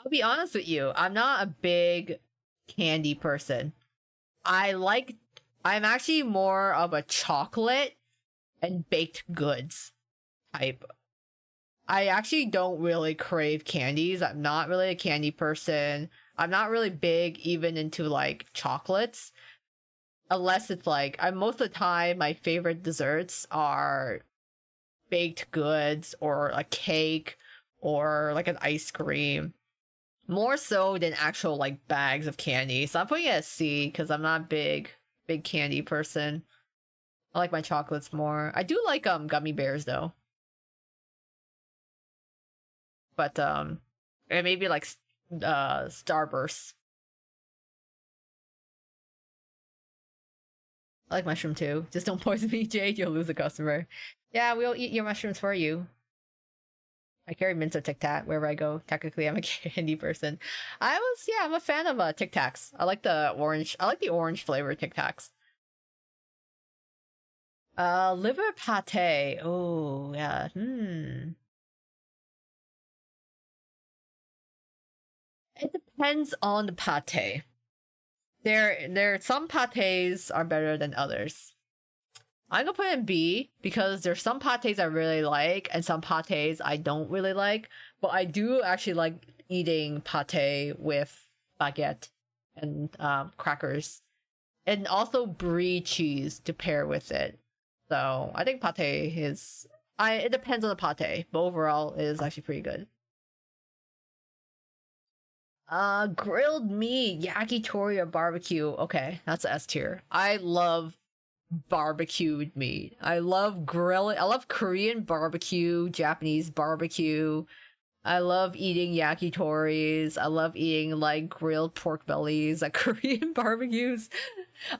be honest with you. I'm not a big candy person. I'm actually more of a chocolate and baked goods type. I actually don't really crave candies. I'm not really a candy person. I'm not really big even into like chocolates. Unless it's like, most of the time, my favorite desserts are baked goods or a cake or like an ice cream. More so than actual like bags of candy. So I'm putting it at C because I'm not big candy person. I like my chocolates more. I do like gummy bears though. But and maybe like Starburst. I like mushroom too. Just don't poison me, Jade. You'll lose a customer. Yeah, we'll eat your mushrooms for you. I carry mints or Tic Tac wherever I go. Technically, I'm a candy person. I'm a fan of Tic Tacs. I like the orange flavor Tic Tacs. Liver pate. Oh, yeah. It depends on the pate. Some pates are better than others. I'm gonna put it in B because there's some pates I really like and some pates I don't really like. But I do actually like eating pate with baguette and crackers. And also brie cheese to pair with it. So I think pate is... it depends on the pate, but overall it is actually pretty good. Grilled meat, yakitori or barbecue. Okay, that's S tier. I love barbecued meat. I love grilling. I love Korean barbecue, Japanese barbecue. I love eating yakitoris. I love eating like grilled pork bellies at Korean barbecues.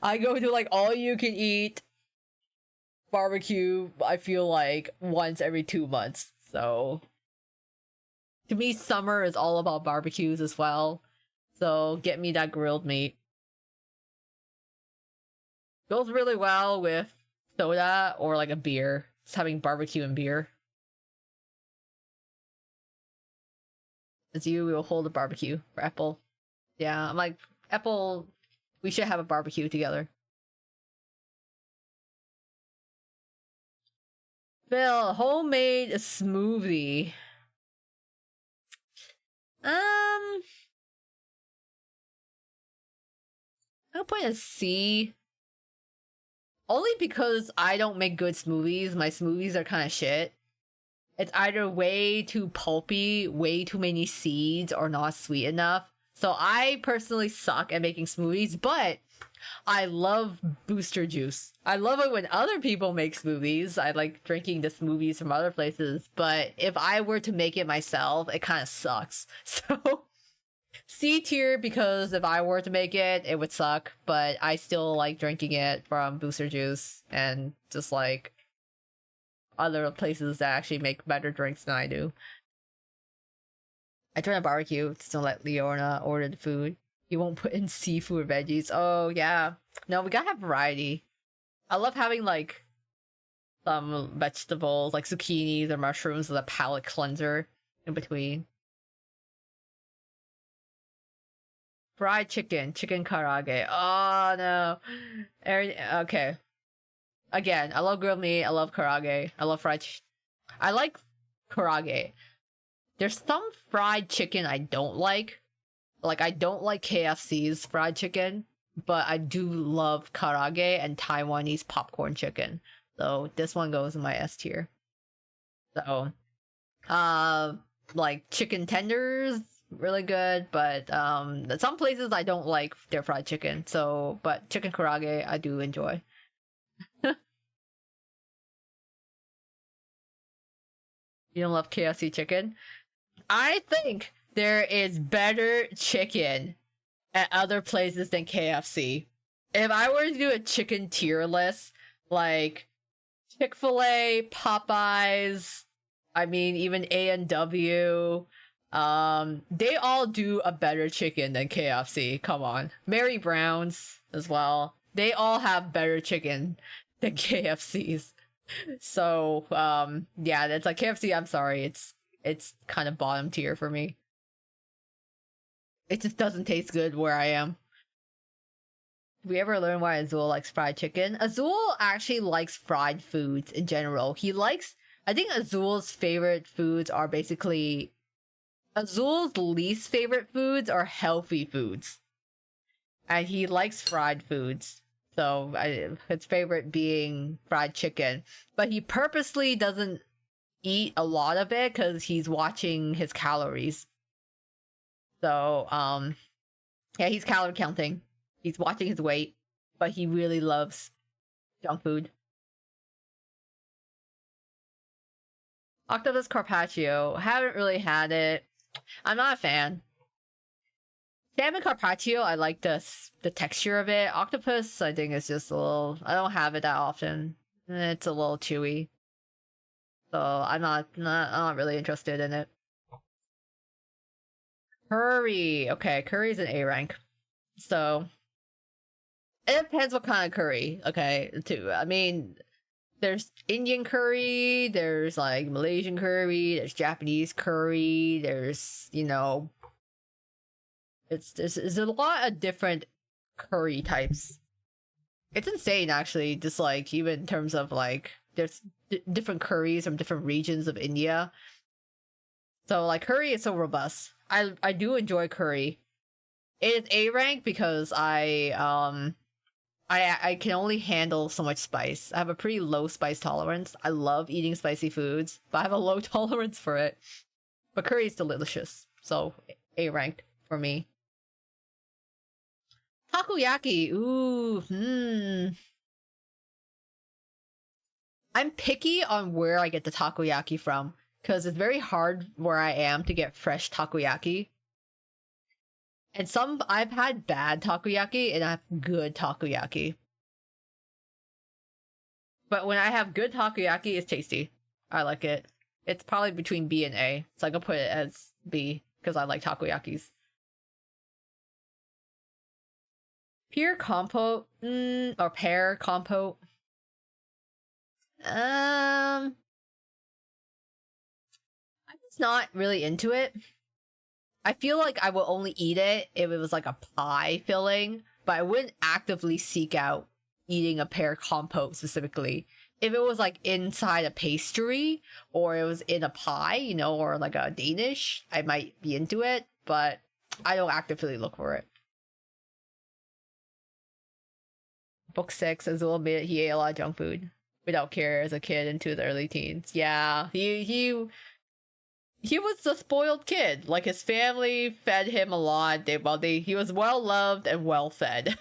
I go to like all you can eat barbecue, I feel like once every 2 months. So to me, summer is all about barbecues as well. So get me that grilled meat. Goes really well with soda or like a beer. Just having barbecue and beer. As you, we will hold a barbecue for Apple. Yeah, I'm like, Apple, we should have a barbecue together. Phil, homemade smoothie. I'll put a C. Only because I don't make good smoothies. My smoothies are kind of shit. It's either way too pulpy, way too many seeds, or not sweet enough. So I personally suck at making smoothies, but I love booster juice. I love it when other people make smoothies. I like drinking the smoothies from other places, but if I were to make it myself, it kind of sucks. So C tier because if I were to make it, it would suck, but I still like drinking it from booster juice and just like other places that actually make better drinks than I do. I joined a barbecue, just don't let Leona order the food. You won't put in seafood or veggies. Oh, yeah. No, we gotta have variety. I love having, like, some vegetables, like zucchinis or mushrooms as a palate cleanser in between. Fried chicken, chicken karage. Oh, no. Okay. Again, I love grilled meat, I love karage, I love I like karage. There's some fried chicken I don't like. Like, I don't like KFC's fried chicken, but I do love karage and Taiwanese popcorn chicken. So this one goes in my S tier. So, like chicken tenders, really good, but some places I don't like their fried chicken. So, but chicken karage I do enjoy. You don't love KFC chicken? I think there is better chicken at other places than KFC. If I were to do a chicken tier list, like Chick-fil-A, Popeyes, I mean even A&W, they all do a better chicken than KFC. Come on. Mary Brown's as well. They all have better chicken than KFC's. So, yeah, that's like KFC, I'm sorry, it's kind of bottom tier for me. It just doesn't taste good where I am. Did we ever learn why Azul likes fried chicken? Azul actually likes fried foods in general. I think Azul's favorite foods are basically... Azul's least favorite foods are healthy foods. And he likes fried foods. So, his favorite being fried chicken. But he purposely doesn't eat a lot of it because he's watching his calories. So, yeah, he's calorie counting. He's watching his weight, but he really loves junk food. Octopus carpaccio. Haven't really had it. I'm not a fan. Salmon carpaccio, I like the texture of it. Octopus, I think it's just a little... I don't have it that often. It's a little chewy. So I'm not really interested in it. Curry. Okay, curry's an A rank. So it depends what kind of curry, okay, too. I mean, there's Indian curry, there's like Malaysian curry, there's Japanese curry, there's, you know, there's a lot of different curry types. It's insane, actually. Just like even in terms of like, there's different curries from different regions of India. So like curry is so robust. I do enjoy curry. It is A rank because I can only handle so much spice. I have a pretty low spice tolerance. I love eating spicy foods, but I have a low tolerance for it. But curry is delicious, so A ranked for me. Takoyaki, ooh, I'm picky on where I get the takoyaki from, because it's very hard where I am to get fresh takoyaki. And I've had bad takoyaki and I have good takoyaki. But when I have good takoyaki, it's tasty. I like it. It's probably between B and A, so I can put it as B because I like takoyakis. Pear compote, or pear compote. I'm just not really into it. I feel like I will only eat it if it was like a pie filling, but I wouldn't actively seek out eating a pear compote specifically. If it was like inside a pastry or it was in a pie, you know, or like a Danish, I might be into it, but I don't actively look for it. Book 6, as will admit he ate a lot of junk food without care as a kid into the early teens. Yeah, he was a spoiled kid. Like his family fed him a lot. He was well loved and well fed.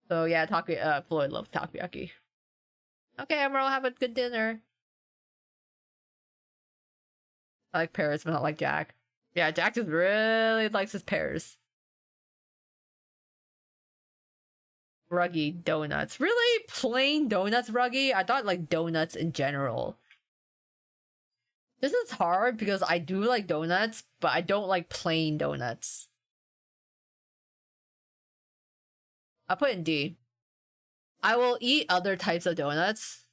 So yeah, Floyd loves takoyaki. Okay, Emerald, have a good dinner. I like pears, but not like Jack. Yeah, Jack just really likes his pears. Ruggy donuts. Really? Plain donuts, Ruggy? I thought like donuts in general. This is hard because I do like donuts, but I don't like plain donuts. I'll put in D. I will eat other types of donuts,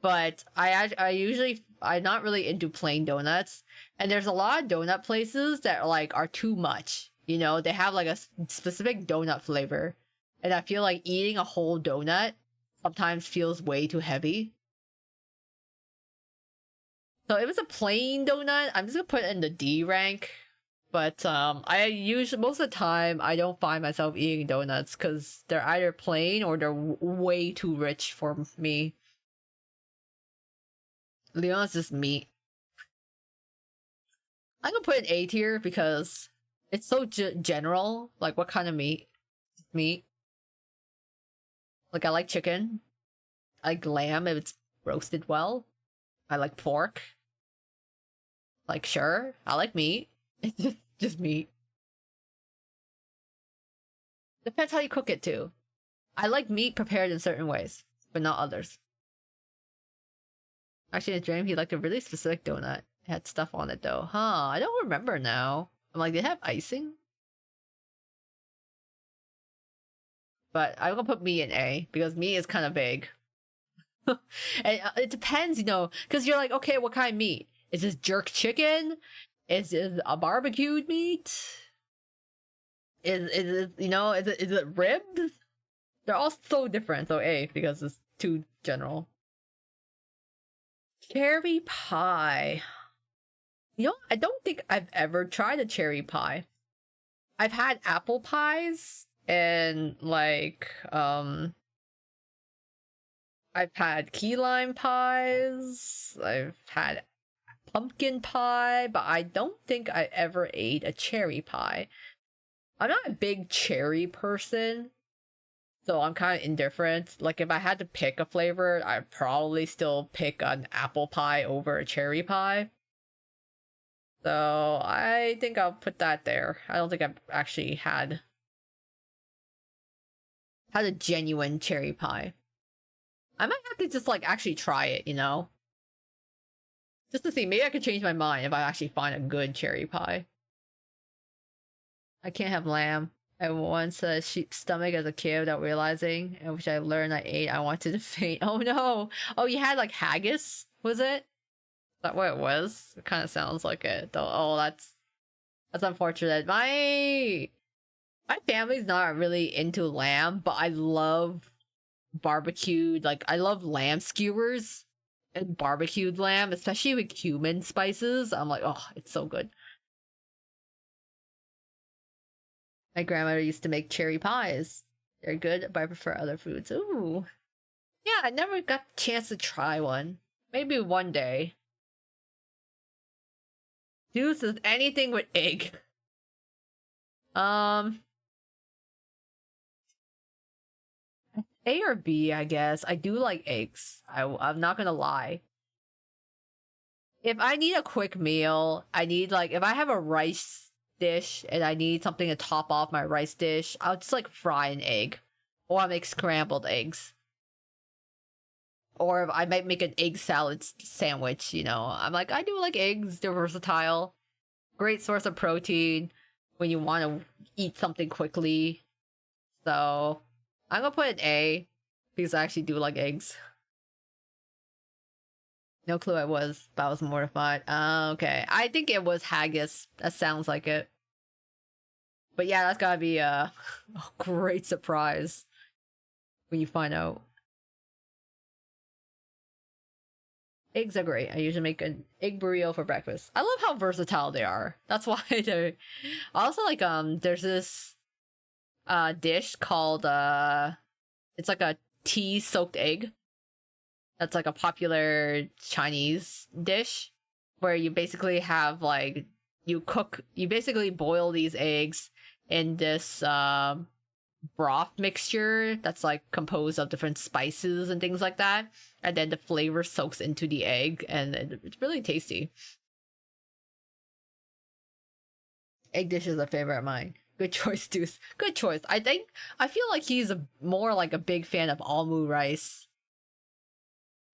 but I'm not really into plain donuts. And there's a lot of donut places that are too much. You know, they have like a specific donut flavor, and I feel like eating a whole donut sometimes feels way too heavy. So if it's a plain donut, I'm just gonna put it in the D rank. But most of the time I don't find myself eating donuts because they're either plain or they're way too rich for me. Leon's just meat. I'm gonna put it in A tier because it's so general. Like, what kind of meat? Meat. Like, I like chicken. I like lamb if it's roasted well. I like pork. Like, sure, I like meat. It's just meat. Depends how you cook it too. I like meat prepared in certain ways, but not others. Actually, in a dream, he liked a really specific donut. It had stuff on it though. Huh, I don't remember now. I'm like, did it have icing? But I'm gonna put meat in A, because meat is kind of vague. And it depends, you know, because you're like, okay, what kind of meat? Is this jerk chicken? Is it a barbecued meat? Is it, you know, is it ribs? They're all so different, so A, because it's too general. Cherry pie. You know, I don't think I've ever tried a cherry pie. I've had apple pies and like I've had key lime pies, I've had pumpkin pie, but I don't think I ever ate a cherry pie. I'm not a big cherry person, so I'm kind of indifferent. Like, if I had to pick a flavor, I'd probably still pick an apple pie over a cherry pie. So I think I'll put that there. I don't think I've actually had a genuine cherry pie. I might have to just like actually try it, you know? Just to see, maybe I could change my mind if I actually find a good cherry pie. I can't have lamb. I once had a sheep's stomach as a kid without realizing, and which I learned I ate. I wanted to faint. Oh no! Oh, you had like haggis? Was it? Is that what it was? It kind of sounds like it, though. Oh, that's unfortunate. My My family's not really into lamb, but I love barbecued, like, I love lamb skewers and barbecued lamb, especially with cumin spices. I'm like, oh, it's so good. My grandmother used to make cherry pies. They're good, but I prefer other foods. Ooh. Yeah, I never got the chance to try one. Maybe one day. Juice is anything with egg. A or B, I guess. I do like eggs. I'm not gonna lie. If I need a quick meal, I need, like, if I have a rice dish and I need something to top off my rice dish, I'll just, like, fry an egg. Or I make scrambled eggs. Or I might make an egg salad sandwich, you know. I'm like, I do like eggs. They're versatile. Great source of protein when you want to eat something quickly. So, I'm gonna put an A, because I actually do like eggs. No clue I was, but I was mortified. Okay. I think it was haggis. That sounds like it. But yeah, that's gotta be a great surprise when you find out. Eggs are great. I usually make an egg burrito for breakfast. I love how versatile they are. That's why they're... Also, like, there's this dish called, it's like a tea-soaked egg. That's like a popular Chinese dish where you basically have, like, you basically boil these eggs in this broth mixture that's like composed of different spices and things like that, and then the flavor soaks into the egg, and it's really tasty. Egg dish is a favorite of mine. Good choice, Deuce. Good choice. I feel like he's more like a big fan of almu rice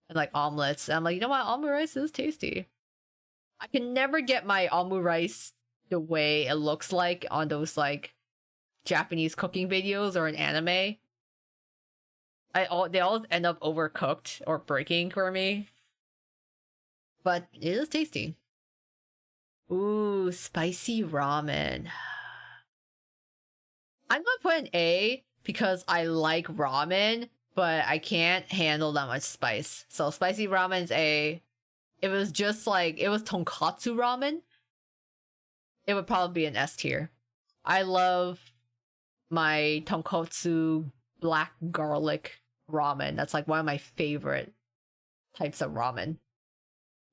and like omelets. And I'm like, you know what? Almu rice is tasty. I can never get my almu rice the way it looks like on those like Japanese cooking videos or an anime. They all end up overcooked or breaking for me. But it is tasty. Ooh, spicy ramen. I'm gonna put an A because I like ramen, but I can't handle that much spice. So spicy ramen's A. If it was just like, it was tonkatsu ramen, it would probably be an S tier. I love my tonkatsu black garlic ramen. That's like one of my favorite types of ramen.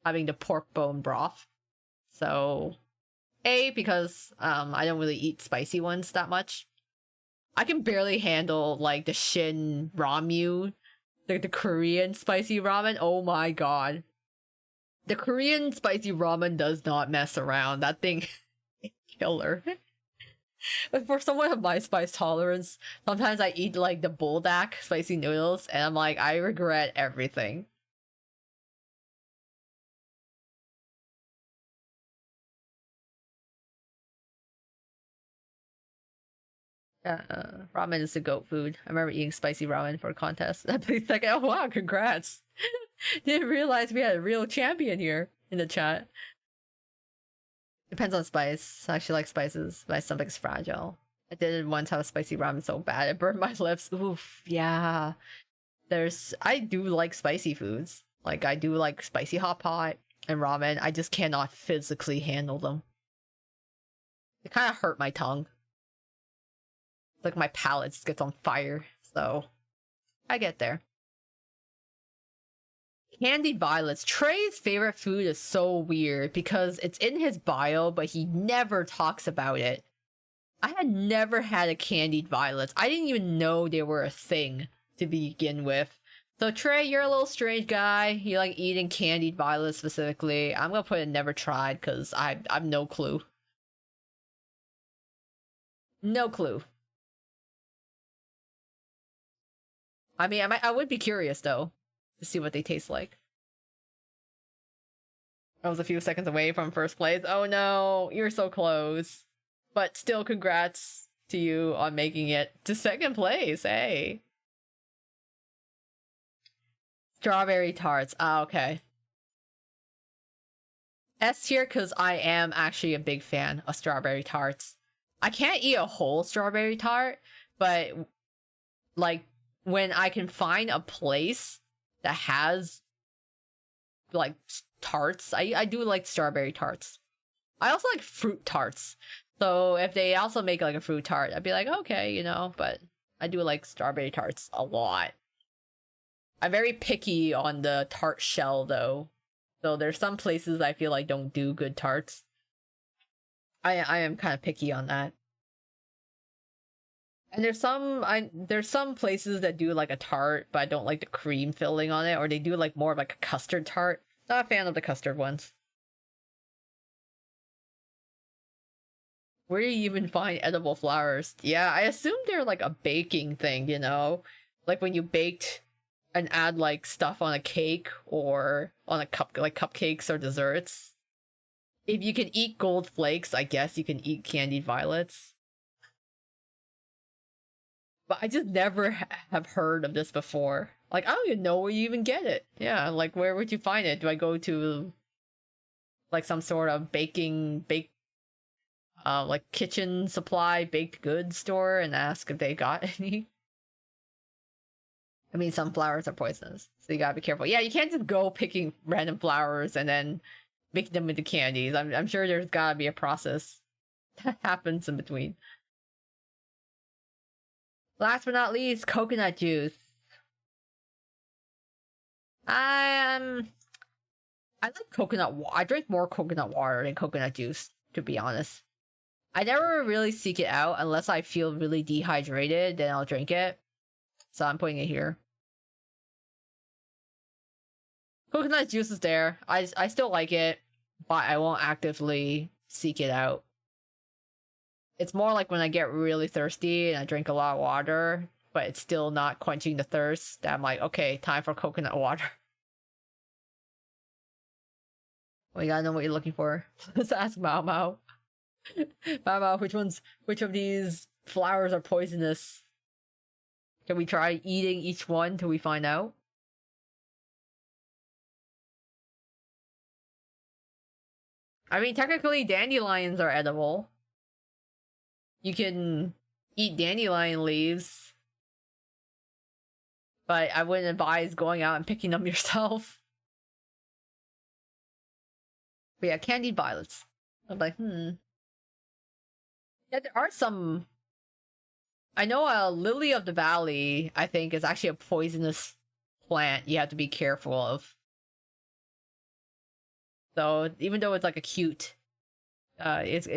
Having the pork bone broth. So A, because I don't really eat spicy ones that much. I can barely handle like the Shin Ramyu, the Korean spicy ramen. Oh my god. The Korean spicy ramen does not mess around. That thing is killer. But for someone of my spice tolerance, sometimes I eat like the buldak spicy noodles and I'm like, I regret everything. Ramen is the goat food. I remember eating spicy ramen for a contest. That place like, oh wow, congrats. Didn't realize we had a real champion here in the chat. Depends on spice. I actually like spices. My stomach's fragile. I didn't once have a spicy ramen so bad. It burned my lips. Oof, yeah. I do like spicy foods. Like, I do like spicy hot pot and ramen. I just cannot physically handle them. They kind of hurt my tongue. Like, my palate just gets on fire. So, I get there. Candied violets. Trey's favorite food is so weird because it's in his bio, but he never talks about it. I had never had a candied violets. I didn't even know they were a thing to begin with. So Trey, you're a little strange guy. You like eating candied violets specifically. I'm gonna put it never tried because I've no clue. No clue. I mean, I would be curious though to see what they taste like. I was a few seconds away from first place. Oh no, you're so close. But still, congrats to you on making it to second place. Hey. Strawberry tarts. Ah, okay. S tier because I am actually a big fan of strawberry tarts. I can't eat a whole strawberry tart, but like when I can find a place that has like tarts, I do like strawberry tarts. I also like fruit tarts. So if they also make like a fruit tart, I'd be like, okay, you know, but I do like strawberry tarts a lot. I'm very picky on the tart shell though. So there's some places I feel like don't do good tarts. I am kind of picky on that. And there's some places that do like a tart, but I don't like the cream filling on it, or they do like more of like a custard tart. Not a fan of the custard ones. Where do you even find edible flowers? Yeah, I assume they're like a baking thing, you know? Like when you baked and add like stuff on a cake or on a cup, like cupcakes or desserts. If you can eat gold flakes, I guess you can eat candied violets. But I just never have heard of this before. Like, I don't even know where you even get it. Yeah, like where would you find it? Do I go to like some sort of like kitchen supply baked goods store and ask if they got any? I mean, some flowers are poisonous, so you gotta be careful. Yeah, you can't just go picking random flowers and then making them into candies. I'm sure there's gotta be a process that happens in between. Last but not least, coconut juice. I like coconut water. I drink more coconut water than coconut juice, to be honest. I never really seek it out unless I feel really dehydrated, then I'll drink it. So I'm putting it here. Coconut juice is there. I still like it, but I won't actively seek it out. It's more like when I get really thirsty and I drink a lot of water, but it's still not quenching the thirst, that I'm like, okay, time for coconut water. Well, you gotta know what you're looking for. Let's ask Mao Mao. Mao Mao, which of these flowers are poisonous? Can we try eating each one till we find out? I mean, technically, dandelions are edible. You can eat dandelion leaves, but I wouldn't advise going out and picking them yourself. But yeah, candied violets. I'm like, Yeah, there are some. I know a lily of the valley, I think, is actually a poisonous plant you have to be careful of. So even though it's like a cute, it's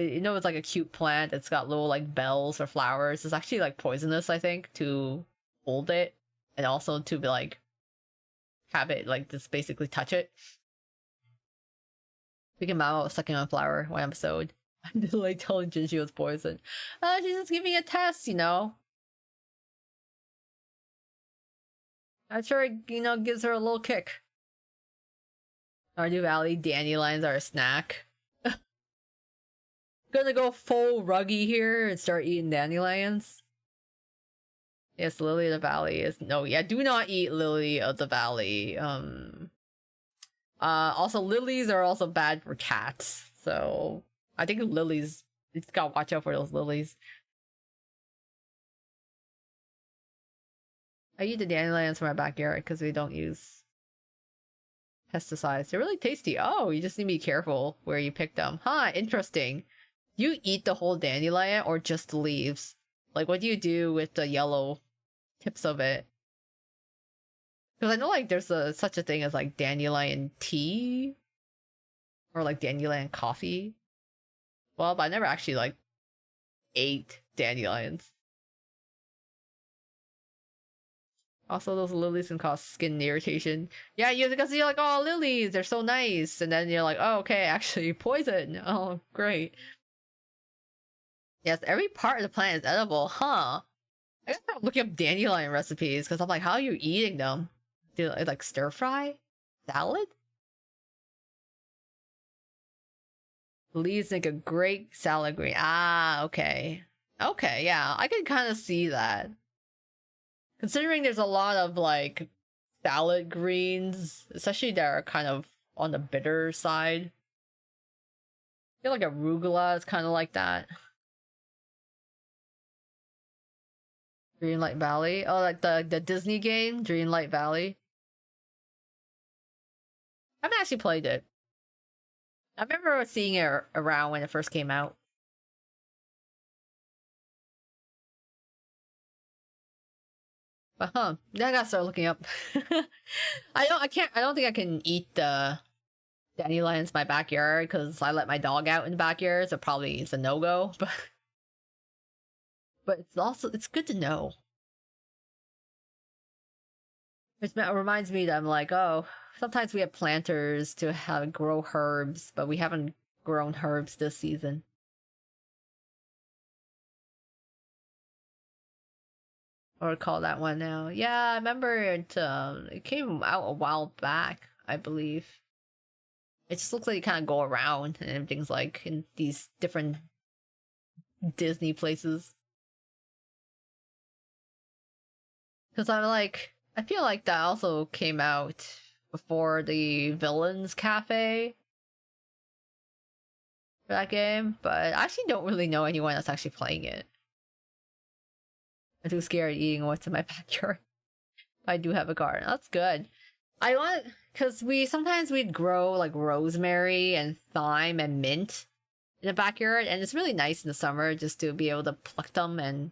like a cute plant. It's got little like bells or flowers. It's actually like poisonous, I think, to hold it and also to be like have it like just basically touch it. Speaking about sucking on a flower, one episode, I'm just like telling Jin she was poisoned. She's just giving a test, you know. I'm sure it, gives her a little kick. Stardew Valley dandelions are a snack. Gonna go full ruggy here and start eating dandelions. Yes, Lily of the Valley is do not eat Lily of the Valley. Also lilies are also bad for cats, so I think lilies, you just gotta watch out for those lilies. I eat the dandelions from my backyard because we don't use pesticides. They're really tasty. Oh, you just need to be careful where you pick them. Huh, interesting. You eat the whole dandelion or just the leaves? Like, what do you do with the yellow tips of it? Because I know, like, there's such a thing as, like, dandelion tea? Or, like, dandelion coffee? Well, but I never actually, like, ate dandelions. Also, those lilies can cause skin irritation. Yeah, because you're like, oh, lilies, they're so nice. And then you're like, oh, okay, actually, poison. Oh, great. Yes, every part of the plant is edible, huh? I guess I'm looking up dandelion recipes, because I'm like, how are you eating them? Do you, like, stir fry? Salad? Leaves make a great salad green. Ah, okay. Okay, yeah, I can kind of see that. Considering there's a lot of, like, salad greens, especially that are kind of on the bitter side. I feel like arugula is kind of like that. Dreamlight Valley. Oh, like the Disney game, Dreamlight Valley. I haven't actually played it. I remember seeing it around when it first came out. But I gotta start looking up. I don't think I can eat the dandelions in my backyard because I let my dog out in the backyard, so probably it's a no-go. But it's good to know. It reminds me that I'm like, oh, sometimes we have planters to grow herbs, but we haven't grown herbs this season. Or call that one now. Yeah, I remember it came out a while back, I believe. It just looks like you kind of go around and everything's like in these different Disney places. Because I feel like that also came out before the Villains Cafe for that game, but I actually don't really know anyone that's actually playing it. I'm too scared of eating what's in my backyard. I do have a garden. That's good. Because sometimes we'd grow like rosemary and thyme and mint in the backyard, and it's really nice in the summer just to be able to pluck them and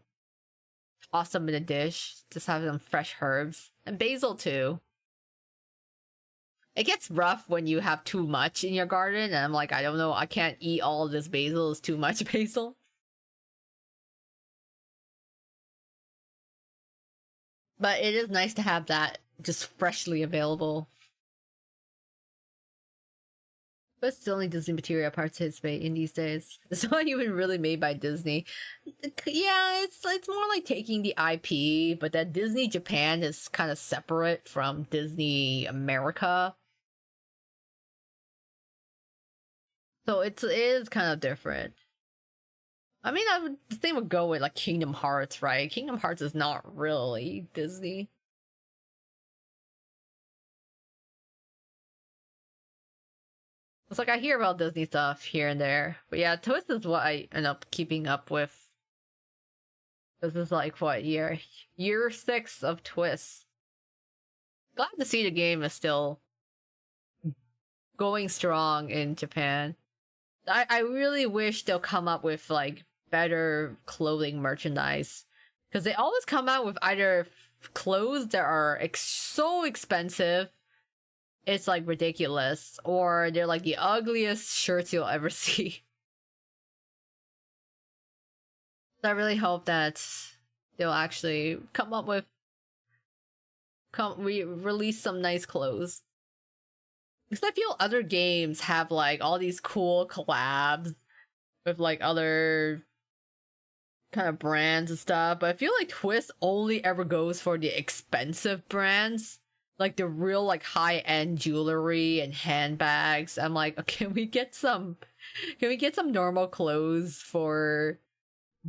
toss them in a dish. Just have some fresh herbs. And basil too. It gets rough when you have too much in your garden, and I'm like, I don't know, I can't eat all of this basil, it's too much basil. But it is nice to have that just freshly available. But it's the only Disney material I participate in these days. It's not even really made by Disney. Yeah, it's more like taking the IP, but that Disney Japan is kind of separate from Disney America. So it is kind of different. I mean, the thing would go with like Kingdom Hearts, right? Kingdom Hearts is not really Disney. It's like I hear about Disney stuff here and there. But yeah, Twist is what I end up keeping up with. This is like what, year 6 of Twist. Glad to see the game is still going strong in Japan. I really wish they'll come up with like better clothing merchandise, because they always come out with either clothes that are so expensive it's like ridiculous, or they're like the ugliest shirts you'll ever see. So I really hope that they'll actually release some nice clothes. Because I feel other games have like all these cool collabs with like other kind of brands and stuff, but I feel like Twist only ever goes for the expensive brands, like the real like high-end jewelry and handbags. I'm like, okay, can we get some normal clothes for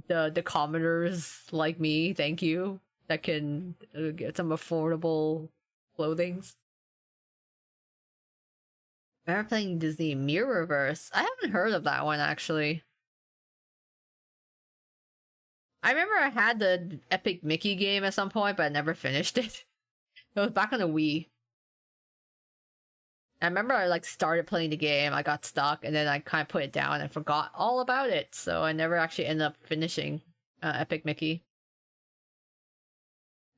the commoners like me? Thank you. That can get some affordable clothings. Remember playing Disney Mirrorverse? I haven't heard of that one actually. I remember I had the Epic Mickey game at some point, but I never finished it. It was back on the Wii. I remember I like started playing the game, I got stuck, and then I kind of put it down and forgot all about it, so I never actually ended up finishing Epic Mickey.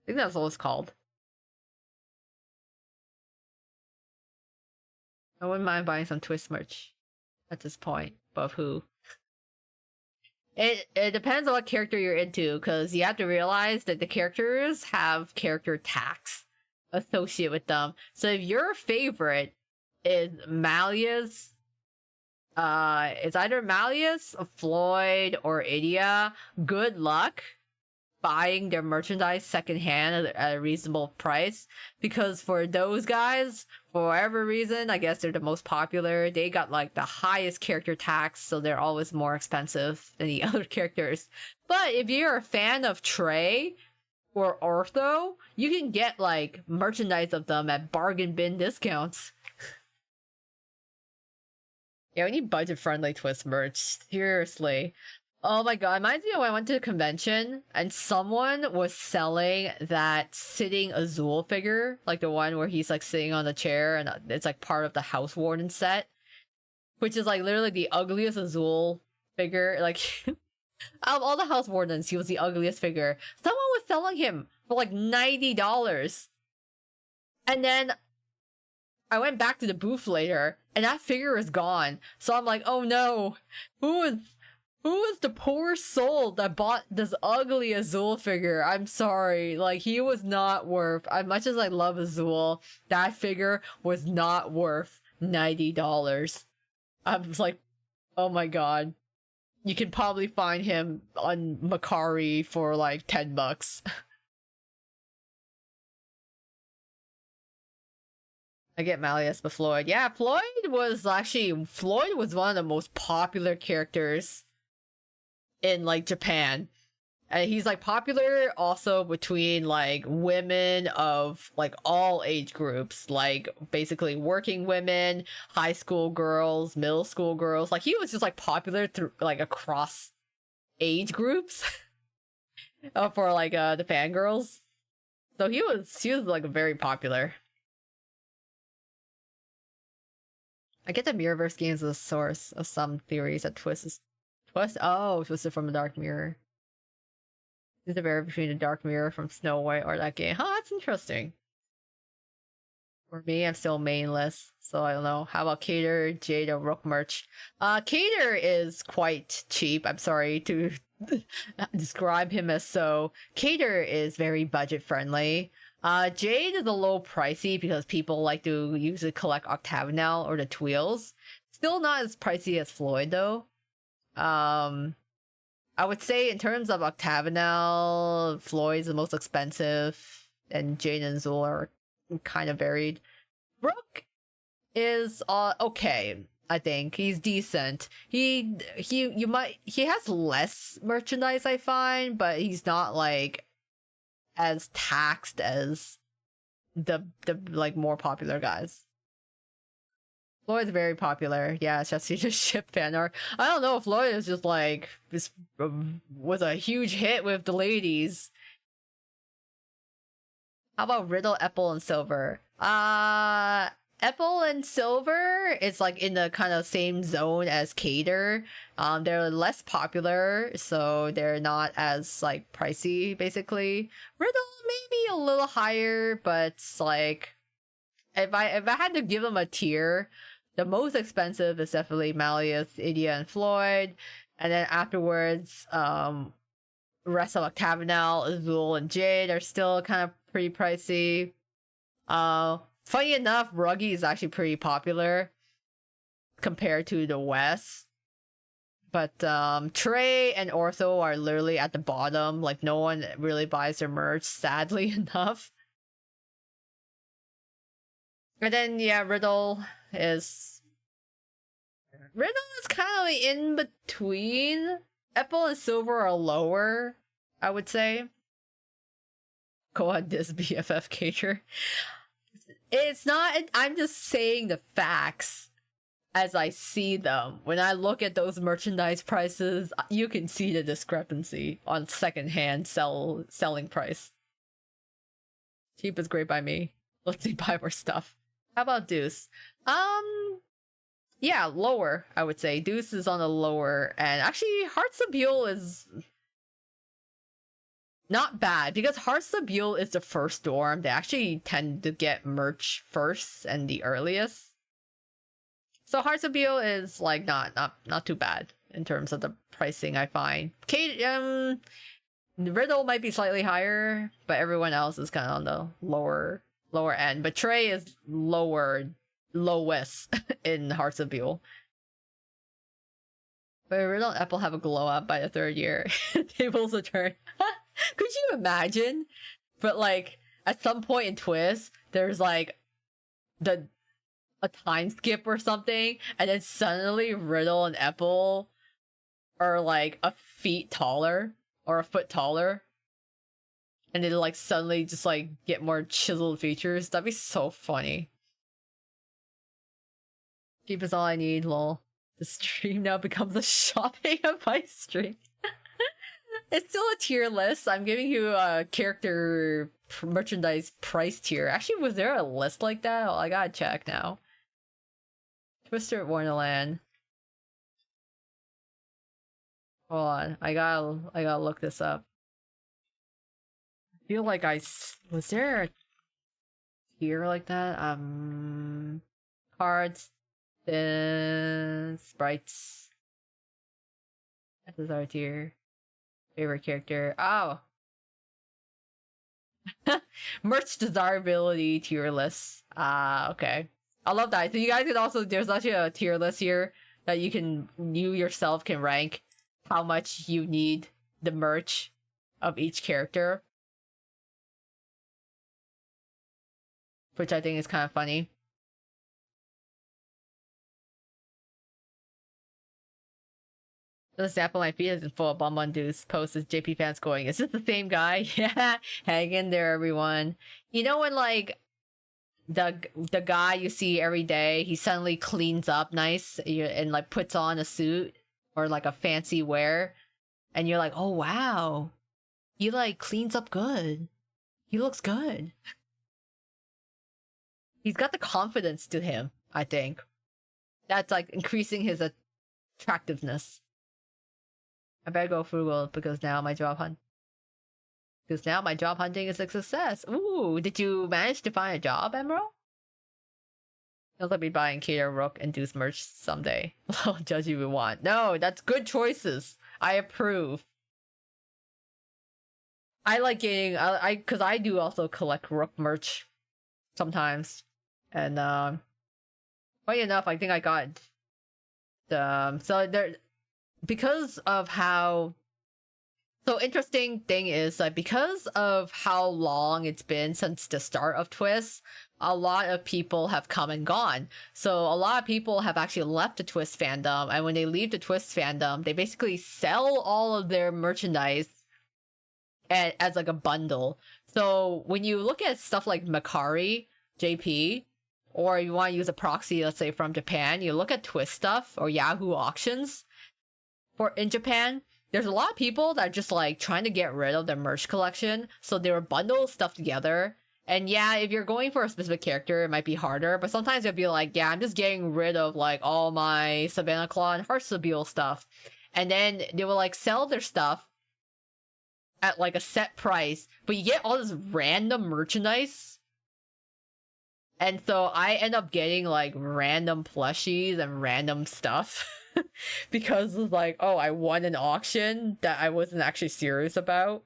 I think that's what it's called. I wouldn't mind buying some Twist merch at this point, but who? It depends on what character you're into, because you have to realize that the characters have character tax associated with them. So if your favorite is Malleus, it's either Malleus, Floyd, or Idia, good luck buying their merchandise secondhand at a reasonable price, because for those guys, for whatever reason, I guess they're the most popular, they got like the highest character tax, so they're always more expensive than the other characters. But if you're a fan of Trey or Ortho, you can get like merchandise of them at bargain bin discounts. Yeah, we need budget-friendly Twist merch, seriously. Oh my god, it reminds me of when I went to a convention and someone was selling that sitting Azul figure, like the one where he's like sitting on the chair and it's like part of the House Warden set, which is like literally the ugliest Azul figure. Like, out of all the House Wardens, he was the ugliest figure. Someone was selling him for like $90. And then I went back to the booth later and that figure is gone. So I'm like, oh no, who is the poor soul that bought this ugly Azul figure? I'm sorry. Like, he was not worth... As much as I love Azul, that figure was not worth $90. I was like, oh my god. You can probably find him on Macari for like $10. I get Malleus, but Floyd. Yeah, Floyd was one of the most popular characters in like Japan. And he's like popular also between like women of like all age groups, like basically working women, high school girls, middle school girls. Like he was just like popular through like across age groups for like the fangirls. So he was like very popular. I get the Mirrorverse games as a source of some theories that Twist. Oh, Twisted from the Dark Mirror. Is the barrier between the Dark Mirror from Snow White or that game? Huh, that's interesting. For me, I'm still mainless, so I don't know. How about Cater, Jade, or Rook merch? Cater is quite cheap. I'm sorry to describe him as so. Cater is very budget friendly. Jade is a little pricey because people like to usually collect Octagonal or the Tweels. Still not as pricey as Floyd though. I would say in terms of Octagonal, Floyd's the most expensive, and Jade and Zul are kind of varied. Rook is okay. I think he's decent. He has less merchandise, I find, but he's not like as taxed as the like more popular guys. Floyd's very popular. Yeah, it's just ship fan art. I don't know if Floyd is just like this was a huge hit with the ladies. How about Riddle, Apple, and Silver? Apple and Silver is like in the kind of same zone as Cater. They're less popular, so they're not as like pricey, basically. Riddle maybe a little higher, but it's like if I had to give them a tier, the most expensive is definitely Malleus, Idia, and Floyd, and then afterwards, rest of Octagonal, Azul, and Jade are still kind of pretty pricey. Funny enough, Ruggy is actually pretty popular compared to the West. But Trey and Ortho are literally at the bottom. Like, no one really buys their merch, sadly enough. And then, yeah, Riddle is kind of in between. Apple and Silver are lower, I would say. Koa this BFF Cater. It's not, I'm just saying the facts as I see them. When I look at those merchandise prices, you can see the discrepancy on secondhand selling price. Cheap is great by me. Let's see, buy more stuff. How about Deuce? Yeah, lower, I would say. Deuce is on the lower end. Actually, Hearts of Buell is not bad, because Hearts of Buell is the first dorm. They actually tend to get merch first and the earliest. So Hearts of Buell is like not too bad in terms of the pricing, I find. Riddle might be slightly higher, but everyone else is kind of on the lower end. But Trey is lowest in Hearts of Buell. But Riddle and Apple have a glow up by the third year. Tables will turn. Could you imagine? But like at some point in Twist, there's like a time skip or something, and then suddenly Riddle and Apple are like a feet taller or a foot taller, and they like suddenly just like get more chiseled features. That'd be so funny. Cheap is all I need, lol. The stream now becomes a shopping advice stream. It's still a tier list. I'm giving you a character merchandise price tier. Actually, was there a list like that? Oh, I gotta check now. Twister at Wonderland. Hold on, I gotta look this up. I feel like was there a tier like that? Cards, sprites. This is our tier. Favorite character. Oh, merch desirability tier list. Okay. I love that. So you guys can also, there's actually a tier list here that you yourself can rank how much you need the merch of each character, which I think is kind of funny. The snap on my feet is full of Bonbondu's post is JP fans going, is this the same guy? Yeah, hang in there, everyone. You know when like the guy you see every day, he suddenly cleans up nice and like puts on a suit or like a fancy wear, and you're like, oh wow, he like cleans up good. He looks good. He's got the confidence to him, I think. That's like increasing his attractiveness. I better go frugal because now my job hunting is a success. Ooh, did you manage to find a job, Emerald? I'll be buying Kato Rook and Deuce merch someday. I'll judge you if you want. No, that's good choices. I approve. I like getting because I do also collect Rook merch sometimes, and funny enough, I think I got so there. Because of how interesting thing is that because of how long it's been since the start of Twist, a lot of people have come and gone. So a lot of people have actually left the Twist fandom, and when they leave the Twist fandom, they basically sell all of their merchandise as like a bundle. So when you look at stuff like Makari, JP, or you want to use a proxy, let's say from Japan, you look at Twist stuff or Yahoo auctions. In Japan, there's a lot of people that are just like trying to get rid of their merch collection, so they were bundle stuff together. And yeah, if you're going for a specific character, it might be harder, but sometimes you'll be like, yeah, I'm just getting rid of like all my Savannah Claw and Heartsabile stuff. And then they will like sell their stuff at like a set price, but you get all this random merchandise. And so I end up getting like random plushies and random stuff. Because it's like, oh, I won an auction that I wasn't actually serious about,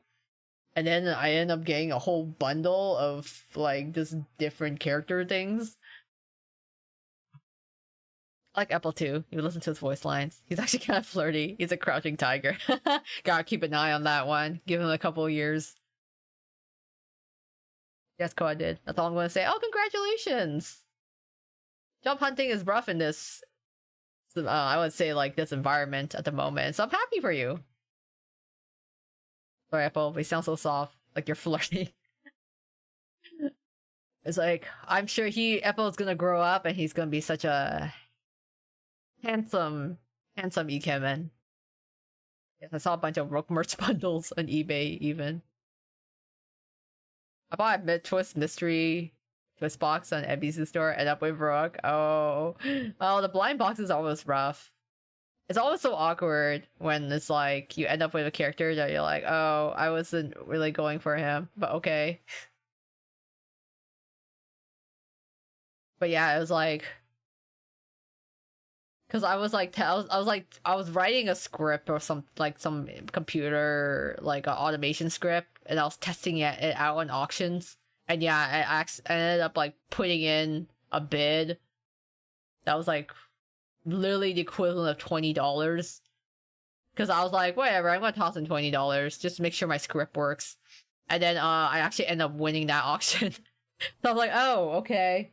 and then I end up getting a whole bundle of like just different character things. Like Apple too. You listen to his voice lines. He's actually kind of flirty. He's a crouching tiger. Gotta keep an eye on that one. Give him a couple of years. Yes, Koa did. That's all I'm going to say. Oh, congratulations! Jump hunting is rough in this. I would say like this environment at the moment, so I'm happy for you. Sorry, Apple, but you sound so soft, like you're flirting. It's like, I'm sure Apple is gonna grow up and he's gonna be such a handsome Ikemen. Yes, I saw a bunch of Rook merch bundles on eBay even. I bought a Twist mystery Twist box on Ebisu store, end up with Rook. Oh, the blind box is always rough. It's always so awkward when it's like you end up with a character that you're like, oh, I wasn't really going for him, but okay. But yeah, it was like, because I was writing a script or some computer like an automation script, and I was testing it out on auctions. And yeah, I ended up like putting in a bid that was like literally the equivalent of $20. Because I was like, whatever, I'm gonna toss in $20 just to make sure my script works. And then I actually ended up winning that auction. So I was like, oh, okay.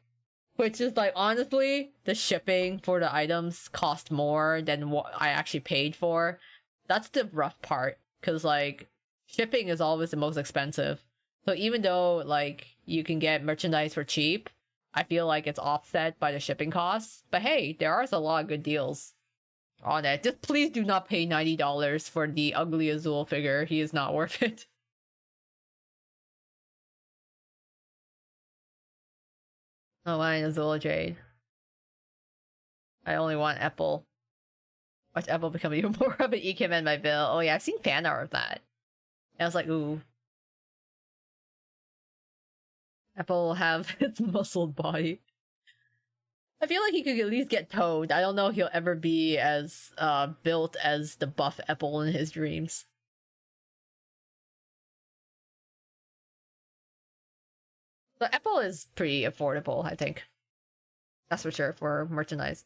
Which is like, honestly, the shipping for the items cost more than what I actually paid for. That's the rough part. Because like, shipping is always the most expensive. So even though, like, you can get merchandise for cheap, I feel like it's offset by the shipping costs. But hey, there are a lot of good deals. on it. Just please do not pay $90 for the ugly Azul figure. He is not worth it. Oh, mine Azul Jade. I only want Apple. Watch Apple become even more of an Ekim in my bill. Oh yeah, I've seen fan art of that. And I was like, ooh. Apple will have its muscled body. I feel like he could at least get towed. I don't know if he'll ever be as built as the buff Apple in his dreams. The Apple is pretty affordable, I think. That's for sure for merchandise.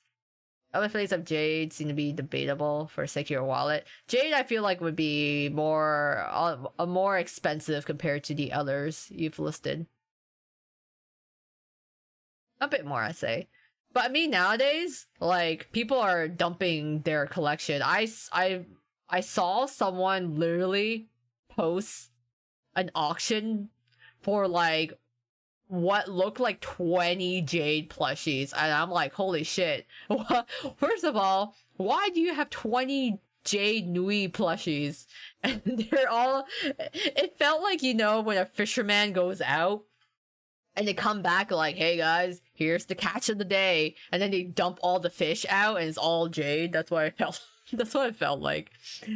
Other flavors of Jade seem to be debatable for a secure wallet. Jade, I feel like, would be more expensive compared to the others you've listed. A bit more, I say. But I mean, nowadays, like, people are dumping their collection. I saw someone literally post an auction for, like, what looked like 20 Jade plushies. And I'm like, holy shit. First of all, why do you have 20 Jade Nui plushies? And they're all... It felt like, you know, when a fisherman goes out, and they come back like, hey guys, here's the catch of the day. And then they dump all the fish out and it's all Jade. That's what I felt. That's what it felt like.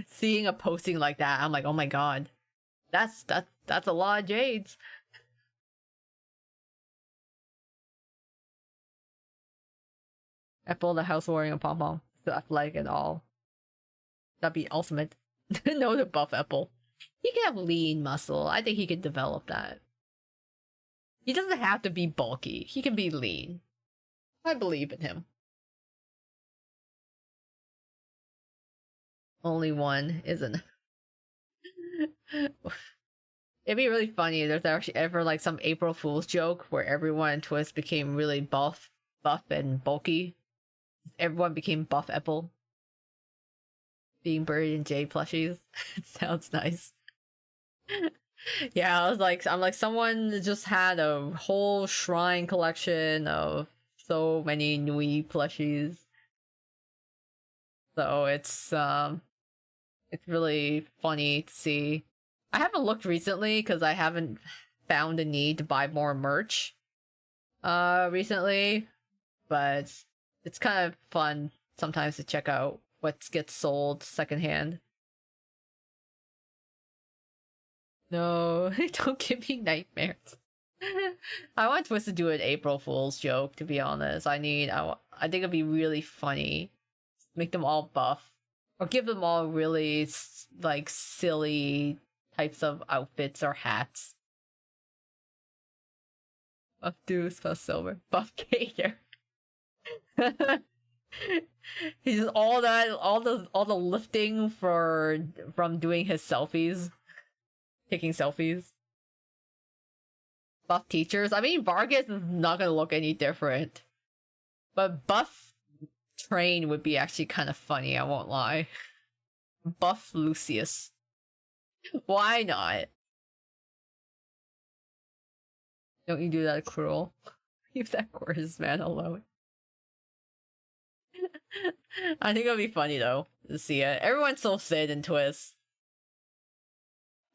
Seeing a posting like that, I'm like, oh my god. That's a lot of Jades. Apple the house wearing a pom-pom. So athletic and all. That'd be ultimate. No, the buff Apple. He can have lean muscle. I think he could develop that. He doesn't have to be bulky. He can be lean. I believe in him. Only one isn't. It'd be really funny if there's actually ever like some April Fool's joke where everyone in Twist became really buff and bulky. Everyone became buff Apple. Being buried in Jade plushies. It sounds nice. Yeah, I'm like, someone just had a whole shrine collection of so many Nui plushies. So it's really funny to see. I haven't looked recently because I haven't found a need to buy more merch recently, but it's kind of fun sometimes to check out what gets sold secondhand. No, don't give me nightmares. I want Twist to do an April Fool's joke, to be honest. I think it'd be really funny. Make them all buff. Or give them all really, like, silly types of outfits or hats. Buff Deuce, Buff Silver, Buff Gator. He's just all the lifting from doing his selfies. Taking selfies. Buff teachers. I mean, Vargas is not gonna look any different. But buff Train would be actually kind of funny, I won't lie. Buff Lucius. Why not? Don't you do that, Cruel? Leave that gorgeous man alone. I think it'll be funny though to see it. Everyone's so thin in Twist.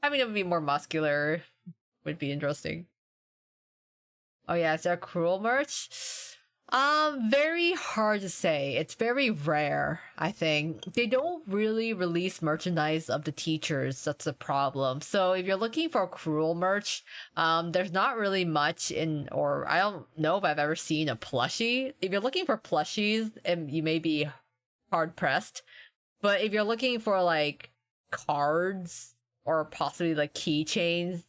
I mean, it would be more muscular. Would be interesting. Oh yeah, is there Cruel merch? Very hard to say. It's very rare, I think. They don't really release merchandise of the teachers. That's the problem. So if you're looking for Cruel merch, there's not really much or I don't know if I've ever seen a plushie. If you're looking for plushies, you may be hard pressed. But if you're looking for like cards or possibly like keychains,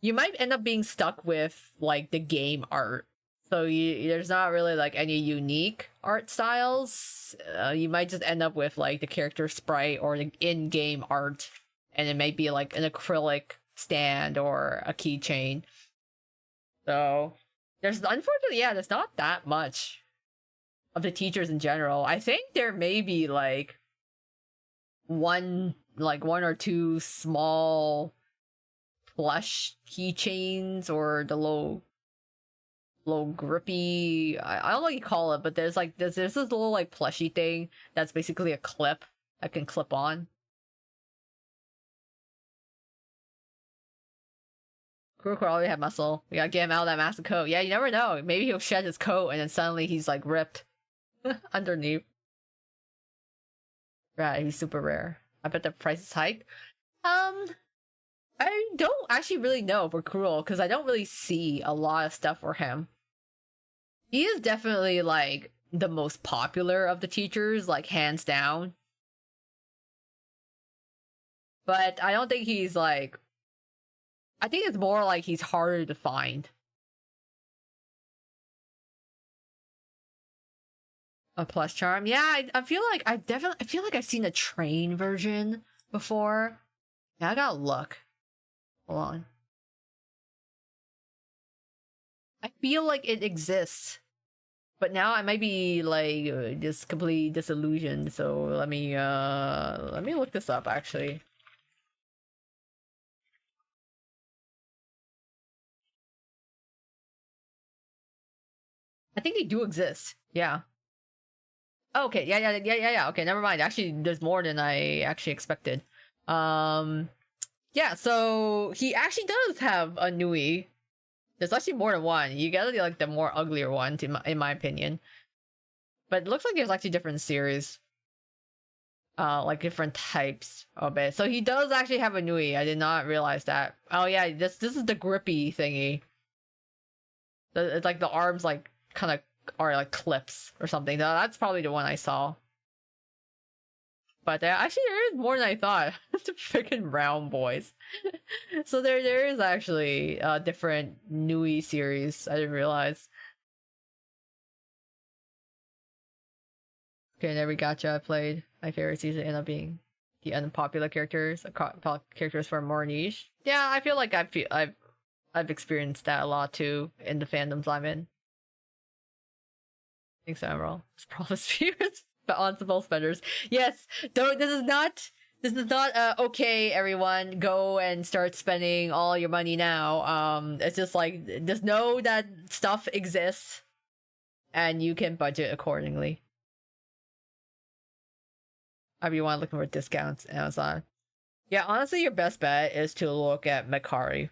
you might end up being stuck with like the game art. So there's not really like any unique art styles. You might just end up with like the character sprite or the in-game art, and it may be like an acrylic stand or a keychain. So there's not that much of the teachers in general. I think there may be like one or two small plush keychains or the little grippy. I don't know what you call it, but there's like there's this little like plushy thing that's basically a clip that can clip on. Kuroko already had muscle. We gotta get him out of that massive coat. Yeah, you never know. Maybe he'll shed his coat and then suddenly he's like ripped underneath. Right, he's super rare. I bet the price is hiked. I don't actually really know for Cruel because I don't really see a lot of stuff for him. He is definitely like the most popular of the teachers, like hands down. But I don't think he's like. I think it's more like he's harder to find. A plus charm, yeah. I feel like I feel like I've seen a train version before. Yeah, I gotta look. Hold on. I feel like it exists, but now I might be like just completely disillusioned. So let me look this up actually. I think they do exist. Yeah. Okay. Yeah. Okay. Never mind. Actually, there's more than I actually expected. Yeah. So he actually does have a Nui. There's actually more than one. You gotta do like the more uglier one, in my opinion. But it looks like there's actually different series. Like different types of it. So he does actually have a Nui. I did not realize that. Oh yeah, this is the grippy thingy. It's like the arms like kind of are like clips or something. That's probably the one I saw. But actually there is more than I thought. It's a freaking round boys. So there is actually a different Nui series. I didn't realize. Okay, there we gotcha. I played. My favorite season ended up being the unpopular characters. Characters for more niche. Yeah, I feel like I've experienced that a lot too in the fandoms I'm in. Thanks, Emerald. It's probably spheres, but on to both spenders. Yes, don't. This is not. Okay, everyone, go and start spending all your money now. It's just like just know that stuff exists, and you can budget accordingly. If you want looking for discounts, Amazon. Yeah, honestly, your best bet is to look at Macari.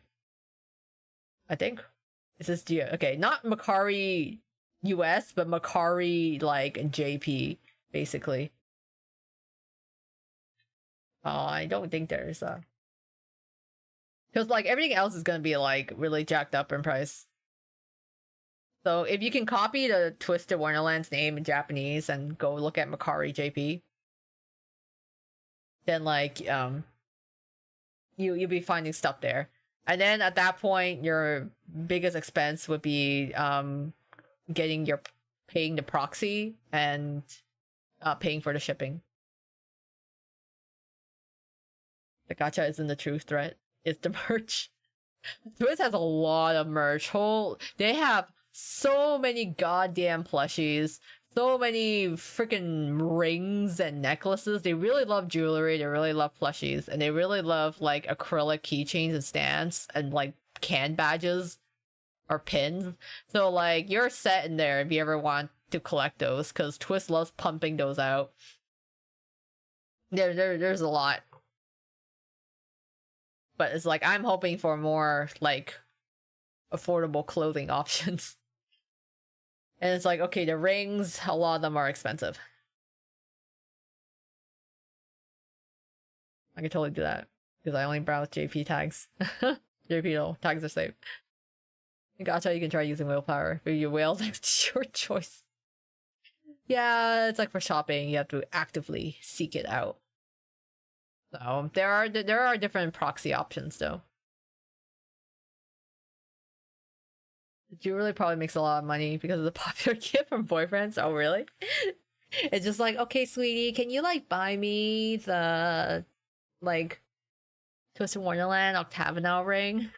I think. Is this okay? Not Macari US, but Macari like JP, basically. I don't think there's a. Because like everything else is gonna be like really jacked up in price. So if you can copy the Twisted Wonderland's name in Japanese and go look at Macari JP, then like you'll be finding stuff there. And then at that point your biggest expense would be paying the proxy and paying for the shipping. The gacha isn't the true threat, it's the merch. Twist has a lot of merch. They have so many goddamn plushies, so many freaking rings and necklaces. They really love jewelry, they really love plushies, and they really love like acrylic keychains and stands and like can badges or pins. So like you're set in there if you ever want to collect those, because Twist loves pumping those out. There's a lot. But it's like I'm hoping for more like affordable clothing options. And it's like, okay, the rings, a lot of them are expensive. I can totally do that because I only browse JP tags. JP tags are safe. Gacha, you can try using willpower. If you will, that's your choice. Yeah, it's like for shopping, you have to actively seek it out. So there are different proxy options though. Jewelry probably makes a lot of money because of the popular gift from boyfriends. Oh really? It's just like, okay, sweetie, can you like buy me the like Twisted Wonderland Octagonal ring?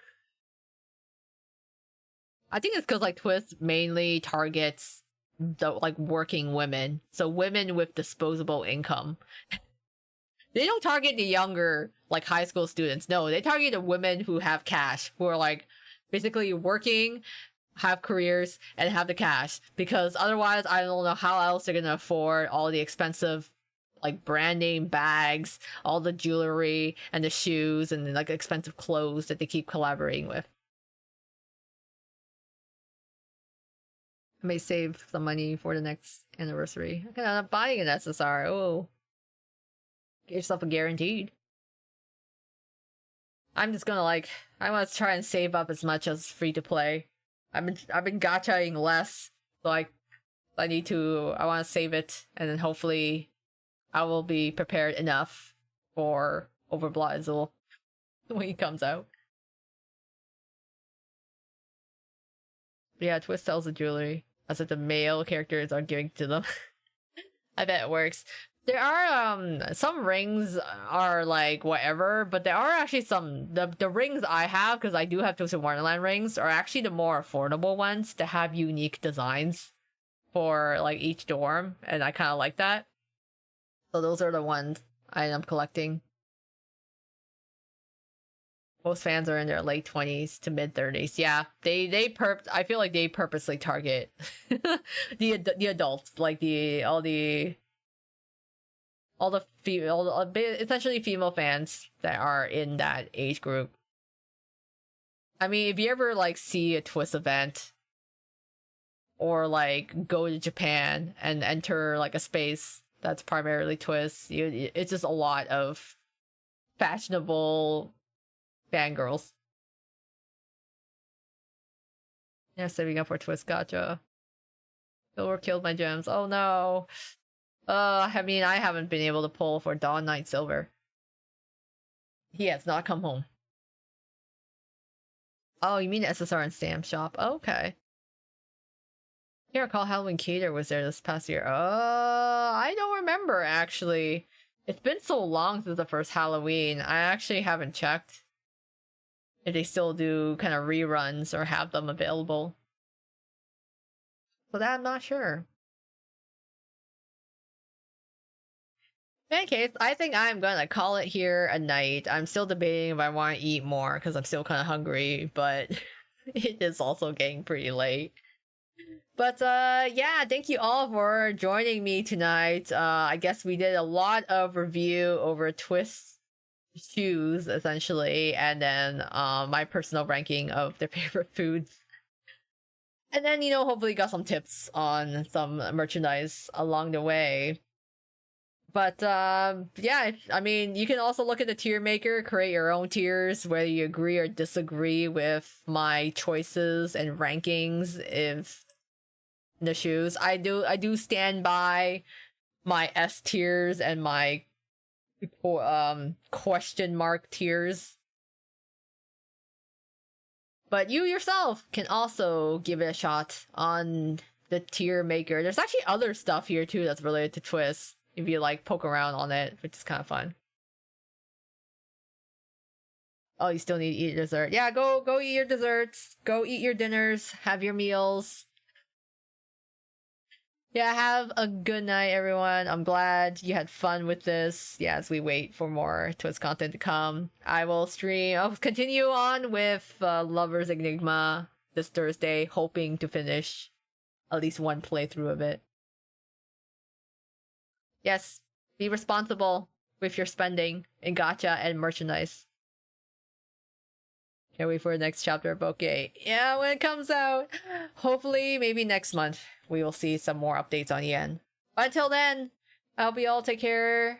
I think it's because like Twist mainly targets the like working women, so women with disposable income. They don't target the younger like high school students. No, they target the women who have cash, who are like basically working, have careers and have the cash, because otherwise I don't know how else they're gonna afford all the expensive like brand name bags, all the jewelry and the shoes and like expensive clothes that they keep collaborating with. I may save some money for the next anniversary. Okay, I'm not buying an SSR. Oh, get yourself a guaranteed. I'm just gonna like, I want to try and save up as much as free to play. I've been gachaing less, so I want to save it, and then hopefully I will be prepared enough for Overblazel when he comes out. Yeah, Twist sells the jewelry as if the male characters are giving to them. I bet it works. There are some rings are like whatever, but there are actually some the rings I have, because I do have Twist Wonderland rings, are actually the more affordable ones to have unique designs for like each dorm, and I kind of like that. So those are the ones I am collecting. Most fans are in their late 20s to mid 30s. Yeah, I feel like they purposely target the adults, like essentially female fans that are in that age group. I mean, if you ever like see a Twist event or like go to Japan and enter like a space that's primarily Twist, it's just a lot of fashionable fangirls. Yeah, saving up for Twist gacha. Silver killed my gems. Oh no. I mean, I haven't been able to pull for Dawn Knight Silver. He has not come home. Oh, you mean the SSR and stamp shop? Okay. I can't recall Halloween Cater was there this past year. I don't remember, actually. It's been so long since the first Halloween. I actually haven't checked if they still do kind of reruns or have them available. So that I'm not sure. In any case, I think I'm gonna call it here a night. I'm still debating if I want to eat more because I'm still kind of hungry, but it is also getting pretty late. But yeah, thank you all for joining me tonight. I guess we did a lot of review over Twist shoes, essentially, and then my personal ranking of their favorite foods. And then, hopefully got some tips on some merchandise along the way. But yeah, I mean, you can also look at the tier maker, create your own tiers, whether you agree or disagree with my choices and rankings if the shoes. I do stand by my S tiers and my question mark tiers. But you yourself can also give it a shot on the tier maker. There's actually other stuff here too that's related to Twist, if you like poke around on it, which is kind of fun. Oh, you still need to eat dessert. Yeah, go eat your desserts. Go eat your dinners. Have your meals. Yeah, have a good night, everyone. I'm glad you had fun with this. Yeah, as we wait for more Twist content to come. I'll continue on with Lover's Enigma this Thursday, hoping to finish at least one playthrough of it. Yes, be responsible with your spending in gacha and merchandise. Can't wait for the next chapter of Bokeh. Yeah, when it comes out. Hopefully, maybe next month, we will see some more updates on Yen. Until then, I hope you all take care,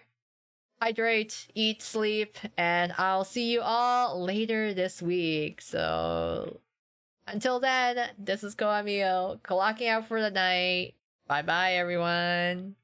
hydrate, eat, sleep, and I'll see you all later this week. So, until then, this is Koa Miyo, clocking out for the night. Bye-bye, everyone.